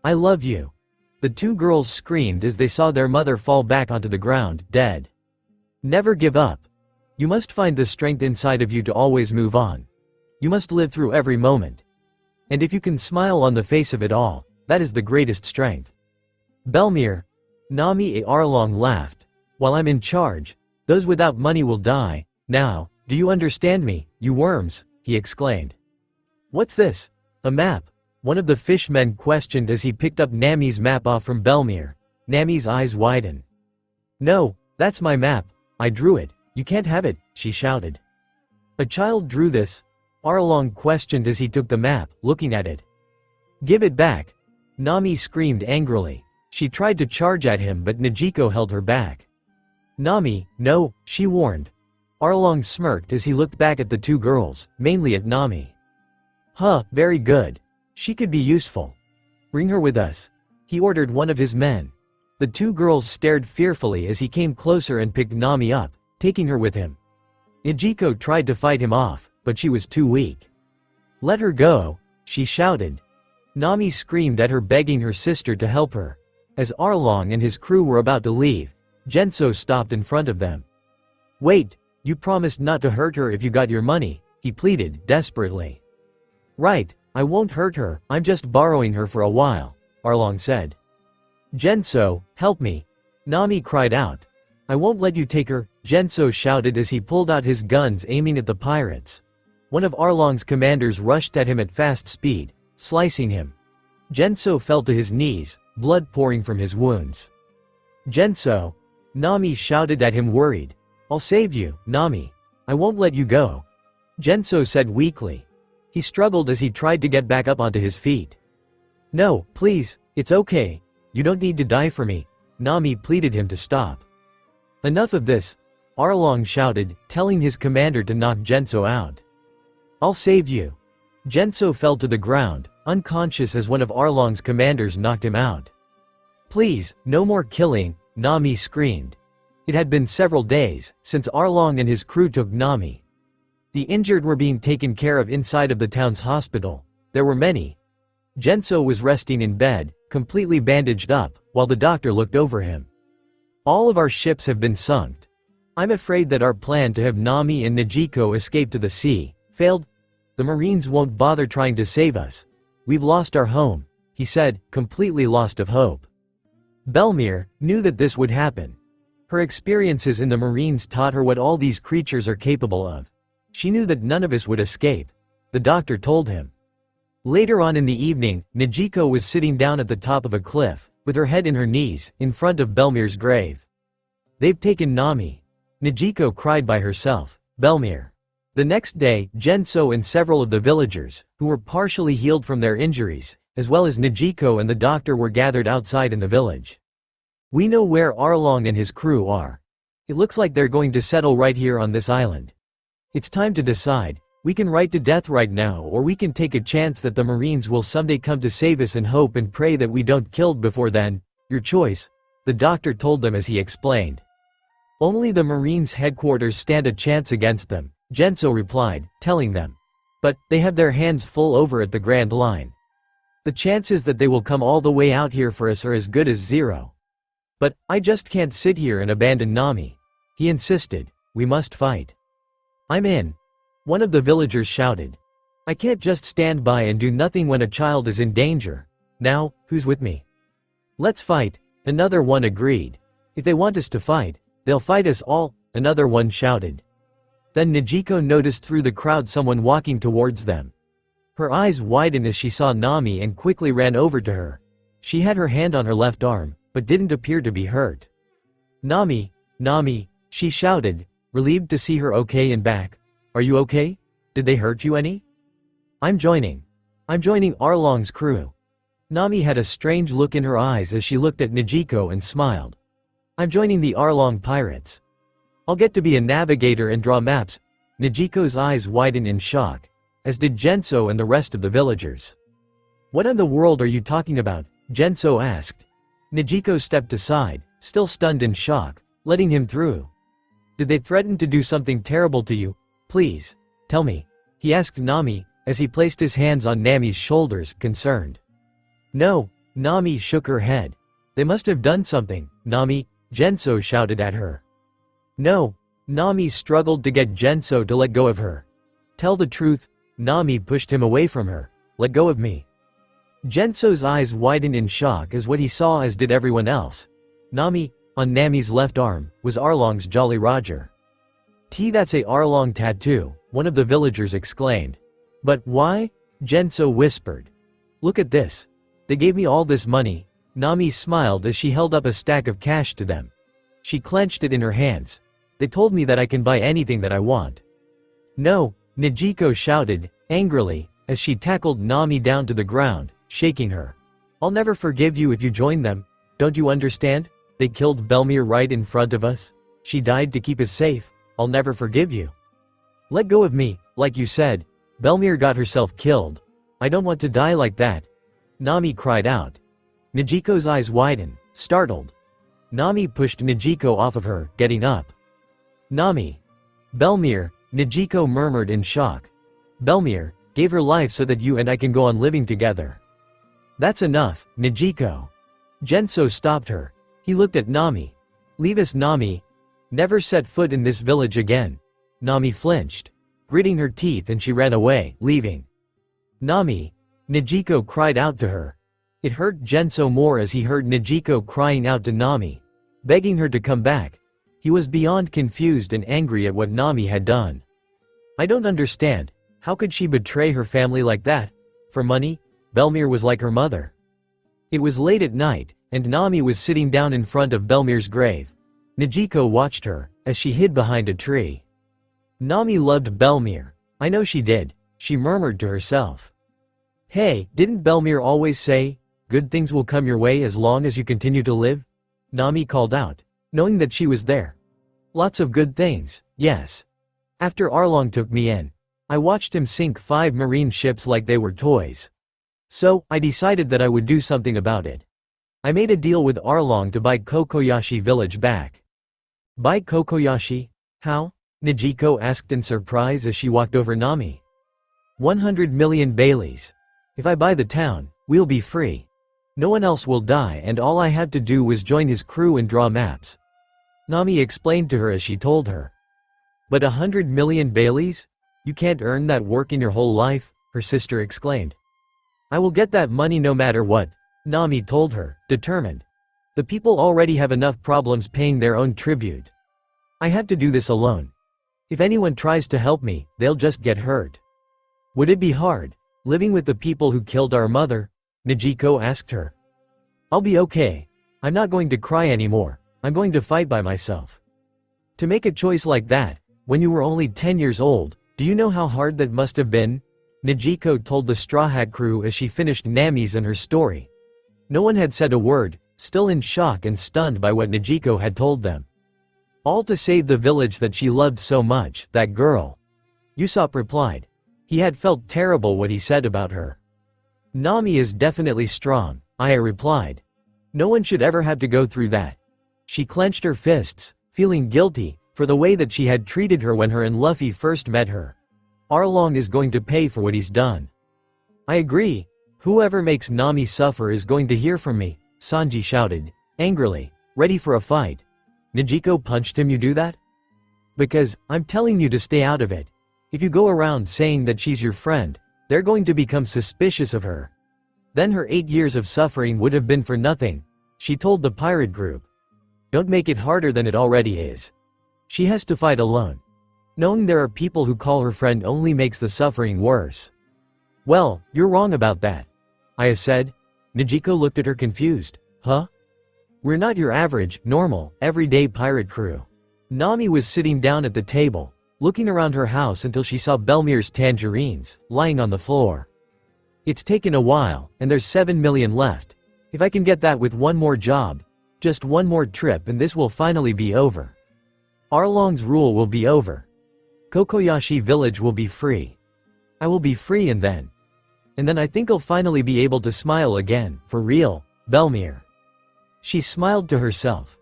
"I love you." The two girls screamed as they saw their mother fall back onto the ground, dead. Never give up. You must find the strength inside of you to always move on. You must live through every moment. And if you can smile on the face of it all, that is the greatest strength. Belmir, Nami Arlong laughed. "While I'm in charge, those without money will die. Now, do you understand me, you worms?" he exclaimed. "What's this? A map?" one of the fishmen questioned as he picked up Nami's map off from Belmir. Nami's eyes widened. "No, that's my map. I drew it. You can't have it," she shouted. "A child drew this?" Arlong questioned as he took the map, looking at it. "Give it back!" Nami screamed angrily. She tried to charge at him but Nijiko held her back. "Nami, no," she warned. Arlong smirked as he looked back at the two girls, mainly at Nami. "Huh, very good. She could be useful. Bring her with us," he ordered one of his men. The two girls stared fearfully as he came closer and picked Nami up, taking her with him. Nijiko tried to fight him off, but she was too weak. "Let her go," she shouted. Nami screamed at her, begging her sister to help her. As Arlong and his crew were about to leave, Genso stopped in front of them. "Wait, you promised not to hurt her if you got your money," he pleaded, desperately. "Right, I won't hurt her, I'm just borrowing her for a while," Arlong said. "Genso, help me," Nami cried out. "I won't let you take her," Genso shouted as he pulled out his guns aiming at the pirates. One of Arlong's commanders rushed at him at fast speed, slicing him. Genso fell to his knees, blood pouring from his wounds. "Genso," Nami shouted at him, worried. "I'll save you, Nami. I won't let you go," Genso said weakly. He struggled as he tried to get back up onto his feet. "No, please, it's okay. You don't need to die for me," Nami pleaded him to stop. "Enough of this," Arlong shouted, telling his commander to knock Genso out. "I'll save you." Genso fell to the ground, unconscious as one of Arlong's commanders knocked him out. "Please, no more killing," Nami screamed. It had been several days since Arlong and his crew took Nami. The injured were being taken care of inside of the town's hospital. There were many. Genso was resting in bed, completely bandaged up, while the doctor looked over him. "All of our ships have been sunk. I'm afraid that our plan to have Nami and Nijiko escape to the sea failed. The Marines won't bother trying to save us. We've lost our home," he said, completely lost of hope. Belmir knew that this would happen. Her experiences in the Marines taught her what all these creatures are capable of. She knew that none of us would escape. The doctor told him. Later on in the evening, Nijiko was sitting down at the top of a cliff, with her head in her knees, in front of Belmir's grave. "They've taken Nami," Nijiko cried by herself. Belmir. The next day, Genso and several of the villagers, who were partially healed from their injuries, as well as Nijiko and the doctor, were gathered outside in the village. "We know where Arlong and his crew are. It looks like they're going to settle right here on this island. It's time to decide. We can fight to death right now, or we can take a chance that the Marines will someday come to save us and hope and pray that we don't killed before then. Your choice," the doctor told them as he explained. "Only the Marines' headquarters stand a chance against them," Genso replied, telling them. "But they have their hands full over at the Grand Line. The chances that they will come all the way out here for us are as good as zero. But I just can't sit here and abandon Nami," he insisted. "We must fight." "I'm in," one of the villagers shouted. "I can't just stand by and do nothing when a child is in danger. Now, who's with me?" "Let's fight," another one agreed. "If they want us to fight, they'll fight us all," another one shouted. Then Nijiko noticed through the crowd someone walking towards them. Her eyes widened as she saw Nami and quickly ran over to her. She had her hand on her left arm, but didn't appear to be hurt. "Nami, Nami," she shouted, relieved to see her okay and back. "Are you okay? Did they hurt you any?" I'm joining Arlong's crew." Nami had a strange look in her eyes as she looked at Nijiko and smiled. "I'm joining the Arlong pirates. I'll get to be a navigator and draw maps." Nijiko's eyes widened in shock, as did Genso and the rest of the villagers. "What in the world are you talking about?" Genso asked. Nijiko stepped aside, still stunned in shock, letting him through. "Did they threaten to do something terrible to you? Please, tell me," he asked Nami, as he placed his hands on Nami's shoulders, concerned. No, Nami shook her head. They must have done something, Nami, Genso shouted at her. No, Nami struggled to get Genso to let go of her. Tell the truth, Nami pushed him away from her. Let go of me. Genso's eyes widened in shock as what he saw, as did everyone else. Nami, on Nami's left arm, was Arlong's Jolly Roger. That's a Arlong tattoo, one of the villagers exclaimed. But why? Genso whispered. Look at this. They gave me all this money. Nami smiled as she held up a stack of cash to them. She clenched it in her hands. They told me that I can buy anything that I want. No, Nijiko shouted, angrily, as she tackled Nami down to the ground, shaking her. I'll never forgive you if you join them. Don't you understand? They killed Belmir right in front of us. She died to keep us safe. I'll never forgive you. Let go of me, like you said. Belmir got herself killed. I don't want to die like that. Nami cried out. Nijiko's eyes widened, startled. Nami pushed Nijiko off of her, getting up. Nami. Belmir, Nijiko murmured in shock. Belmir gave her life so that you and I can go on living together. That's enough, Nijiko. Genso stopped her. He looked at Nami. Leave us, Nami. Never set foot in this village again. Nami flinched, gritting her teeth, and she ran away, leaving. Nami. Nijiko cried out to her. It hurt Genso more as he heard Nijiko crying out to Nami, begging her to come back. He was beyond confused and angry at what Nami had done. I don't understand. How could she betray her family like that? For money? Belmir was like her mother. It was late at night, and Nami was sitting down in front of Belmir's grave. Nijiko watched her, as she hid behind a tree. Nami loved Belmir. I know she did, she murmured to herself. Hey, didn't Belmir always say, good things will come your way as long as you continue to live? Nami called out, knowing that she was there. Lots of good things, yes. After Arlong took me in, I watched him sink 5 marine ships like they were toys. So, I decided that I would do something about it. I made a deal with Arlong to buy Kokoyashi village back. Buy Kokoyashi? How? Nijiko asked in surprise as she walked over Nami. 100 million Baileys. If I buy the town, we'll be free. No one else will die, and all I had to do was join his crew and draw maps. Nami explained to her as she told her. But 100 million Baileys? You can't earn that working your whole life, her sister exclaimed. I will get that money no matter what, Nami told her, determined. The people already have enough problems paying their own tribute. I have to do this alone. If anyone tries to help me, they'll just get hurt. Would it be hard, living with the people who killed our mother? Nijiko asked her. I'll be okay. I'm not going to cry anymore. I'm going to fight by myself. To make a choice like that, when you were only 10 years old, do you know how hard that must have been? Nijiko told the Straw Hat crew as she finished Nami's and her story. No one had said a word, still in shock and stunned by what Nijiko had told them. All to save the village that she loved so much, that girl. Usopp replied. He had felt terrible what he said about her. Nami is definitely strong, Aya replied. No one should ever have to go through that. She clenched her fists, feeling guilty for the way that she had treated her when her and Luffy first met her. Arlong is going to pay for what he's done. I agree. Whoever makes Nami suffer is going to hear from me, Sanji shouted, angrily, ready for a fight. Nijiko punched him. You do that? Because, I'm telling you to stay out of it. If you go around saying that she's your friend, they're going to become suspicious of her. Then her 8 years of suffering would have been for nothing, she told the pirate group. Don't make it harder than it already is. She has to fight alone. Knowing there are people who call her friend only makes the suffering worse. Well, you're wrong about that, Aya said. Nijiko looked at her confused. Huh? We're not your average, normal, everyday pirate crew. Nami was sitting down at the table, looking around her house until she saw Belmir's tangerines, lying on the floor. It's taken a while, and there's 7 million left. If I can get that with one more job, just one more trip, and this will finally be over. Arlong's rule will be over. Kokoyashi village will be free. I will be free, and then I think I'll finally be able to smile again, for real, Belmir. She smiled to herself.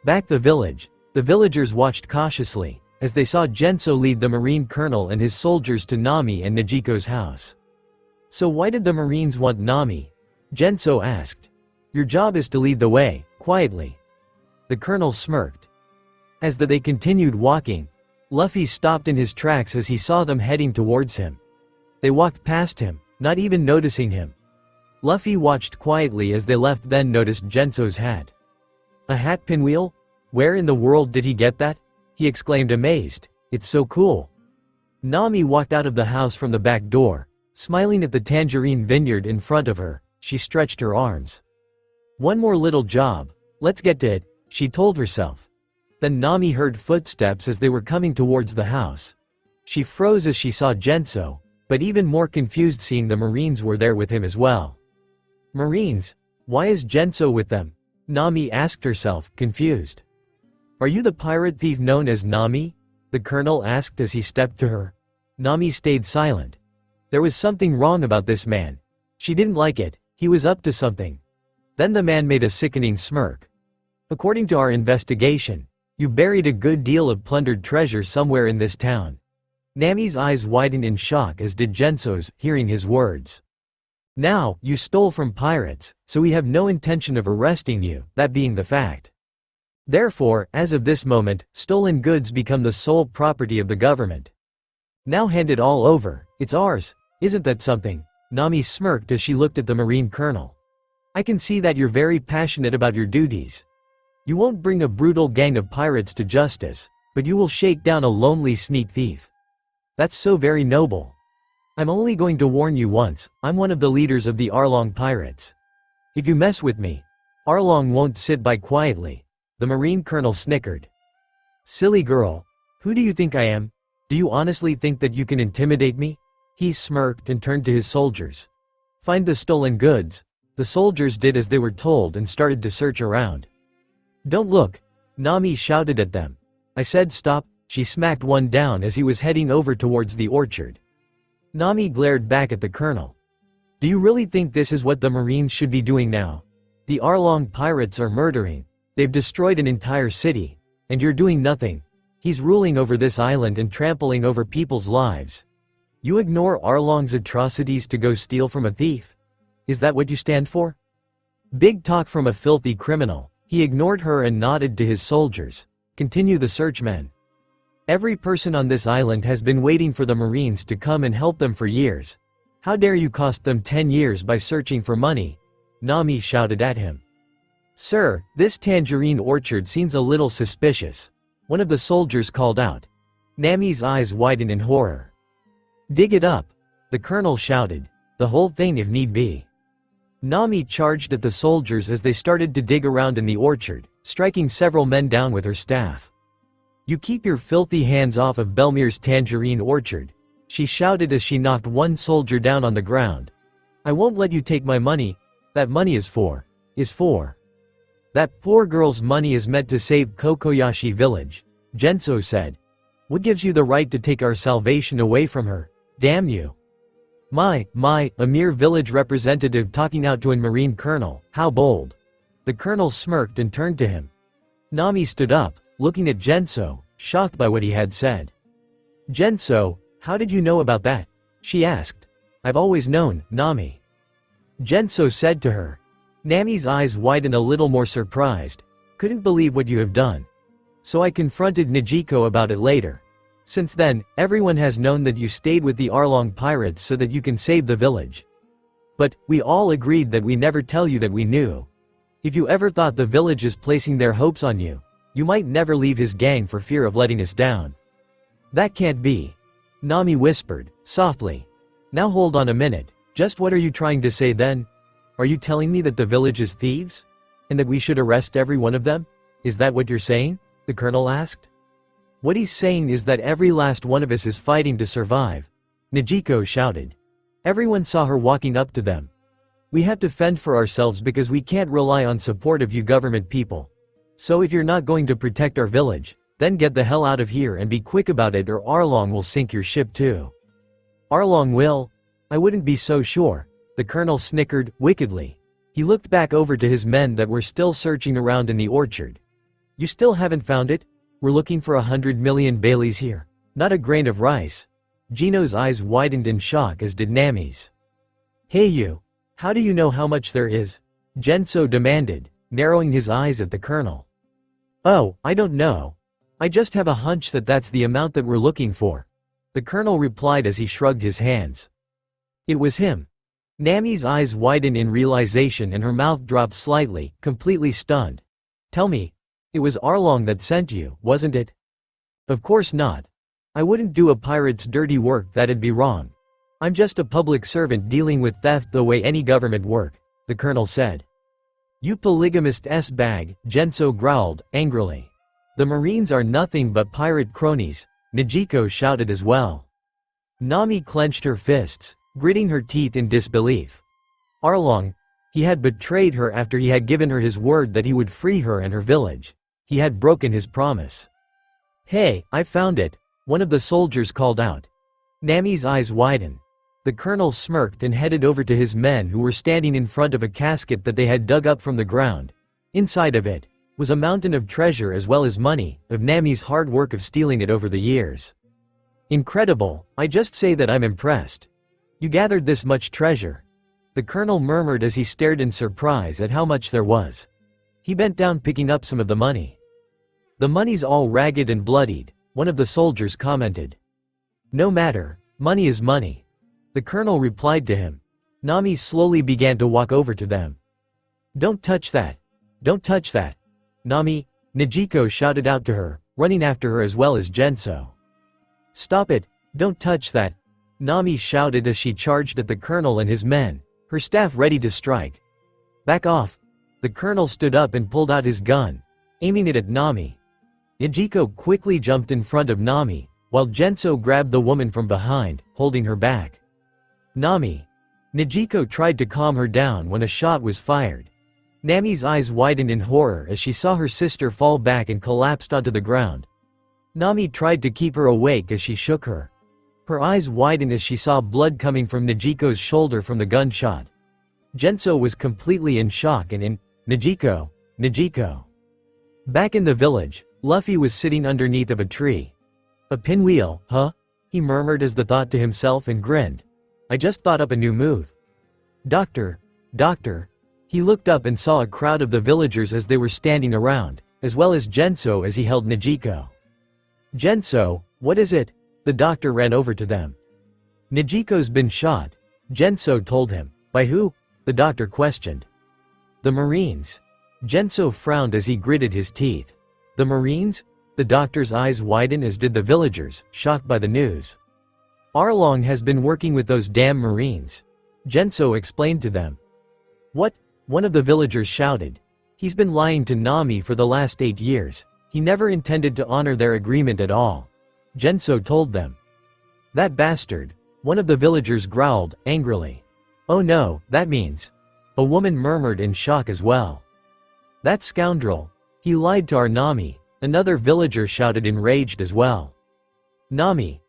Back the village, the villagers watched cautiously, as they saw Genso lead the Marine Colonel and his soldiers to Nami and Najiko's house. "So why did the Marines want Nami?" Genso asked. "Your job is to lead the way, quietly." The Colonel smirked. As they continued walking, Luffy stopped in his tracks as he saw them heading towards him. They walked past him, not even noticing him. Luffy watched quietly as they left, then noticed Genso's hat. "A hat pinwheel? Where in the world did he get that?" he exclaimed amazed. "It's so cool." Nami walked out of the house from the back door, smiling at the tangerine vineyard in front of her. She stretched her arms. "One more little job. Let's get to it," she told herself. Then Nami heard footsteps as they were coming towards the house. She froze as she saw Genso, but even more confused seeing the Marines were there with him as well. "Marines? Why is Genso with them?" Nami asked herself, confused. "Are you the pirate thief known as Nami?" the Colonel asked as he stepped to her. Nami stayed silent. There was something wrong about this man. She didn't like it. He was up to something. Then the man made a sickening smirk. "According to our investigation, you buried a good deal of plundered treasure somewhere in this town." Nami's eyes widened in shock, as did Genso's, hearing his words. "Now, you stole from pirates, so we have no intention of arresting you, that being the fact. Therefore, as of this moment, stolen goods become the sole property of the government. Now hand it all over, it's ours, isn't that something?" Nami smirked as she looked at the Marine Colonel. "I can see that you're very passionate about your duties. You won't bring a brutal gang of pirates to justice, but you will shake down a lonely sneak thief. That's so very noble. I'm only going to warn you once, I'm one of the leaders of the Arlong pirates. If you mess with me, Arlong won't sit by quietly." The Marine Colonel snickered. "Silly girl. Who do you think I am? Do you honestly think that you can intimidate me?" He smirked and turned to his soldiers. "Find the stolen goods." The soldiers did as they were told and started to search around. "Don't look!" Nami shouted at them. "I said stop." She smacked one down as he was heading over towards the orchard. Nami glared back at the Colonel. "Do you really think this is what the Marines should be doing now? The Arlong pirates are murdering. They've destroyed an entire city. And you're doing nothing. He's ruling over this island and trampling over people's lives. You ignore Arlong's atrocities to go steal from a thief? Is that what you stand for? Big talk from a filthy criminal." He ignored her and nodded to his soldiers. "Continue the search, men. Every person on this island has been waiting for the Marines to come and help them for years. How dare you cost them 10 years by searching for money?" Nami shouted at him. "Sir, this tangerine orchard seems a little suspicious," one of the soldiers called out. Nami's eyes widened in horror. "Dig it up," the Colonel shouted. "The whole thing if need be." Nami charged at the soldiers as they started to dig around in the orchard, striking several men down with her staff. "You keep your filthy hands off of Belmir's tangerine orchard," she shouted as she knocked one soldier down on the ground. "I won't let you take my money. That money is for. That poor girl's money is meant to save Kokoyashi village," Genso said. "What gives you the right to take our salvation away from her? Damn you." My, a mere village representative talking out to a Marine Colonel, how bold." The Colonel smirked and turned to him. Nami stood up, looking at Genso, shocked by what he had said. "Genso, how did you know about that?" she asked. "I've always known, Nami." Genso said to her. Nami's eyes widened a little, more surprised. "Couldn't believe what you have done. So I confronted Najiko about it later. Since then, everyone has known that you stayed with the Arlong pirates so that you can save the village. But, we all agreed that we never tell you that we knew. If you ever thought the village is placing their hopes on you, you might never leave his gang for fear of letting us down." "That can't be," Nami whispered, softly. "Now hold on a minute, just what are you trying to say then? Are you telling me that the village is thieves? And that we should arrest every one of them? Is that what you're saying?" the Colonel asked. "What he's saying is that every last one of us is fighting to survive," Najiko shouted. Everyone saw her walking up to them. "We have to fend for ourselves because we can't rely on support of you government people. So if you're not going to protect our village, then get the hell out of here and be quick about it or Arlong will sink your ship too." "Arlong will? I wouldn't be so sure," the Colonel snickered, wickedly. He looked back over to his men that were still searching around in the orchard. "You still haven't found it? We're looking for 100 million Baileys here. Not a grain of rice. Gino's eyes widened in shock, as did Nami's. Hey you! How do you know how much there is? Genso demanded, narrowing his eyes at the colonel. Oh, I don't know. I just have a hunch that that's the amount that we're looking for, the colonel replied as he shrugged his hands. It was him. Nami's eyes widened in realization and her mouth dropped slightly, completely stunned. Tell me, it was Arlong that sent you, wasn't it? Of course not. I wouldn't do a pirate's dirty work, that'd be wrong. I'm just a public servant dealing with theft the way any government work, the colonel said. You polygamist s-bag, Genso growled, angrily. The Marines are nothing but pirate cronies, Nijiko shouted as well. Nami clenched her fists, gritting her teeth in disbelief. Arlong, he had betrayed her after he had given her his word that he would free her and her village. He had broken his promise. Hey, I found it, one of the soldiers called out. Nami's eyes widened. The colonel smirked and headed over to his men who were standing in front of a casket that they had dug up from the ground. Inside of it was a mountain of treasure as well as money, of Nami's hard work of stealing it over the years. Incredible, I just say that I'm impressed. You gathered this much treasure? The colonel murmured as he stared in surprise at how much there was. He bent down picking up some of the money. The money's all ragged and bloodied, one of the soldiers commented. No matter, money is money. The colonel replied to him. Nami slowly began to walk over to them. Don't touch that. Don't touch that. Nami, Nijiko shouted out to her, running after her as well as Genso. Stop it, don't touch that. Nami shouted as she charged at the colonel and his men, her staff ready to strike. Back off. The colonel stood up and pulled out his gun, aiming it at Nami. Nijiko quickly jumped in front of Nami, while Genso grabbed the woman from behind, holding her back. Nami. Nijiko tried to calm her down when a shot was fired. Nami's eyes widened in horror as she saw her sister fall back and collapsed onto the ground. Nami tried to keep her awake as she shook her. Her eyes widened as she saw blood coming from Nijiko's shoulder from the gunshot. Genso was completely in shock and in, Nijiko. Back in the village, Luffy was sitting underneath of a tree. A pinwheel, huh? He murmured as the thought to himself and grinned. I just thought up a new move. Doctor. He looked up and saw a crowd of the villagers as they were standing around, as well as Genso as he held Nijiko. Genso, what is it? The doctor ran over to them. Nijiko's been shot, Genso told him. By who? The doctor questioned. The Marines. Genso frowned as he gritted his teeth. The Marines? The doctor's eyes widened as did the villagers, shocked by the news. Arlong has been working with those damn Marines. Genso explained to them. What? One of the villagers shouted. He's been lying to Nami for the last 8 years. He never intended to honor their agreement at all. Genso told them. That bastard, one of the villagers growled, angrily. Oh no, that means. A woman murmured in shock as well. That scoundrel. He lied to our Nami, another villager shouted enraged as well. Nami.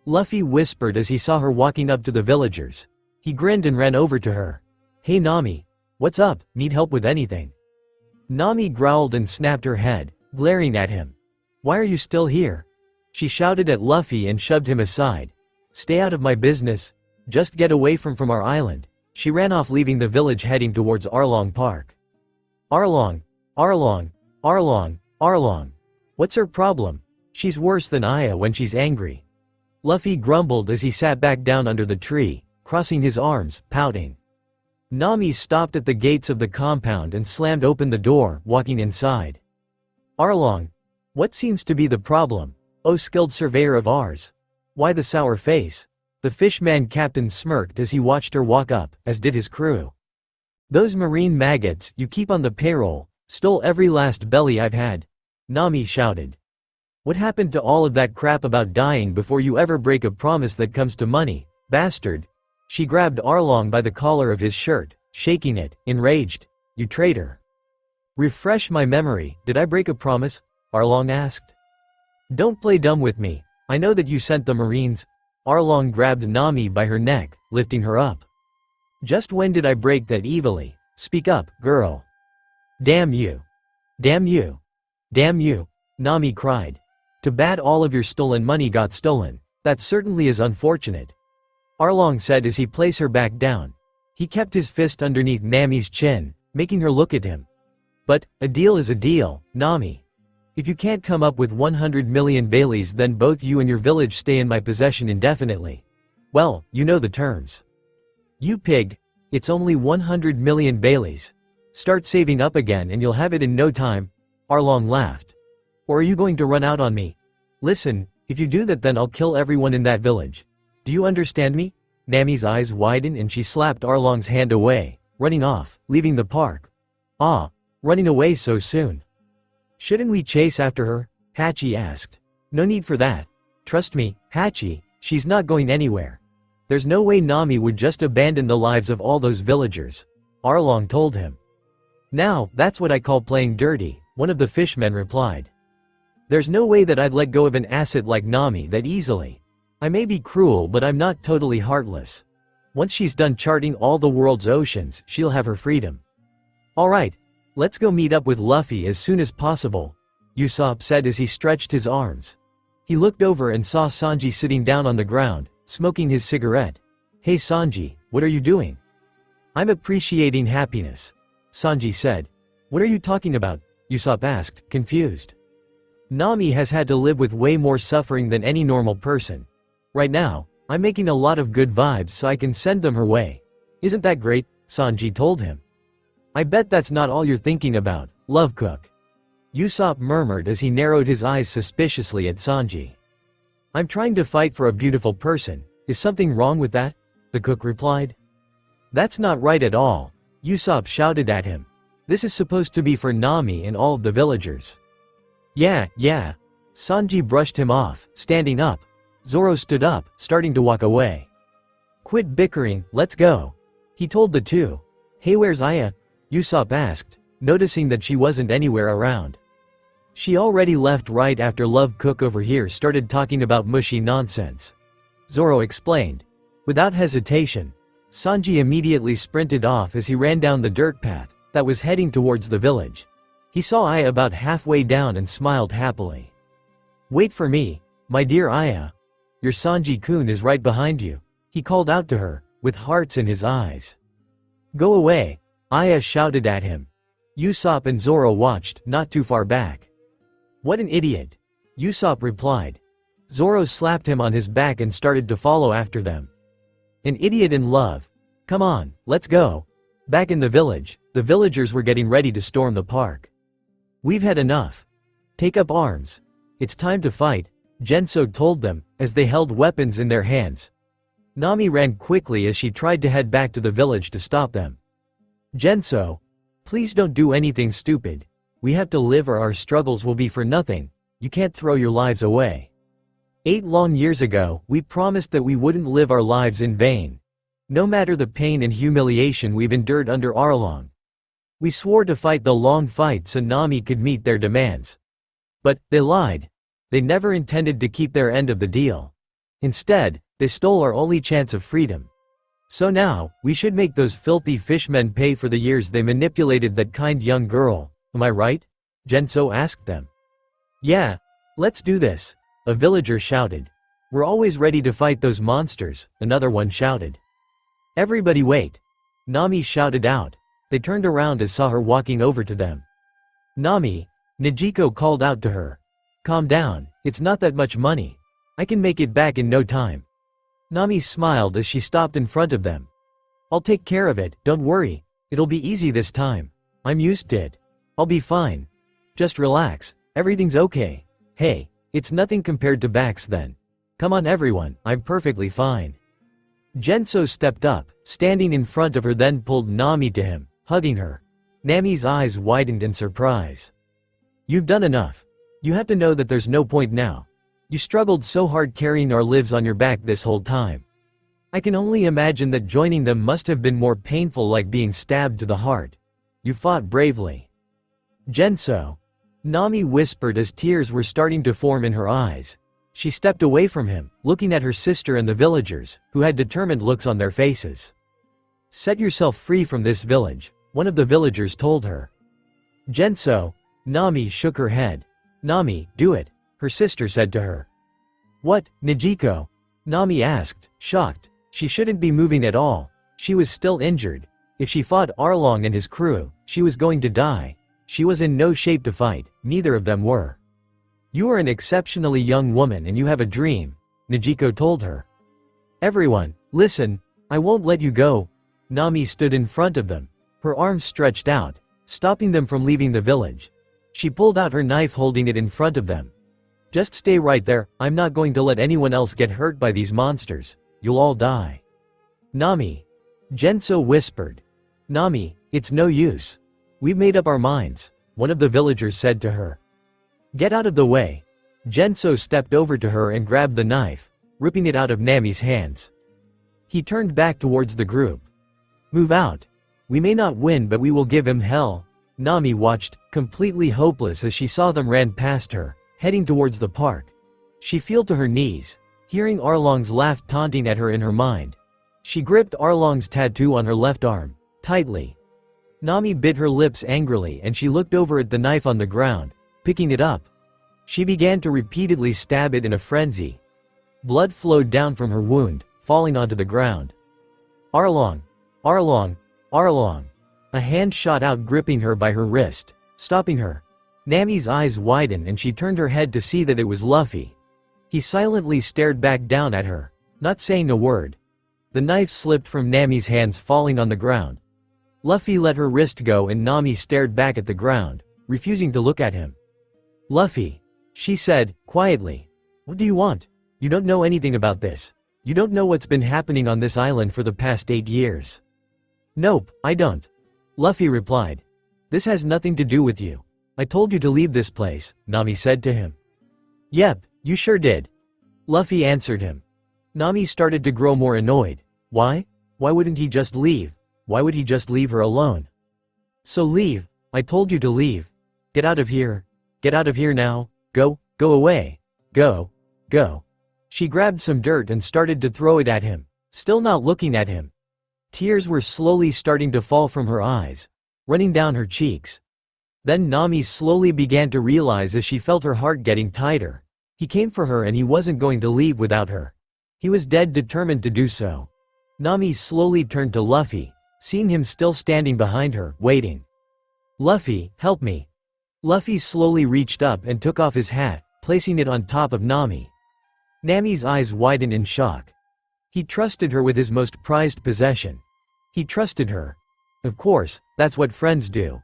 Luffy whispered as he saw her walking up to the villagers. He grinned and ran over to her. Hey Nami. What's up, need help with anything? Nami growled and snapped her head, glaring at him. Why are you still here? She shouted at Luffy and shoved him aside. Stay out of my business. Just get away from our island. She ran off leaving the village heading towards Arlong Park. Arlong. What's her problem? She's worse than Aya when she's angry. Luffy grumbled as he sat back down under the tree, crossing his arms, pouting. Nami stopped at the gates of the compound and slammed open the door, walking inside. Arlong. What seems to be the problem, oh skilled surveyor of ours? Why the sour face? The fishman captain smirked as he watched her walk up, as did his crew. Those marine maggots you keep on the payroll, stole every last belly I've had. Nami shouted. What happened to all of that crap about dying before you ever break a promise that comes to money, bastard? She grabbed Arlong by the collar of his shirt, shaking it, enraged. You traitor. Refresh my memory, did I break a promise? Arlong asked. Don't play dumb with me, I know that you sent the Marines. Arlong grabbed Nami by her neck, lifting her up. Just when did I break that evilly? Speak up, girl. Damn you. Damn you. Damn you, Nami cried. Too bad all of your stolen money got stolen. That certainly is unfortunate. Arlong said as he placed her back down. He kept his fist underneath Nami's chin, making her look at him. But, a deal is a deal, Nami. If you can't come up with 100 million Baileys, then both you and your village stay in my possession indefinitely. Well, you know the terms. You pig. It's only 100 million Baileys. Start saving up again and you'll have it in no time. Arlong laughed. Or are you going to run out on me? Listen, if you do that then I'll kill everyone in that village. Do you understand me? Nami's eyes widened and she slapped Arlong's hand away, running off, leaving the park. Ah, running away so soon. Shouldn't we chase after her? Hachi asked. No need for that. Trust me, Hachi, she's not going anywhere. There's no way Nami would just abandon the lives of all those villagers. Arlong told him. Now, that's what I call playing dirty, one of the fishmen replied. There's no way that I'd let go of an asset like Nami that easily. I may be cruel but I'm not totally heartless. Once she's done charting all the world's oceans, she'll have her freedom. Alright, let's go meet up with Luffy as soon as possible, Usopp said as he stretched his arms. He looked over and saw Sanji sitting down on the ground, smoking his cigarette. Hey Sanji, what are you doing? I'm appreciating happiness, Sanji said. What are you talking about? Usopp asked, confused. Nami has had to live with way more suffering than any normal person. Right now, I'm making a lot of good vibes so I can send them her way. Isn't that great? Sanji told him. I bet that's not all you're thinking about, Love Cook. Usopp murmured as he narrowed his eyes suspiciously at Sanji. I'm trying to fight for a beautiful person. Is something wrong with that? The cook replied. That's not right at all, Usopp shouted at him. This is supposed to be for Nami and all of the villagers. Yeah. Sanji brushed him off, standing up. Zoro stood up, starting to walk away. Quit bickering, let's go, he told the two. Hey, where's Aya? Usopp asked, noticing that she wasn't anywhere around. She already left right after Love Cook over here started talking about mushy nonsense. Zoro explained. Without hesitation, Sanji immediately sprinted off as he ran down the dirt path that was heading towards the village. He saw Aya about halfway down and smiled happily. Wait for me, my dear Aya. Your Sanji-kun is right behind you, he called out to her, with hearts in his eyes. Go away, Aya shouted at him. Usopp and Zoro watched, not too far back. What an idiot, Usopp replied. Zoro slapped him on his back and started to follow after them. An idiot in love. Come on, let's go. Back in the village, the villagers were getting ready to storm the park. We've had enough. Take up arms. It's time to fight, Genso told them, as they held weapons in their hands. Nami ran quickly as she tried to head back to the village to stop them. Genso, please don't do anything stupid. We have to live or our struggles will be for nothing. You can't throw your lives away. 8 long years ago, we promised that we wouldn't live our lives in vain. No matter the pain and humiliation we've endured under Arlong. We swore to fight the long fight so Nami could meet their demands. But, they lied. They never intended to keep their end of the deal. Instead, they stole our only chance of freedom. So now, we should make those filthy fishmen pay for the years they manipulated that kind young girl, am I right? Genso asked them. Yeah, let's do this, a villager shouted. We're always ready to fight those monsters, another one shouted. Everybody wait. Nami shouted out. They turned around and saw her walking over to them. Nami, Nijiko called out to her. Calm down, it's not that much money. I can make it back in no time. Nami smiled as she stopped in front of them. I'll take care of it, don't worry. It'll be easy this time. I'm used to it. I'll be fine. Just relax, everything's okay. Hey, it's nothing compared to Bax then. Come on everyone, I'm perfectly fine. Genso stepped up, standing in front of her, then pulled Nami to him, hugging her. Nami's eyes widened in surprise. You've done enough. You have to know that there's no point now. You struggled so hard carrying our lives on your back this whole time. I can only imagine that joining them must have been more painful, like being stabbed to the heart. You fought bravely. Genso, Nami whispered as tears were starting to form in her eyes. She stepped away from him, looking at her sister and the villagers, who had determined looks on their faces. Set yourself free from this village, one of the villagers told her. Genso, Nami shook her head. Nami, do it. her sister said to her. What, Nijiko? Nami asked, shocked. She shouldn't be moving at all. She was still injured. If she fought Arlong and his crew, she was going to die. She was in no shape to fight, neither of them were. You are an exceptionally young woman and you have a dream, Nijiko told her. Everyone, listen, I won't let you go. Nami stood in front of them, her arms stretched out, stopping them from leaving the village. She pulled out her knife holding it in front of them. Just stay right there, I'm not going to let anyone else get hurt by these monsters. You'll all die. Nami. Genso whispered. Nami, it's no use. We've made up our minds, one of the villagers said to her. Get out of the way. Genso stepped over to her and grabbed the knife, ripping it out of Nami's hands. He turned back towards the group. Move out. We may not win but we will give him hell. Nami watched, completely hopeless as she saw them ran past her, heading towards the park. She fell to her knees, hearing Arlong's laugh taunting at her in her mind. She gripped Arlong's tattoo on her left arm, tightly. Nami bit her lips angrily and she looked over at the knife on the ground, picking it up. She began to repeatedly stab it in a frenzy. Blood flowed down from her wound, falling onto the ground. Arlong! Arlong! Arlong! A hand shot out gripping her by her wrist, stopping her. Nami's eyes widened and she turned her head to see that it was Luffy. He silently stared back down at her, not saying a word. The knife slipped from Nami's hands falling on the ground. Luffy let her wrist go and Nami stared back at the ground, refusing to look at him. Luffy, she said, quietly. What do you want? You don't know anything about this. You don't know what's been happening on this island for the past 8 years. Nope, I don't. Luffy replied. This has nothing to do with you. I told you to leave this place, Nami said to him. Yep, you sure did. Luffy answered him. Nami started to grow more annoyed. Why? Why wouldn't he just leave? Why would he just leave her alone? So leave, I told you to leave. Get out of here. Get out of here now. Go, go away. Go, go. She grabbed some dirt and started to throw it at him, still not looking at him. Tears were slowly starting to fall from her eyes, running down her cheeks. Then Nami slowly began to realize as she felt her heart getting tighter. He came for her and he wasn't going to leave without her. He was dead determined to do so. Nami slowly turned to Luffy, seeing him still standing behind her, waiting. Luffy, help me. Luffy slowly reached up and took off his hat, placing it on top of Nami. Nami's eyes widened in shock. He trusted her with his most prized possession. He trusted her. Of course, that's what friends do.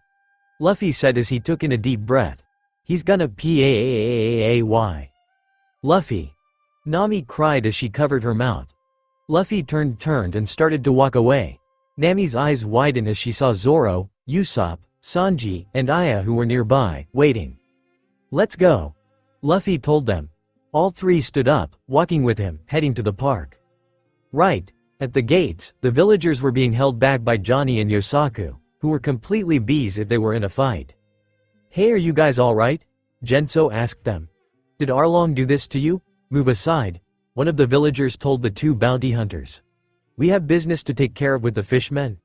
Luffy said as he took in a deep breath. He's gonna pay. Luffy. Nami cried as she covered her mouth. Luffy turned and started to walk away. Nami's eyes widened as she saw Zoro, Usopp, Sanji, and Aya who were nearby, waiting. Let's go. Luffy told them. All three stood up, walking with him, heading to the park. Right. At the gates, the villagers were being held back by Johnny and Yosaku, who were completely bees if they were in a fight. Hey, are you guys alright? Genso asked them. Did Arlong do this to you? Move aside, one of the villagers told the two bounty hunters. We have business to take care of with the fishmen.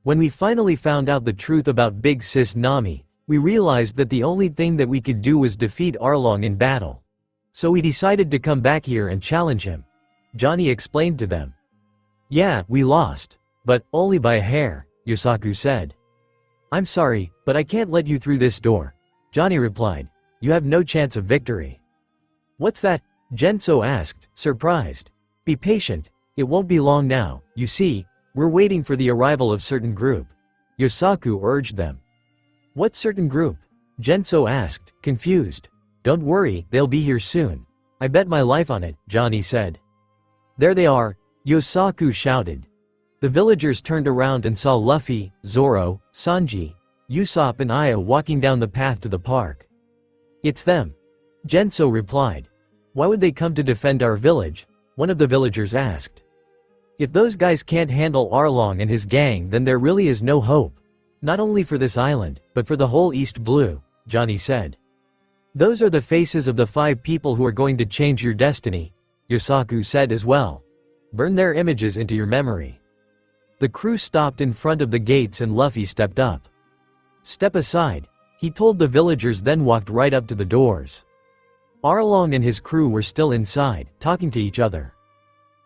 When we finally found out the truth about Big Sis Nami, we realized that the only thing that we could do was defeat Arlong in battle. So we decided to come back here and challenge him. Johnny explained to them. Yeah, we lost. But only by a hair, Yosaku said. I'm sorry, but I can't let you through this door. Johnny replied. You have no chance of victory. What's that? Genso asked, surprised. Be patient, it won't be long now, you see, we're waiting for the arrival of certain group. Yosaku urged them. What certain group? Genso asked, confused. Don't worry, they'll be here soon. I bet my life on it, Johnny said. There they are, Yosaku shouted. The villagers turned around and saw Luffy, Zoro, Sanji, Usopp and Aya walking down the path to the park. It's them. Genso replied. Why would they come to defend our village? One of the villagers asked. If those guys can't handle Arlong and his gang then there really is no hope. Not only for this island, but for the whole East Blue, Johnny said. Those are the faces of the 5 people who are going to change your destiny, Yosaku said as well. Burn their images into your memory. The crew stopped in front of the gates and Luffy stepped up. Step aside, he told the villagers then walked right up to the doors. Arlong and his crew were still inside, talking to each other.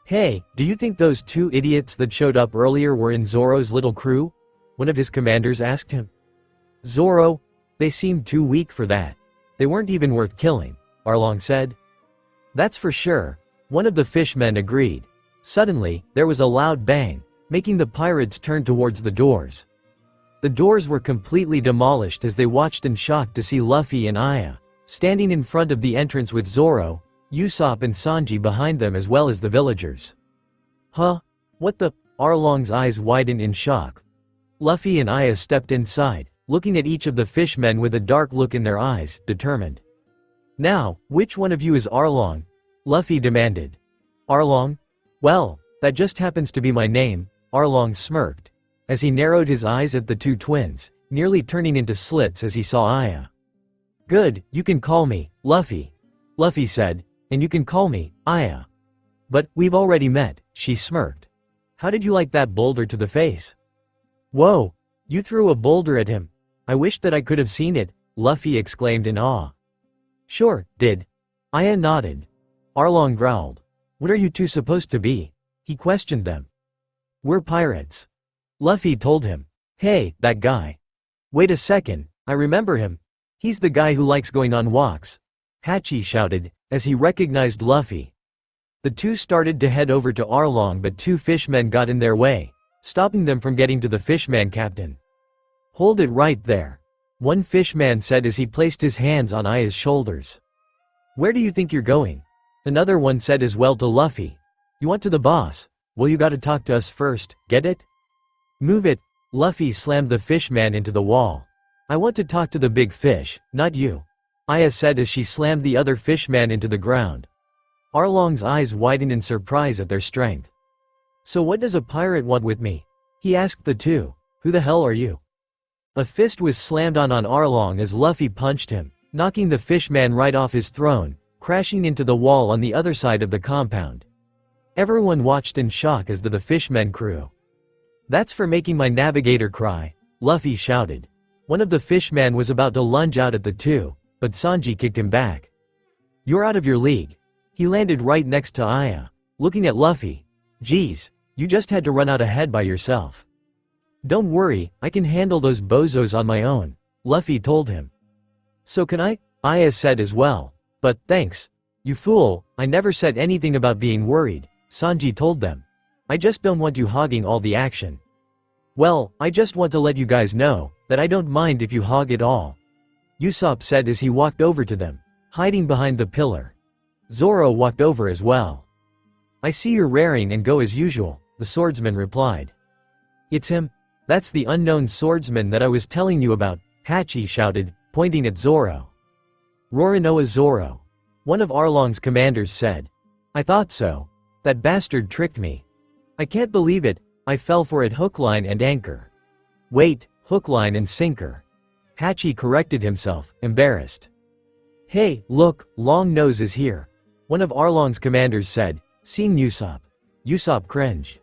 "Hey, do you think those two idiots that showed up earlier were in Zoro's little crew?" one of his commanders asked him. "Zoro? They seemed too weak for that. They weren't even worth killing," Arlong said. "That's for sure," one of the fishmen agreed. Suddenly, there was a loud bang, making the pirates turn towards the doors. The doors were completely demolished as they watched in shock to see Luffy and Aya standing in front of the entrance with Zoro, Usopp and Sanji behind them as well as the villagers. "Huh? What the?" Arlong's eyes widened in shock. Luffy and Aya stepped inside, looking at each of the fishmen with a dark look in their eyes, determined. "Now, which one of you is Arlong?" Luffy demanded. "Arlong? Well, that just happens to be my name," Arlong smirked, as he narrowed his eyes at the two twins, nearly turning into slits as he saw Aya. "Good, you can call me Luffy," Luffy said, "and you can call me Aya." "But we've already met," she smirked. "How did you like that boulder to the face?" "Whoa, you threw a boulder at him. I wish that I could have seen it," Luffy exclaimed in awe. "Sure, did." Aya nodded. Arlong growled. "What are you two supposed to be?" he questioned them. "We're pirates," Luffy told him. "Hey, that guy. Wait a second, I remember him. He's the guy who likes going on walks," Hachi shouted, as he recognized Luffy. The two started to head over to Arlong, but two fishmen got in their way, stopping them from getting to the fishman captain. "Hold it right there," one fishman said as he placed his hands on Aya's shoulders. "Where do you think you're going?" another one said as well to Luffy. "You want to the boss? Well, you gotta talk to us first, get it?" "Move it," Luffy slammed the fishman into the wall. "I want to talk to the big fish, not you," Aya said as she slammed the other fishman into the ground. Arlong's eyes widened in surprise at their strength. "So what does a pirate want with me?" he asked the two. "Who the hell are you?" A fist was slammed on Arlong as Luffy punched him, knocking the fishman right off his throne, crashing into the wall on the other side of the compound. Everyone watched in shock as the fishmen crew. "That's for making my navigator cry," Luffy shouted. One of the fishmen was about to lunge out at the two, but Sanji kicked him back. "You're out of your league." He landed right next to Aya, looking at Luffy. "Geez, you just had to run out ahead by yourself." "Don't worry, I can handle those bozos on my own," Luffy told him. "So can I?" Aya said as well. "But thanks. You fool, I never said anything about being worried," Sanji told them. "I just don't want you hogging all the action." "Well, I just want to let you guys know that I don't mind if you hog it all," Usopp said as he walked over to them, hiding behind the pillar. Zoro walked over as well. "I see you're raring and go as usual," the swordsman replied. "It's him. That's the unknown swordsman that I was telling you about," Hachi shouted, pointing at Zoro. "Roronoa Zoro," one of Arlong's commanders said. "I thought so. That bastard tricked me. I can't believe it, I fell for it hook, line and anchor." "Wait, hook, line and sinker." Hachi corrected himself, embarrassed. "Hey, look, Long Nose is here," one of Arlong's commanders said, seeing Usopp. Usopp cringed.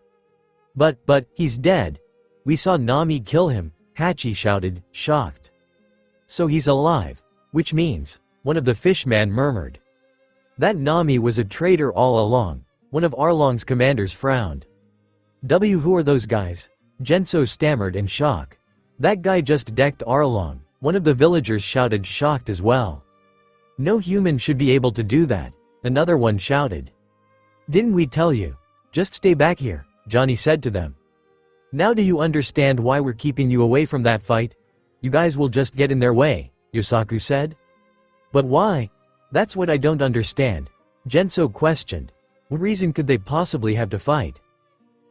But, he's dead. We saw Nami kill him," Hachi shouted, shocked. "So he's alive. Which means," one of the fishmen murmured. "That Nami was a traitor all along," one of Arlong's commanders frowned. Who are those guys?" Genso stammered in shock. "That guy just decked Arlong," one of the villagers shouted, shocked as well. "No human should be able to do that," another one shouted. "Didn't we tell you? Just stay back here," Johnny said to them. "Now do you understand why we're keeping you away from that fight? You guys will just get in their way," Yosaku said. "But why? That's what I don't understand," Genso questioned. "What reason could they possibly have to fight?"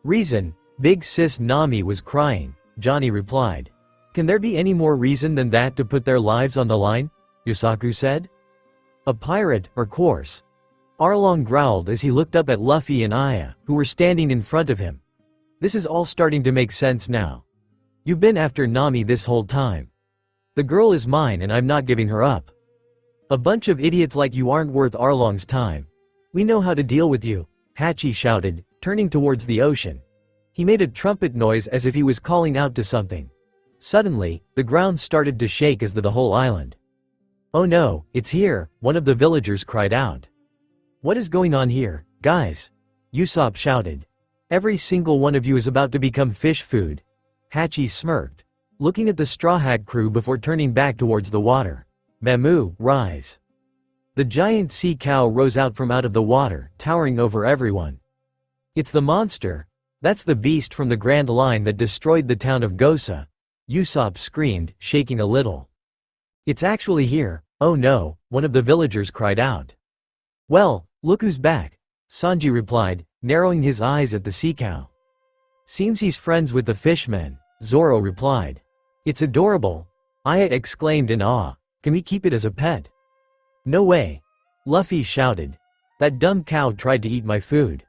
"Reason? Big sis Nami was crying," Johnny replied. "Can there be any more reason than that to put their lives on the line?" Yosaku said. "A pirate, of course," Arlong growled as he looked up at Luffy and Aya, who were standing in front of him. "This is all starting to make sense now. You've been after Nami this whole time. The girl is mine and I'm not giving her up. A bunch of idiots like you aren't worth Arlong's time. We know how to deal with you," Hachi shouted, turning towards the ocean. He made a trumpet noise as if he was calling out to something. Suddenly, the ground started to shake as the whole island. "Oh no, it's here," one of the villagers cried out. "What is going on here, guys?" Usopp shouted. "Every single one of you is about to become fish food." Hachi smirked, looking at the Straw Hat crew before turning back towards the water. "Mamu, rise." The giant sea cow rose out of the water, towering over everyone. "It's the monster. That's the beast from the Grand Line that destroyed the town of Gosa," Usopp screamed, shaking a little. "It's actually here." "Oh no," one of the villagers cried out. "Well, look who's back," Sanji replied, narrowing his eyes at the sea cow. "Seems he's friends with the fishmen," Zoro replied. "It's adorable," Aya exclaimed in awe. "Can we keep it as a pet?" "No way," Luffy shouted. "That dumb cow tried to eat my food."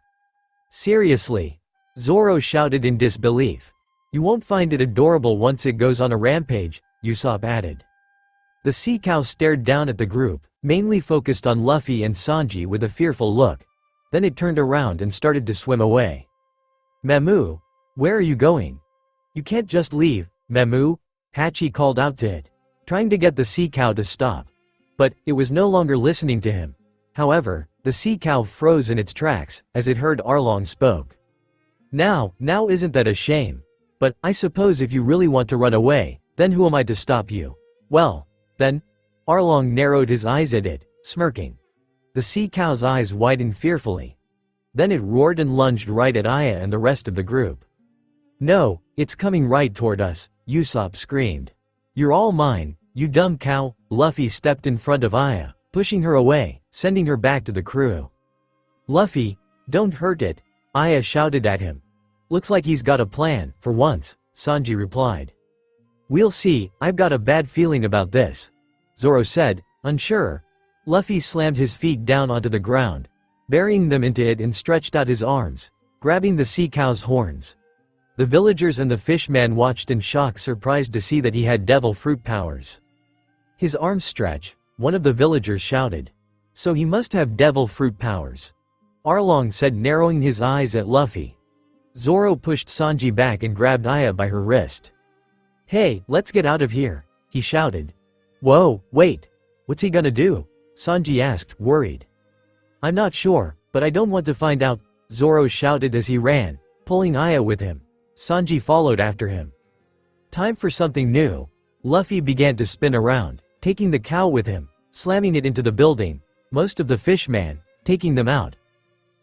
"Seriously?" Zoro shouted in disbelief. "You won't find it adorable once it goes on a rampage," Usopp added. The sea cow stared down at the group, mainly focused on Luffy and Sanji with a fearful look. Then it turned around and started to swim away. "Mamu, where are you going? You can't just leave, Mamu," Hachi called out to it, trying to get the sea cow to stop. But it was no longer listening to him. However, the sea cow froze in its tracks as it heard Arlong spoke. Now isn't that a shame? But I suppose if you really want to run away, then who am I to stop you?" "Well, then," Arlong narrowed his eyes at it, smirking. The sea cow's eyes widened fearfully. Then it roared and lunged right at Aya and the rest of the group. "No, it's coming right toward us," Usopp screamed. "You're all mine, you dumb cow." Luffy stepped in front of Aya, pushing her away, sending her back to the crew. "Luffy, don't hurt it," Aya shouted at him. "Looks like he's got a plan, for once," Sanji replied. "We'll see, I've got a bad feeling about this," Zoro said, unsure. Luffy slammed his feet down onto the ground, burying them into it and stretched out his arms, grabbing the sea cow's horns. The villagers and the fishman watched in shock, surprised to see that he had devil fruit powers. "His arms stretch," one of the villagers shouted. "So he must have devil fruit powers," Arlong said, narrowing his eyes at Luffy. Zoro pushed Sanji back and grabbed Aya by her wrist. "Hey, let's get out of here," he shouted. "Whoa, wait. What's he gonna do?" Sanji asked, worried. "I'm not sure, but I don't want to find out," Zoro shouted as he ran, pulling Aya with him. Sanji followed after him. Time for something new. Luffy began to spin around, taking the cow with him, slamming it into the building, most of the fishman, taking them out.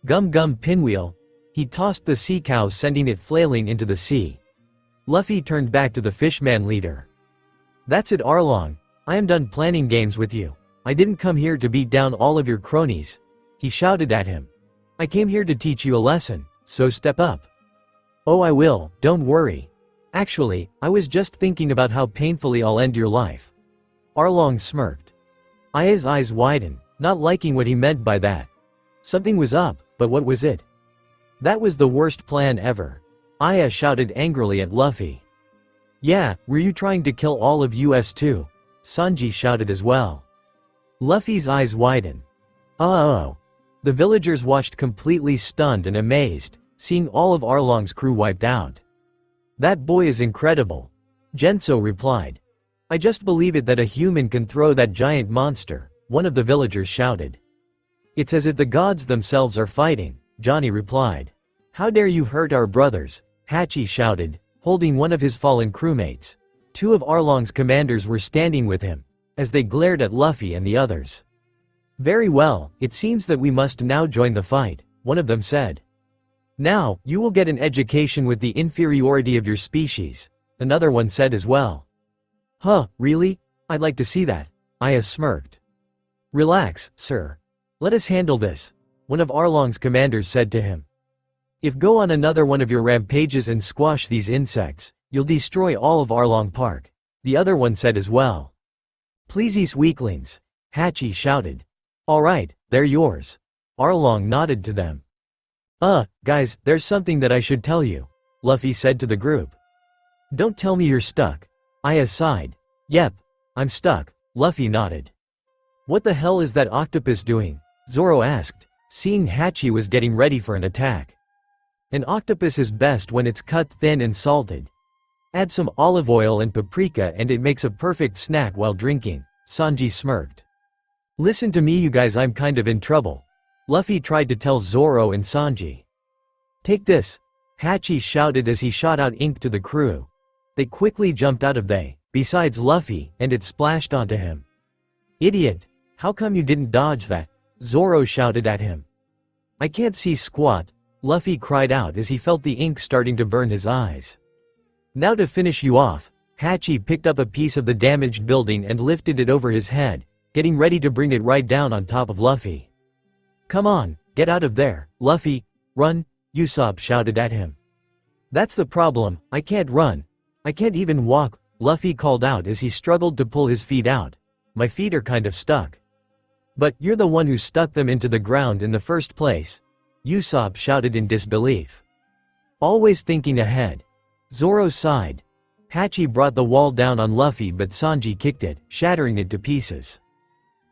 Gum gum pinwheel. He tossed the sea cow, sending it flailing into the sea. Luffy turned back to the fishman leader. "That's it, Arlong. I am done planning games with you. I didn't come here to beat down all of your cronies," he shouted at him. "I came here to teach you a lesson, so step up." "Oh, I will, don't worry. Actually, I was just thinking about how painfully I'll end your life." Arlong smirked. Aya's eyes widened, not liking what he meant by that. Something was up, but what was it? "That was the worst plan ever," Aya shouted angrily at Luffy. "Yeah, were you trying to kill all of us too?" Sanji shouted as well. Luffy's eyes widened. Oh. The villagers watched completely stunned and amazed, seeing all of Arlong's crew wiped out. "That boy is incredible," Genso replied. "I just believe it that a human can throw that giant monster," one of the villagers shouted. "It's as if the gods themselves are fighting," Johnny replied. "How dare you hurt our brothers," Hachi shouted, holding one of his fallen crewmates. Two of Arlong's commanders were standing with him, as they glared at Luffy and the others. "Very well, it seems that we must now join the fight," one of them said. "Now, you will get an education with the inferiority of your species," another one said as well. "Huh, really? I'd like to see that," Aya smirked. "Relax, sir. Let us handle this," one of Arlong's commanders said to him. "If go on another one of your rampages and squash these insects, you'll destroy all of Arlong Park," the other one said as well. "Please, weaklings," Hachi shouted. "All right, they're yours." Arlong nodded to them. Guys, there's something that I should tell you," Luffy said to the group. "Don't tell me you're stuck," Aya sighed. "Yep, I'm stuck," Luffy nodded. "What the hell is that octopus doing?" Zoro asked, seeing Hachi was getting ready for an attack. "An octopus is best when it's cut thin and salted. Add some olive oil and paprika and it makes a perfect snack while drinking," Sanji smirked. Listen to me you guys, I'm kind of in trouble. Luffy tried to tell Zoro and Sanji. Take this, Hachi shouted as he shot out ink to the crew. They quickly jumped out of besides Luffy, and it splashed onto him. Idiot, how come you didn't dodge that? Zoro shouted at him. I can't see squat, Luffy cried out as he felt the ink starting to burn his eyes. Now to finish you off, Hachi picked up a piece of the damaged building and lifted it over his head, getting ready to bring it right down on top of Luffy. Come on, get out of there, Luffy, run, Usopp shouted at him. That's the problem, I can't run. I can't even walk, Luffy called out as he struggled to pull his feet out. My feet are kind of stuck. But you're the one who stuck them into the ground in the first place, Usopp shouted in disbelief. Always thinking ahead. Zoro sighed. Hachi brought the wall down on Luffy but Sanji kicked it, shattering it to pieces.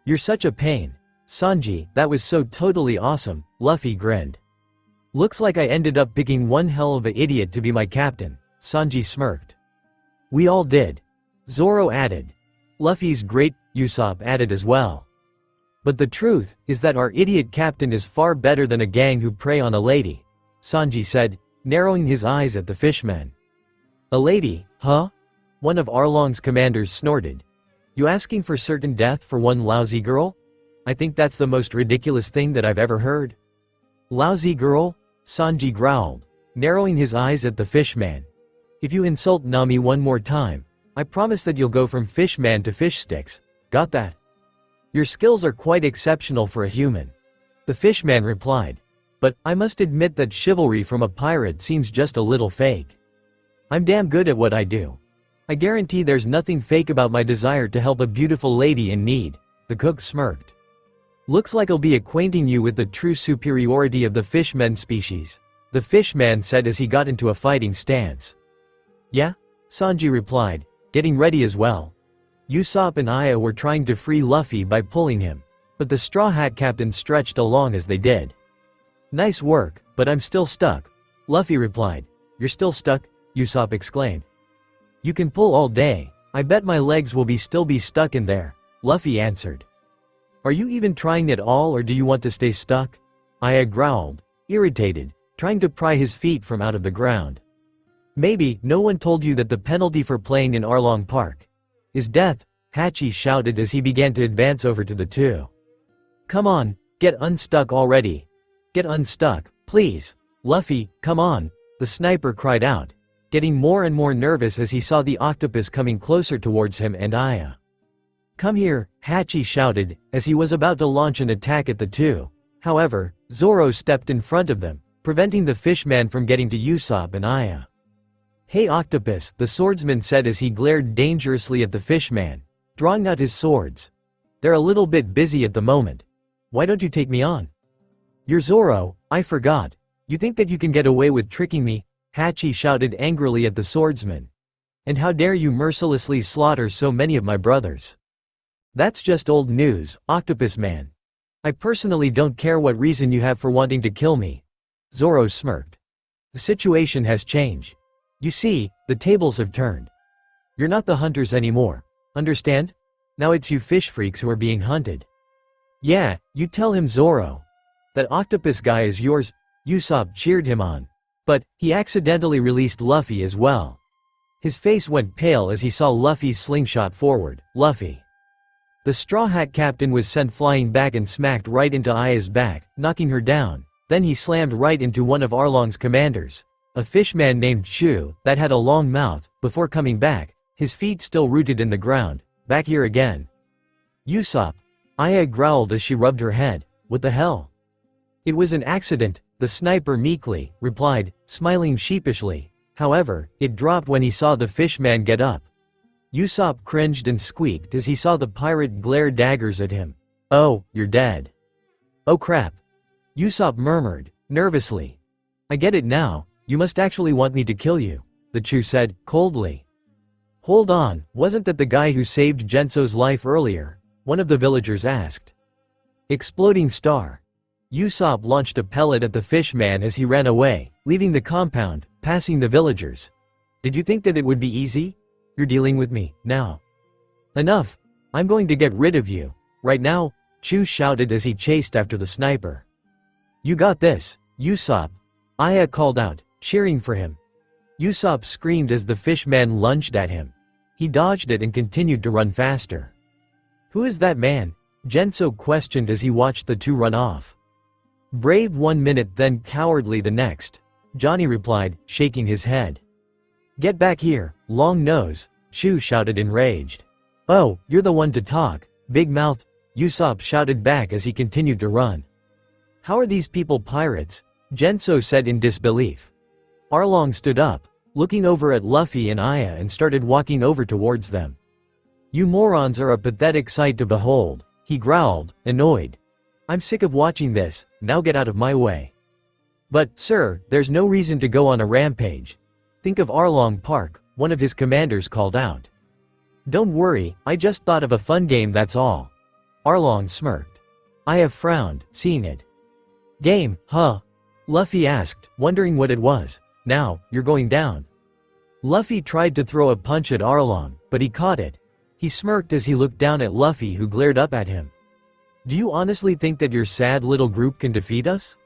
You're such a pain. Sanji, that was so totally awesome, Luffy grinned. Looks like I ended up picking one hell of an idiot to be my captain, Sanji smirked. We all did. Zoro added. Luffy's great, Usopp added as well. But the truth is that our idiot captain is far better than a gang who prey on a lady, Sanji said, narrowing his eyes at the fishmen. A lady, huh? One of Arlong's commanders snorted. You asking for certain death for one lousy girl? I think that's the most ridiculous thing that I've ever heard. Lousy girl? Sanji growled, narrowing his eyes at the fishman. If you insult Nami one more time, I promise that you'll go from fishman to fish sticks, got that? Your skills are quite exceptional for a human. The fishman replied. But, I must admit that chivalry from a pirate seems just a little fake. I'm damn good at what I do. I guarantee there's nothing fake about my desire to help a beautiful lady in need, the cook smirked. Looks like I'll be acquainting you with the true superiority of the fishmen species, the fishman said as he got into a fighting stance. Yeah? Sanji replied, getting ready as well. Usopp and Aya were trying to free Luffy by pulling him, but the Straw Hat Captain stretched along as they did. Nice work, but I'm still stuck, Luffy replied. You're still stuck? Usopp exclaimed. You can pull all day, I bet my legs will still be stuck in there, Luffy answered. Are you even trying at all or do you want to stay stuck? Aya growled, irritated, trying to pry his feet from out of the ground. Maybe no one told you that the penalty for playing in Arlong Park is death, Hachi shouted as he began to advance over to the two. Come on, get unstuck already. Get unstuck, please. Luffy, come on, the sniper cried out, getting more and more nervous as he saw the octopus coming closer towards him and Aya. Come here, Hachi shouted, as he was about to launch an attack at the two. However, Zoro stepped in front of them, preventing the fishman from getting to Usopp and Aya. Hey Octopus, the swordsman said as he glared dangerously at the fishman, drawing out his swords. They're a little bit busy at the moment. Why don't you take me on? You're Zoro, I forgot. You think that you can get away with tricking me? Hachi shouted angrily at the swordsman. And how dare you mercilessly slaughter so many of my brothers? That's just old news, Octopus Man. I personally don't care what reason you have for wanting to kill me. Zoro smirked. The situation has changed. You see, the tables have turned. You're not the hunters anymore. Understand? Now it's you fish freaks who are being hunted. Yeah, you tell him Zoro. That octopus guy is yours, Usopp cheered him on. But, he accidentally released Luffy as well. His face went pale as he saw Luffy's slingshot forward. Luffy. The Straw Hat Captain was sent flying back and smacked right into Aya's back, knocking her down. Then he slammed right into one of Arlong's commanders, a fishman named Chu, that had a long mouth, before coming back, his feet still rooted in the ground. Back here again. Usopp. Aya growled as she rubbed her head. What the hell? It was an accident, the sniper meekly replied, smiling sheepishly. However, it dropped when he saw the fishman get up. Usopp cringed and squeaked as he saw the pirate glare daggers at him. Oh, you're dead. Oh crap. Usopp murmured, nervously. I get it now, you must actually want me to kill you, the Chu said, coldly. Hold on, wasn't that the guy who saved Genso's life earlier? One of the villagers asked. Exploding star. Usopp launched a pellet at the fishman as he ran away, leaving the compound, passing the villagers. Did you think that it would be easy? You're dealing with me, now. Enough. I'm going to get rid of you. Right now, Chu shouted as he chased after the sniper. You got this, Usopp. Aya called out, cheering for him. Usopp screamed as the fishman lunged at him. He dodged it and continued to run faster. Who is that man? Genso questioned as he watched the two run off. Brave 1 minute then cowardly the next, Johnny replied, shaking his head. Get back here, long nose, Chu shouted enraged. Oh, you're the one to talk, big mouth, Usopp shouted back as he continued to run. How are these people pirates? Genso said in disbelief. Arlong stood up, looking over at Luffy and Aya and started walking over towards them. You morons are a pathetic sight to behold, he growled, annoyed. I'm sick of watching this, now get out of my way. But, sir, there's no reason to go on a rampage. Think of Arlong Park, one of his commanders called out. Don't worry, I just thought of a fun game, that's all. Arlong smirked. Aya frowned, seeing it. Game, huh? Luffy asked, wondering what it was. Now, you're going down. Luffy tried to throw a punch at Arlong, but he caught it. He smirked as he looked down at Luffy, who glared up at him. Do you honestly think that your sad little group can defeat us?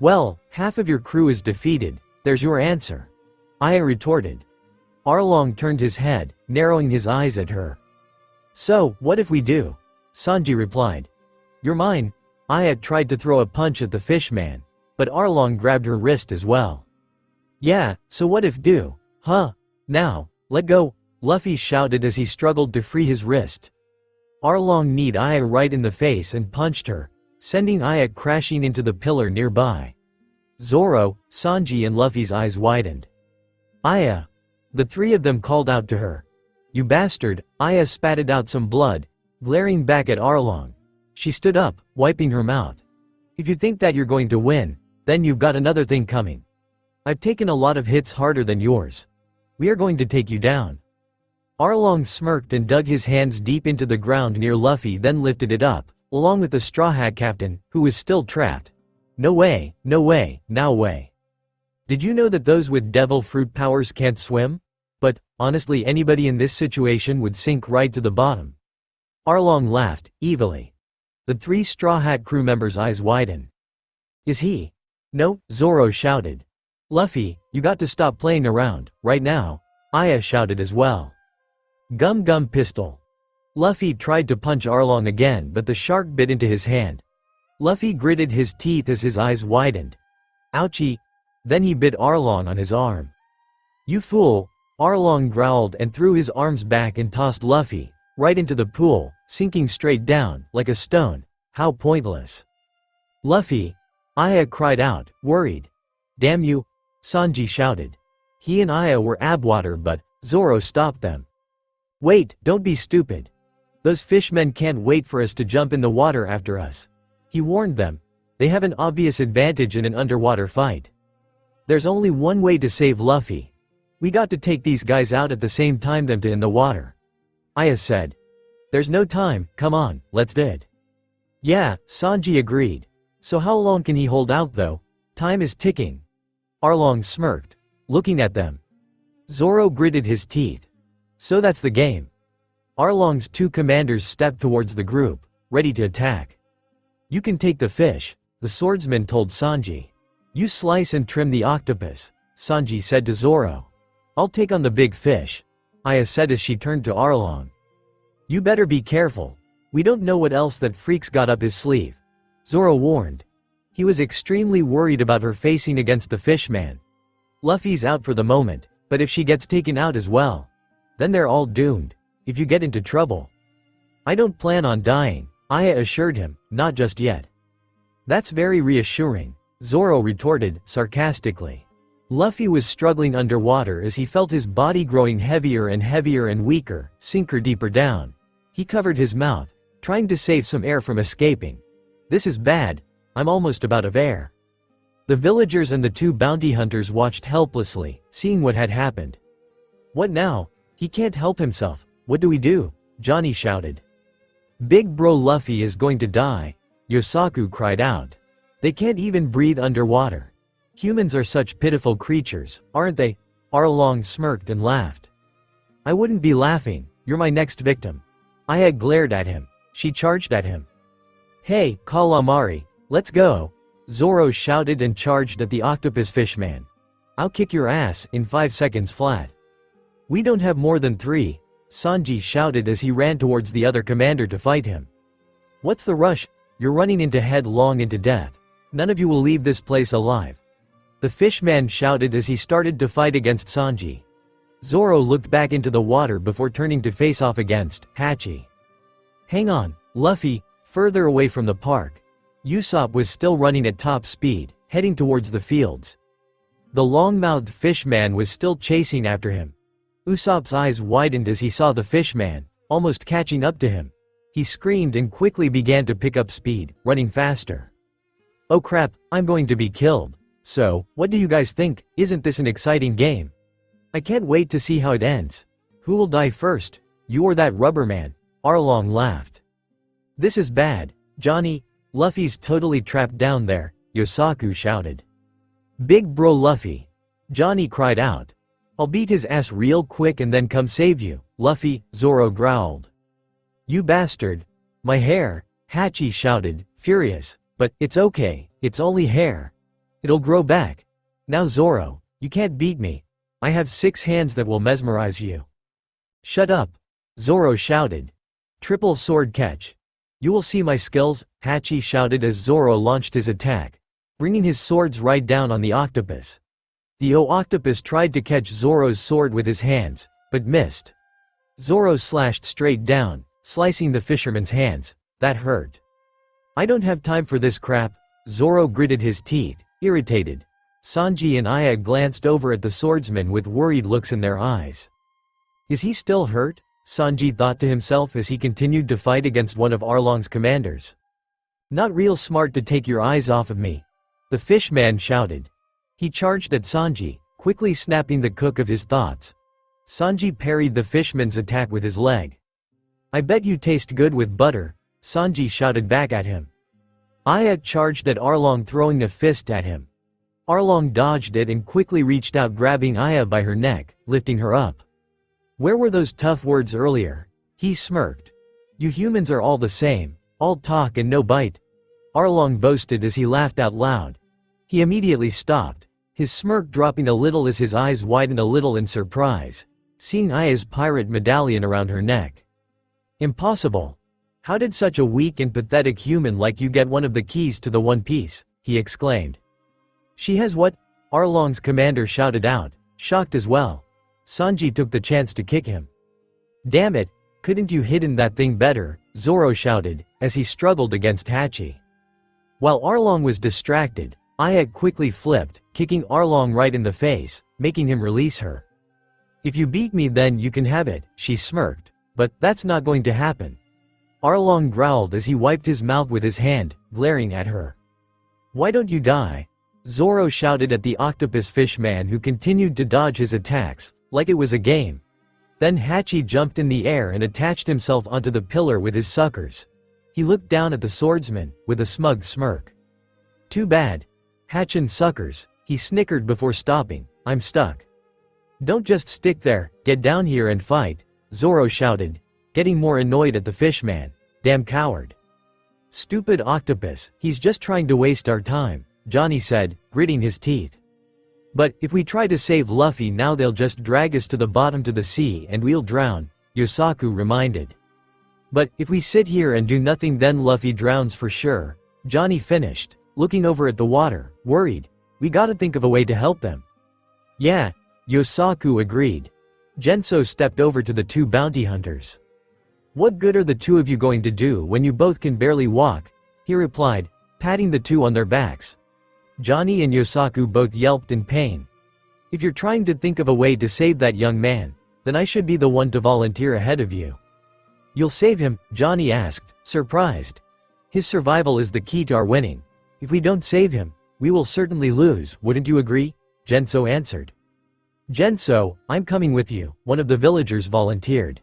Well, half of your crew is defeated, there's your answer. Aya retorted. Arlong turned his head, narrowing his eyes at her. So, what if we do? Sanji replied. You're mine. Aya tried to throw a punch at the fishman, but Arlong grabbed her wrist as well. Yeah, so what if do? Huh? Now, let go, Luffy shouted as he struggled to free his wrist. Arlong kneed Aya right in the face and punched her, sending Aya crashing into the pillar nearby. Zoro, Sanji and Luffy's eyes widened. Aya! The three of them called out to her. You bastard! Aya spatted out some blood, glaring back at Arlong. She stood up, wiping her mouth. If you think that you're going to win, then you've got another thing coming. I've taken a lot of hits harder than yours. We are going to take you down. Arlong smirked and dug his hands deep into the ground near Luffy, then lifted it up, along with the Straw Hat Captain, who was still trapped. No way, no way, no way. Did you know that those with devil fruit powers can't swim? But, honestly, anybody in this situation would sink right to the bottom. Arlong laughed, evilly. The three Straw Hat crew members' eyes widened. Is he? No, Zoro shouted. Luffy, you got to stop playing around, right now. Aya shouted as well. Gum gum pistol. Luffy tried to punch Arlong again, but the shark bit into his hand. Luffy gritted his teeth as his eyes widened. Ouchie! Then he bit Arlong on his arm. You fool! Arlong growled and threw his arms back and tossed Luffy right into the pool, sinking straight down, like a stone. How pointless. Luffy! Aya cried out, worried. Damn you! Sanji shouted. He and Aya were Abwater, but Zoro stopped them. Wait, don't be stupid. Those fishmen can't wait for us to jump in the water after us. He warned them. They have an obvious advantage in an underwater fight. There's only one way to save Luffy. We got to take these guys out at the same time them to in the water. Aya said. There's no time, come on, let's do it. Yeah, Sanji agreed. So how long can he hold out though? Time is ticking. Arlong smirked, looking at them. Zoro gritted his teeth. So that's the game. Arlong's two commanders stepped towards the group, ready to attack. You can take the fish, the swordsman told Sanji. You slice and trim the octopus, Sanji said to Zoro. I'll take on the big fish, Aya said as she turned to Arlong. You better be careful. We don't know what else that freak's got up his sleeve, Zoro warned. He was extremely worried about her facing against the fishman. Luffy's out for the moment, but if she gets taken out as well, then they're all doomed, if you get into trouble. I don't plan on dying, Aya assured him, not just yet. That's very reassuring, Zoro retorted, sarcastically. Luffy was struggling underwater as he felt his body growing heavier and weaker, sinker deeper down. He covered his mouth, trying to save some air from escaping. This is bad, I'm almost out of air. The villagers and the two bounty hunters watched helplessly, seeing what had happened. What now? He can't help himself, what do we do? Johnny shouted. Big bro Luffy is going to die, Yosaku cried out. They can't even breathe underwater. Humans are such pitiful creatures, aren't they? Arlong smirked and laughed. I wouldn't be laughing, you're my next victim. Aya glared at him. She charged at him. "Hey, calamari, let's go!" Zoro shouted and charged at the octopus fishman. "I'll kick your ass in 5 seconds flat." "We don't have more than 3, Sanji shouted as he ran towards the other commander to fight him. "What's the rush? You're running into headlong into death. None of you will leave this place alive." The fishman shouted as he started to fight against Sanji. Zoro looked back into the water before turning to face off against Hachi. "Hang on, Luffy." Further away from the park, Usopp was still running at top speed, heading towards the fields. The long-mouthed fishman was still chasing after him. Usopp's eyes widened as he saw the fishman, almost catching up to him. He screamed and quickly began to pick up speed, running faster. "Oh crap, I'm going to be killed. So, what do you guys think? Isn't this an exciting game? I can't wait to see how it ends. Who will die first, you or that rubber man?" Arlong laughed. "This is bad, Johnny. Luffy's totally trapped down there," Yosaku shouted. "Big bro Luffy," Johnny cried out. "I'll beat his ass real quick and then come save you, Luffy," Zoro growled. "You bastard. My hair," Hachi shouted, furious. "But, it's okay, it's only hair. It'll grow back. Now Zoro, you can't beat me. I have 6 hands that will mesmerize you." "Shut up," Zoro shouted. "Triple sword catch. You will see my skills," Hachi shouted as Zoro launched his attack, bringing his swords right down on the octopus. The octopus tried to catch Zoro's sword with his hands, but missed. Zoro slashed straight down, slicing the fisherman's hands. That hurt. "I don't have time for this crap," Zoro gritted his teeth, irritated. Sanji and Aya glanced over at the swordsman with worried looks in their eyes. "Is he still hurt?" Sanji thought to himself as he continued to fight against one of Arlong's commanders. "Not real smart to take your eyes off of me," the fishman shouted. He charged at Sanji, quickly snapping the cook of his thoughts. Sanji parried the fishman's attack with his leg. "I bet you taste good with butter," Sanji shouted back at him. Aya charged at Arlong, throwing a fist at him. Arlong dodged it and quickly reached out, grabbing Aya by her neck, lifting her up. "Where were those tough words earlier?" he smirked. "You humans are all the same, all talk and no bite," Arlong boasted as he laughed out loud. He immediately stopped, his smirk dropping a little as his eyes widened a little in surprise, seeing Aya's pirate medallion around her neck. "Impossible. How did such a weak and pathetic human like you get one of the keys to the One Piece?" he exclaimed. "She has what?" Arlong's commander shouted out, shocked as well. Sanji took the chance to kick him. "Damn it, couldn't you hidden that thing better?" Zoro shouted, as he struggled against Hachi. While Arlong was distracted, Aya quickly flipped, kicking Arlong right in the face, making him release her. "If you beat me then you can have it," she smirked. "But, that's not going to happen." Arlong growled as he wiped his mouth with his hand, glaring at her. "Why don't you die?" Zoro shouted at the octopus fishman, who continued to dodge his attacks, like it was a game. Then Hachi jumped in the air and attached himself onto the pillar with his suckers. He looked down at the swordsman, with a smug smirk. "Too bad. Hatchin' suckers," he snickered before stopping. "I'm stuck." "Don't just stick there, get down here and fight," Zoro shouted, getting more annoyed at the fishman. "Damn coward." "Stupid octopus, he's just trying to waste our time," Johnny said, gritting his teeth. "But, if we try to save Luffy now they'll just drag us to the bottom to the sea and we'll drown," Yosaku reminded. "But, if we sit here and do nothing then Luffy drowns for sure," Johnny finished, looking over at the water, worried. "We gotta think of a way to help them." "Yeah," Yosaku agreed. Genso stepped over to the 2 bounty hunters. "What good are the 2 of you going to do when you both can barely walk?" he replied, patting the 2 on their backs. Johnny and Yosaku both yelped in pain. "If you're trying to think of a way to save that young man, then I should be the one to volunteer ahead of you." "You'll save him?" Johnny asked, surprised. "His survival is the key to our winning. If we don't save him, we will certainly lose, wouldn't you agree?" Genso answered. "Genso, I'm coming with you," one of the villagers volunteered.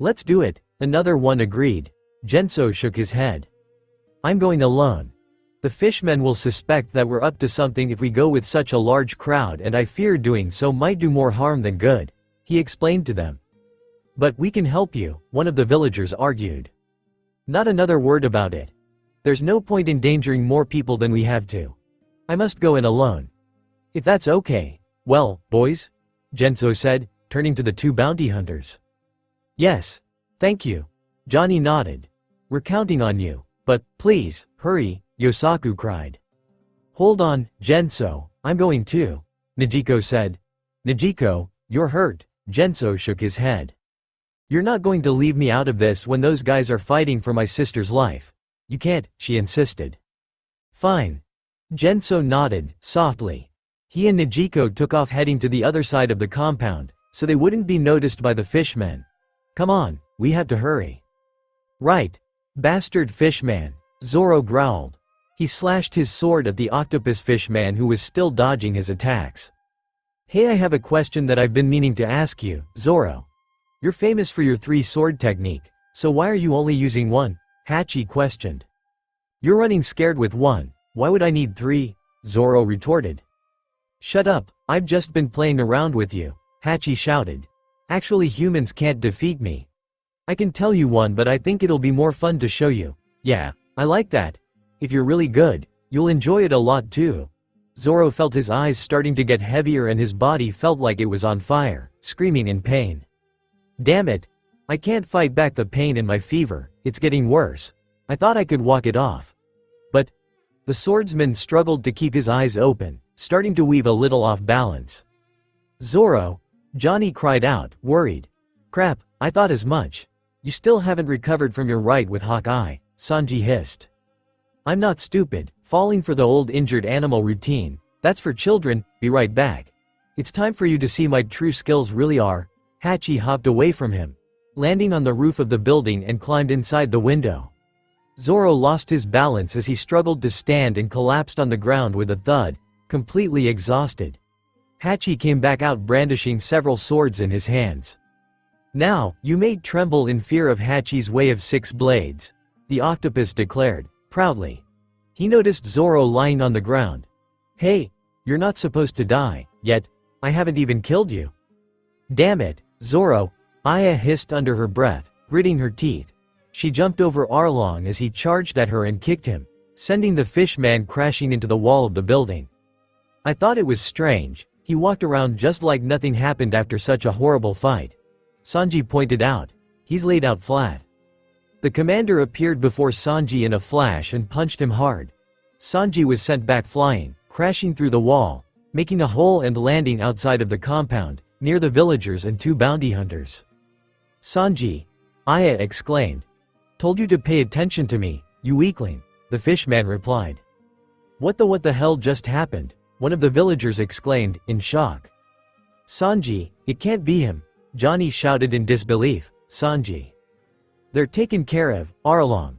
"Let's do it," another one agreed. Genso shook his head. "I'm going alone. The fishmen will suspect that we're up to something if we go with such a large crowd, and I fear doing so might do more harm than good," he explained to them. But we can help you, one of the villagers argued. Not another word about it. There's no point endangering more people than we have to. I must go in alone. If that's okay. Well, boys? Genso said, turning to the two bounty hunters. Yes. Thank you. Johnny nodded. We're counting on you. But, please, hurry, Yosaku cried. Hold on, Genso, I'm going too, Nijiko said. Nijiko, you're hurt, Genso shook his head. You're not going to leave me out of this when those guys are fighting for my sister's life. You can't, she insisted. Fine. Genso nodded, softly. He and Nijiko took off heading to the other side of the compound, so they wouldn't be noticed by the fishmen. Come on, we have to hurry. Right. Bastard fishman, Zoro growled. He slashed his sword at the octopus fishman who was still dodging his attacks. Hey, I have a question that I've been meaning to ask you, Zoro. You're famous for your 3-sword technique, so why are you only using one? Hachi questioned. You're running scared with one, why would I need 3? Zoro retorted. Shut up, I've just been playing around with you, Hachi shouted. Actually, humans can't defeat me. I can tell you one, but I think it'll be more fun to show you. Yeah, I like that. If you're really good, you'll enjoy it a lot too. Zoro felt his eyes starting to get heavier and his body felt like it was on fire, screaming in pain. Damn it. I can't fight back the pain in my fever, it's getting worse. I thought I could walk it off. But the swordsman struggled to keep his eyes open, starting to weave a little off balance. Zoro, Johnny cried out, worried. Crap, I thought as much. You still haven't recovered from your right with Hawkeye, Sanji hissed. I'm not stupid, falling for the old injured animal routine. That's for children, be right back. It's time for you to see my true skills really are. Hachi hopped away from him, landing on the roof of the building and climbed inside the window. Zoro lost his balance as he struggled to stand and collapsed on the ground with a thud, completely exhausted. Hachi came back out brandishing several swords in his hands. Now, you may tremble in fear of Hachi's way of 6 blades, the octopus declared, proudly. He noticed Zoro lying on the ground. Hey, you're not supposed to die, yet, I haven't even killed you. Damn it, Zoro, Aya hissed under her breath, gritting her teeth. She jumped over Arlong as he charged at her and kicked him, sending the fishman crashing into the wall of the building. I thought it was strange, he walked around just like nothing happened after such a horrible fight. Sanji pointed out. He's laid out flat. The commander appeared before Sanji in a flash and punched him hard. Sanji was sent back flying, crashing through the wall, making a hole and landing outside of the compound, near the villagers and 2 bounty hunters. Sanji, Aya exclaimed. Told you to pay attention to me, you weakling, the fishman replied. What the hell just happened? One of the villagers exclaimed, in shock. Sanji, it can't be him, Johnny shouted in disbelief. Sanji. They're taken care of, Arlong.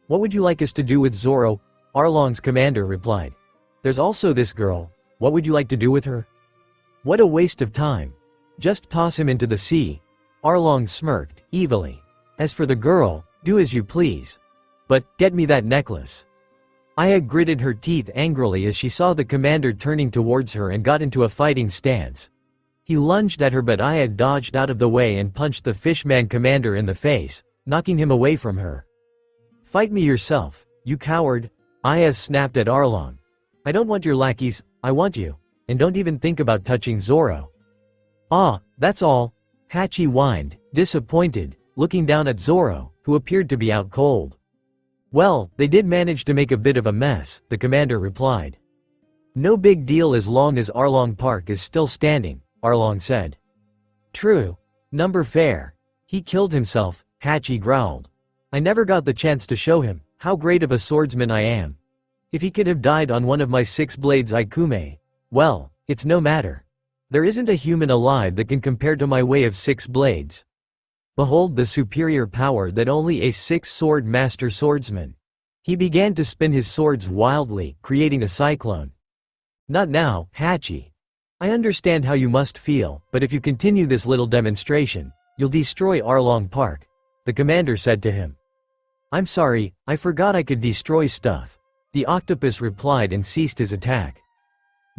What would you like us to do with Zoro? Arlong's commander replied. There's also this girl, what would you like to do with her? What a waste of time. Just toss him into the sea. Arlong smirked, evilly. As for the girl, do as you please. But, get me that necklace. Aya gritted her teeth angrily as she saw the commander turning towards her and got into a fighting stance. He lunged at her but Aya dodged out of the way and punched the fishman commander in the face, knocking him away from her. Fight me yourself, you coward, Aya snapped at Arlong. I don't want your lackeys, I want you, and don't even think about touching Zoro. Ah, that's all, Hachi whined, disappointed, looking down at Zoro, who appeared to be out cold. Well, they did manage to make a bit of a mess, the commander replied. No big deal as long as Arlong Park is still standing, Arlong said. True. Number fair. He killed himself, Hachi growled. I never got the chance to show him how great of a swordsman I am. If he could have died on one of my 6 blades Ikume, well, it's no matter. There isn't a human alive that can compare to my way of 6 blades. Behold the superior power that only a 6-sword master swordsman. He began to spin his swords wildly, creating a cyclone. Not now, Hachi. I understand how you must feel, but if you continue this little demonstration, you'll destroy Arlong Park, the commander said to him. I'm sorry, I forgot I could destroy stuff, the octopus replied and ceased his attack.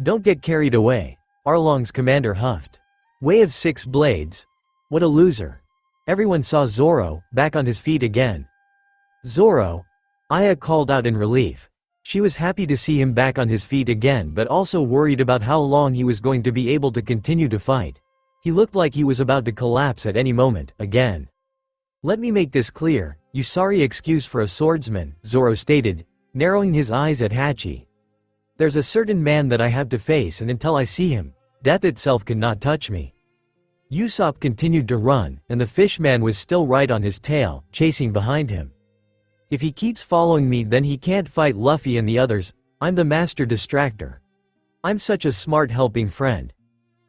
Don't get carried away, Arlong's commander huffed. Way of 6 blades? What a loser. Everyone saw Zoro, back on his feet again. Zoro! Aya called out in relief. She was happy to see him back on his feet again but also worried about how long he was going to be able to continue to fight. He looked like he was about to collapse at any moment, again. Let me make this clear, you sorry excuse for a swordsman, Zoro stated, narrowing his eyes at Hachi. There's a certain man that I have to face and until I see him, death itself cannot touch me. Usopp continued to run, and the fishman was still right on his tail, chasing behind him. If he keeps following me then he can't fight Luffy and the others, I'm the master distractor. I'm such a smart helping friend.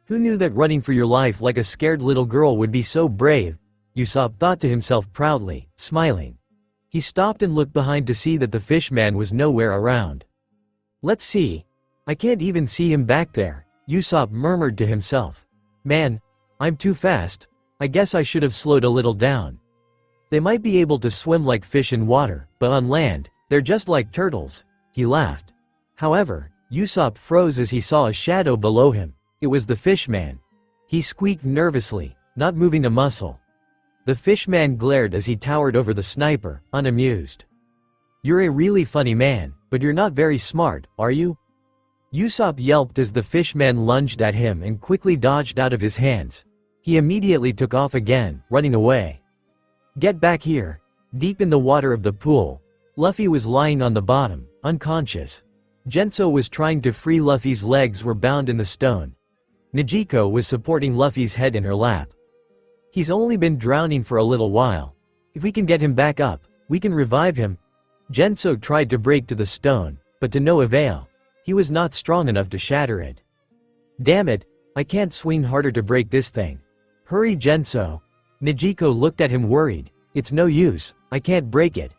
Who knew that running for your life like a scared little girl would be so brave? Usopp thought to himself proudly, smiling. He stopped and looked behind to see that the fishman was nowhere around. Let's see. I can't even see him back there, Usopp murmured to himself. Man, I'm too fast, I guess I should have slowed a little down. They might be able to swim like fish in water, but on land, they're just like turtles, he laughed. However, Usopp froze as he saw a shadow below him. It was the fishman. He squeaked nervously, not moving a muscle. The fishman glared as he towered over the sniper, unamused. You're a really funny man, but you're not very smart, are you? Usopp yelped as the fishman lunged at him and quickly dodged out of his hands. He immediately took off again, running away. Get back here. Deep in the water of the pool, Luffy was lying on the bottom, unconscious. Genso was trying to free Luffy's legs were bound in the stone. Nijiko was supporting Luffy's head in her lap. He's only been drowning for a little while. If we can get him back up, we can revive him. Genso tried to break to the stone, but to no avail. He was not strong enough to shatter it. Damn it, I can't swing harder to break this thing. Hurry Genso. Nijiko looked at him worried. It's no use, I can't break it.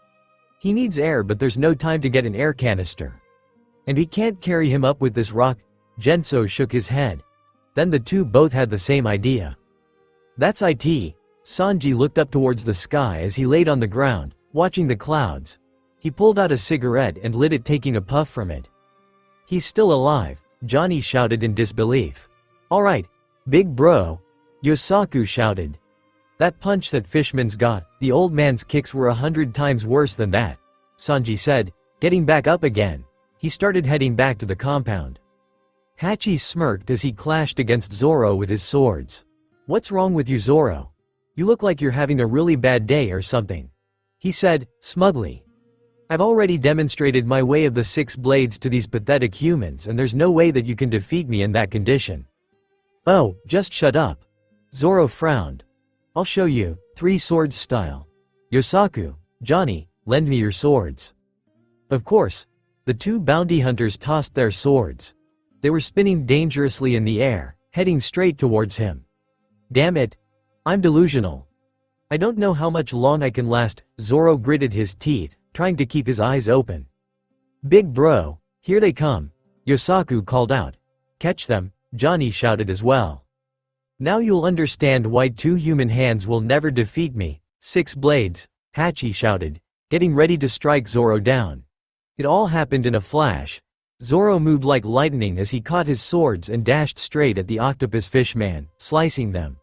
He needs air but there's no time to get an air canister. And we can't carry him up with this rock. Genso shook his head. Then the two both had the same idea. That's it. Sanji looked up towards the sky as he laid on the ground, watching the clouds. He pulled out a cigarette and lit it, taking a puff from it. He's still alive, Johnny shouted in disbelief. Alright, big bro. Yosaku shouted. That punch that fishman's got, the old man's kicks were 100 times worse than that, Sanji said, getting back up again. He started heading back to the compound. Hachi smirked as he clashed against Zoro with his swords. What's wrong with you, Zoro? You look like you're having a really bad day or something, he said, smugly. I've already demonstrated my way of the 6 blades to these pathetic humans and there's no way that you can defeat me in that condition. Oh, just shut up. Zoro frowned. I'll show you, 3 swords style. Yosaku, Johnny, lend me your swords. Of course. The 2 bounty hunters tossed their swords. They were spinning dangerously in the air, heading straight towards him. Damn it. I'm delusional. I don't know how much long I can last, Zoro gritted his teeth, trying to keep his eyes open. Big bro, here they come, Yosaku called out. Catch them, Johnny shouted as well. Now you'll understand why 2 human hands will never defeat me, 6 blades, Hachi shouted, getting ready to strike Zoro down. It all happened in a flash. Zoro moved like lightning as he caught his swords and dashed straight at the octopus fishman, slicing them.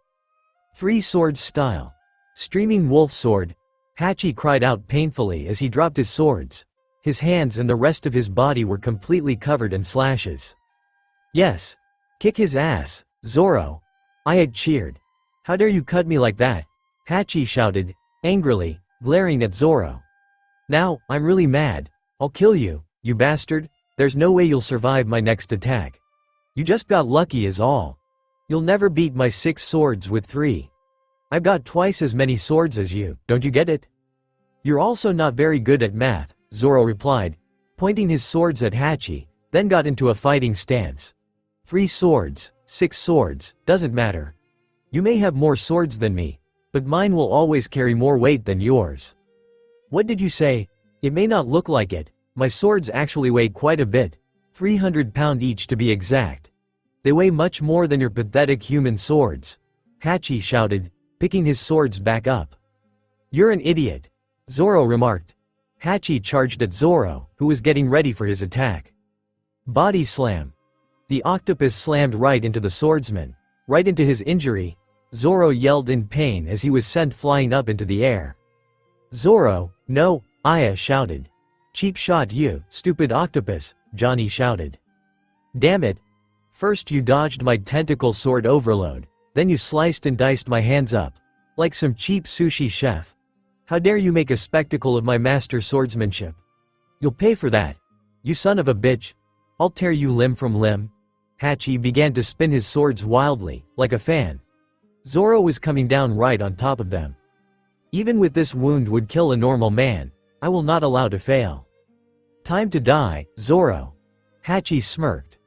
3 swords style. Streaming wolf sword. Hachi cried out painfully as he dropped his swords. His hands and the rest of his body were completely covered in slashes. Yes. Kick his ass, Zoro. I had cheered. How dare you cut me like that? Hachi shouted, angrily, glaring at Zoro. Now, I'm really mad. I'll kill you, you bastard. There's no way you'll survive my next attack. You just got lucky is all. You'll never beat my 6 swords with 3. I've got twice as many swords as you, don't you get it? You're also not very good at math, Zoro replied, pointing his swords at Hachi, then got into a fighting stance. 3 swords, 6 swords, doesn't matter. You may have more swords than me, but mine will always carry more weight than yours. What did you say? It may not look like it, my swords actually weigh quite a bit, 300 pounds each to be exact. They weigh much more than your pathetic human swords, Hachi shouted, picking his swords back up. You're an idiot, Zoro remarked. Hachi charged at Zoro, who was getting ready for his attack. Body slam. The octopus slammed right into the swordsman. Right into his injury. Zoro yelled in pain as he was sent flying up into the air. Zoro, no, Aya shouted. Cheap shot you, stupid octopus, Johnny shouted. Damn it. First you dodged my tentacle sword overload, then you sliced and diced my hands up. Like some cheap sushi chef. How dare you make a spectacle of my master swordsmanship? You'll pay for that. You son of a bitch. I'll tear you limb from limb. Hachi began to spin his swords wildly, like a fan. Zoro was coming down right on top of them. Even with this wound would kill a normal man. I will not allow to fail. Time to die, Zoro. Hachi smirked.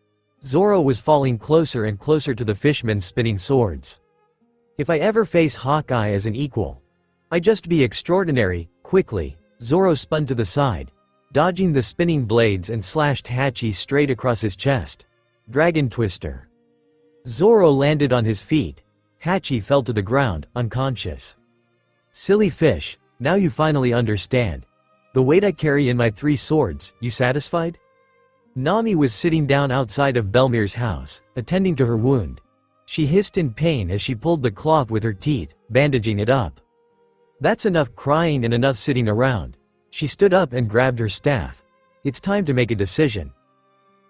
Zoro was falling closer and closer to the fishmen spinning swords. If I ever face Hawkeye as an equal, I just be extraordinary. Quickly, Zoro spun to the side, dodging the spinning blades and slashed Hachi straight across his chest. Dragon Twister. Zoro landed on his feet. Hachi fell to the ground, unconscious. Silly fish, now you finally understand. The weight I carry in my 3 swords, you satisfied? Nami was sitting down outside of Belmir's house, attending to her wound. She hissed in pain as she pulled the cloth with her teeth, bandaging it up. That's enough crying and enough sitting around. She stood up and grabbed her staff. It's time to make a decision.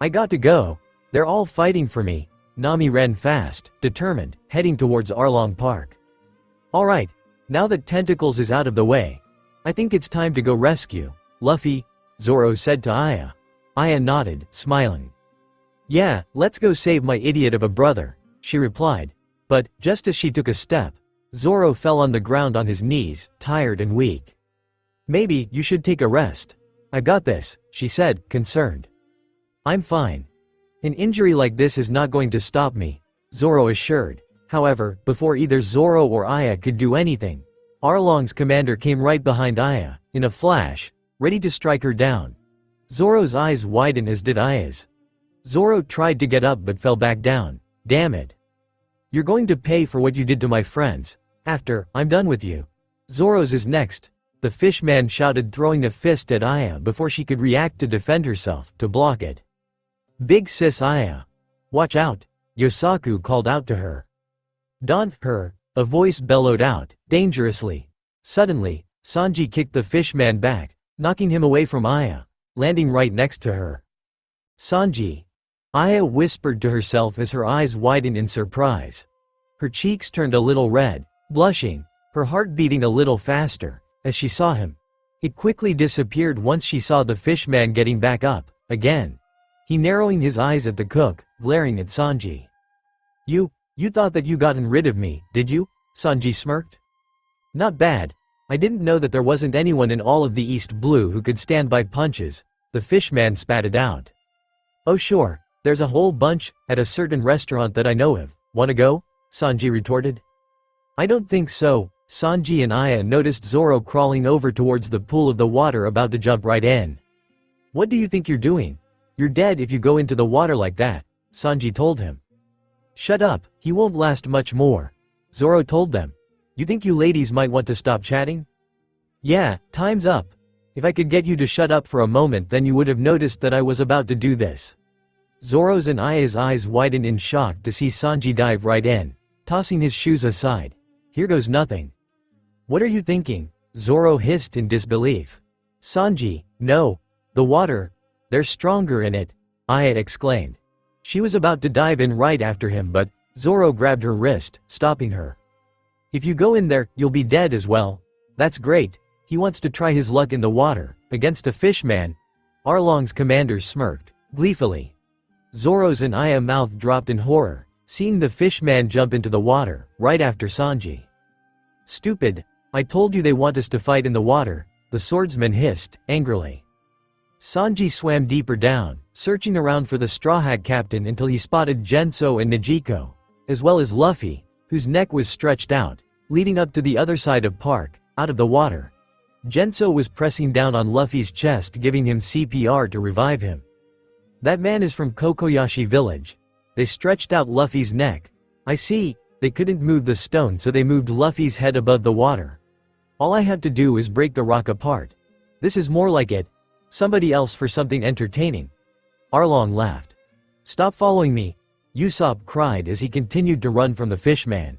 I got to go. They're all fighting for me. Nami ran fast, determined, heading towards Arlong Park. Alright, now that Tentacles is out of the way, I think it's time to go rescue Luffy, Zoro said to Aya. Aya nodded, smiling. Yeah, let's go save my idiot of a brother, she replied. But, just as she took a step, Zoro fell on the ground on his knees, tired and weak. Maybe you should take a rest. I got this, she said, concerned. I'm fine. An injury like this is not going to stop me, Zoro assured. However, before either Zoro or Aya could do anything, Arlong's commander came right behind Aya, in a flash, ready to strike her down. Zoro's eyes widened as did Aya's. Zoro tried to get up but fell back down. Damn it. You're going to pay for what you did to my friends. After I'm done with you. Zoro's is next, the fishman shouted, throwing a fist at Aya before she could react to defend herself, to block it. Big sis Aya. Watch out, Yosaku called out to her. Don't her, a voice bellowed out, dangerously. Suddenly, Sanji kicked the fishman back, knocking him away from Aya, landing right next to her. Sanji. Aya whispered to herself as her eyes widened in surprise. Her cheeks turned a little red, blushing, her heart beating a little faster, as she saw him. It quickly disappeared once she saw the fishman getting back up, again. He narrowing his eyes at the cook, glaring at Sanji. You thought that you gotten rid of me, did you? Sanji smirked. Not bad. I didn't know that there wasn't anyone in all of the East Blue who could stand by punches, the fishman spatted out. Oh sure, there's a whole bunch, at a certain restaurant that I know of. Wanna go? Sanji retorted. I don't think so. Sanji and Aya noticed Zoro crawling over towards the pool of the water, about to jump right in. What do you think you're doing? You're dead if you go into the water like that, Sanji told him. Shut up, he won't last much more. Zoro told them. You think you ladies might want to stop chatting? Yeah, time's up. If I could get you to shut up for a moment, then you would have noticed that I was about to do this. Zoro's and Aya's eyes widened in shock to see Sanji dive right in, tossing his shoes aside. Here goes nothing. What are you thinking? Zoro hissed in disbelief. Sanji, no. The water. They're stronger in it, Aya exclaimed. She was about to dive in right after him, but Zoro grabbed her wrist, stopping her. If you go in there, you'll be dead as well. That's great. He wants to try his luck in the water, against a fishman. Arlong's commander smirked, gleefully. Zoro's and Aya mouth dropped in horror, seeing the fishman jump into the water, right after Sanji. Stupid, I told you they want us to fight in the water, the swordsman hissed, angrily. Sanji swam deeper down, searching around for the Straw Hat Captain until he spotted Genso and Nijiko, as well as Luffy, whose neck was stretched out, leading up to the other side of Park, out of the water. Genso was pressing down on Luffy's chest, giving him CPR to revive him. That man is from Kokoyashi village. They stretched out Luffy's neck. I see, they couldn't move the stone, so they moved Luffy's head above the water. All I have to do is break the rock apart. This is more like it. Somebody else for something entertaining. Arlong laughed. Stop following me, Usopp cried as he continued to run from the fishman.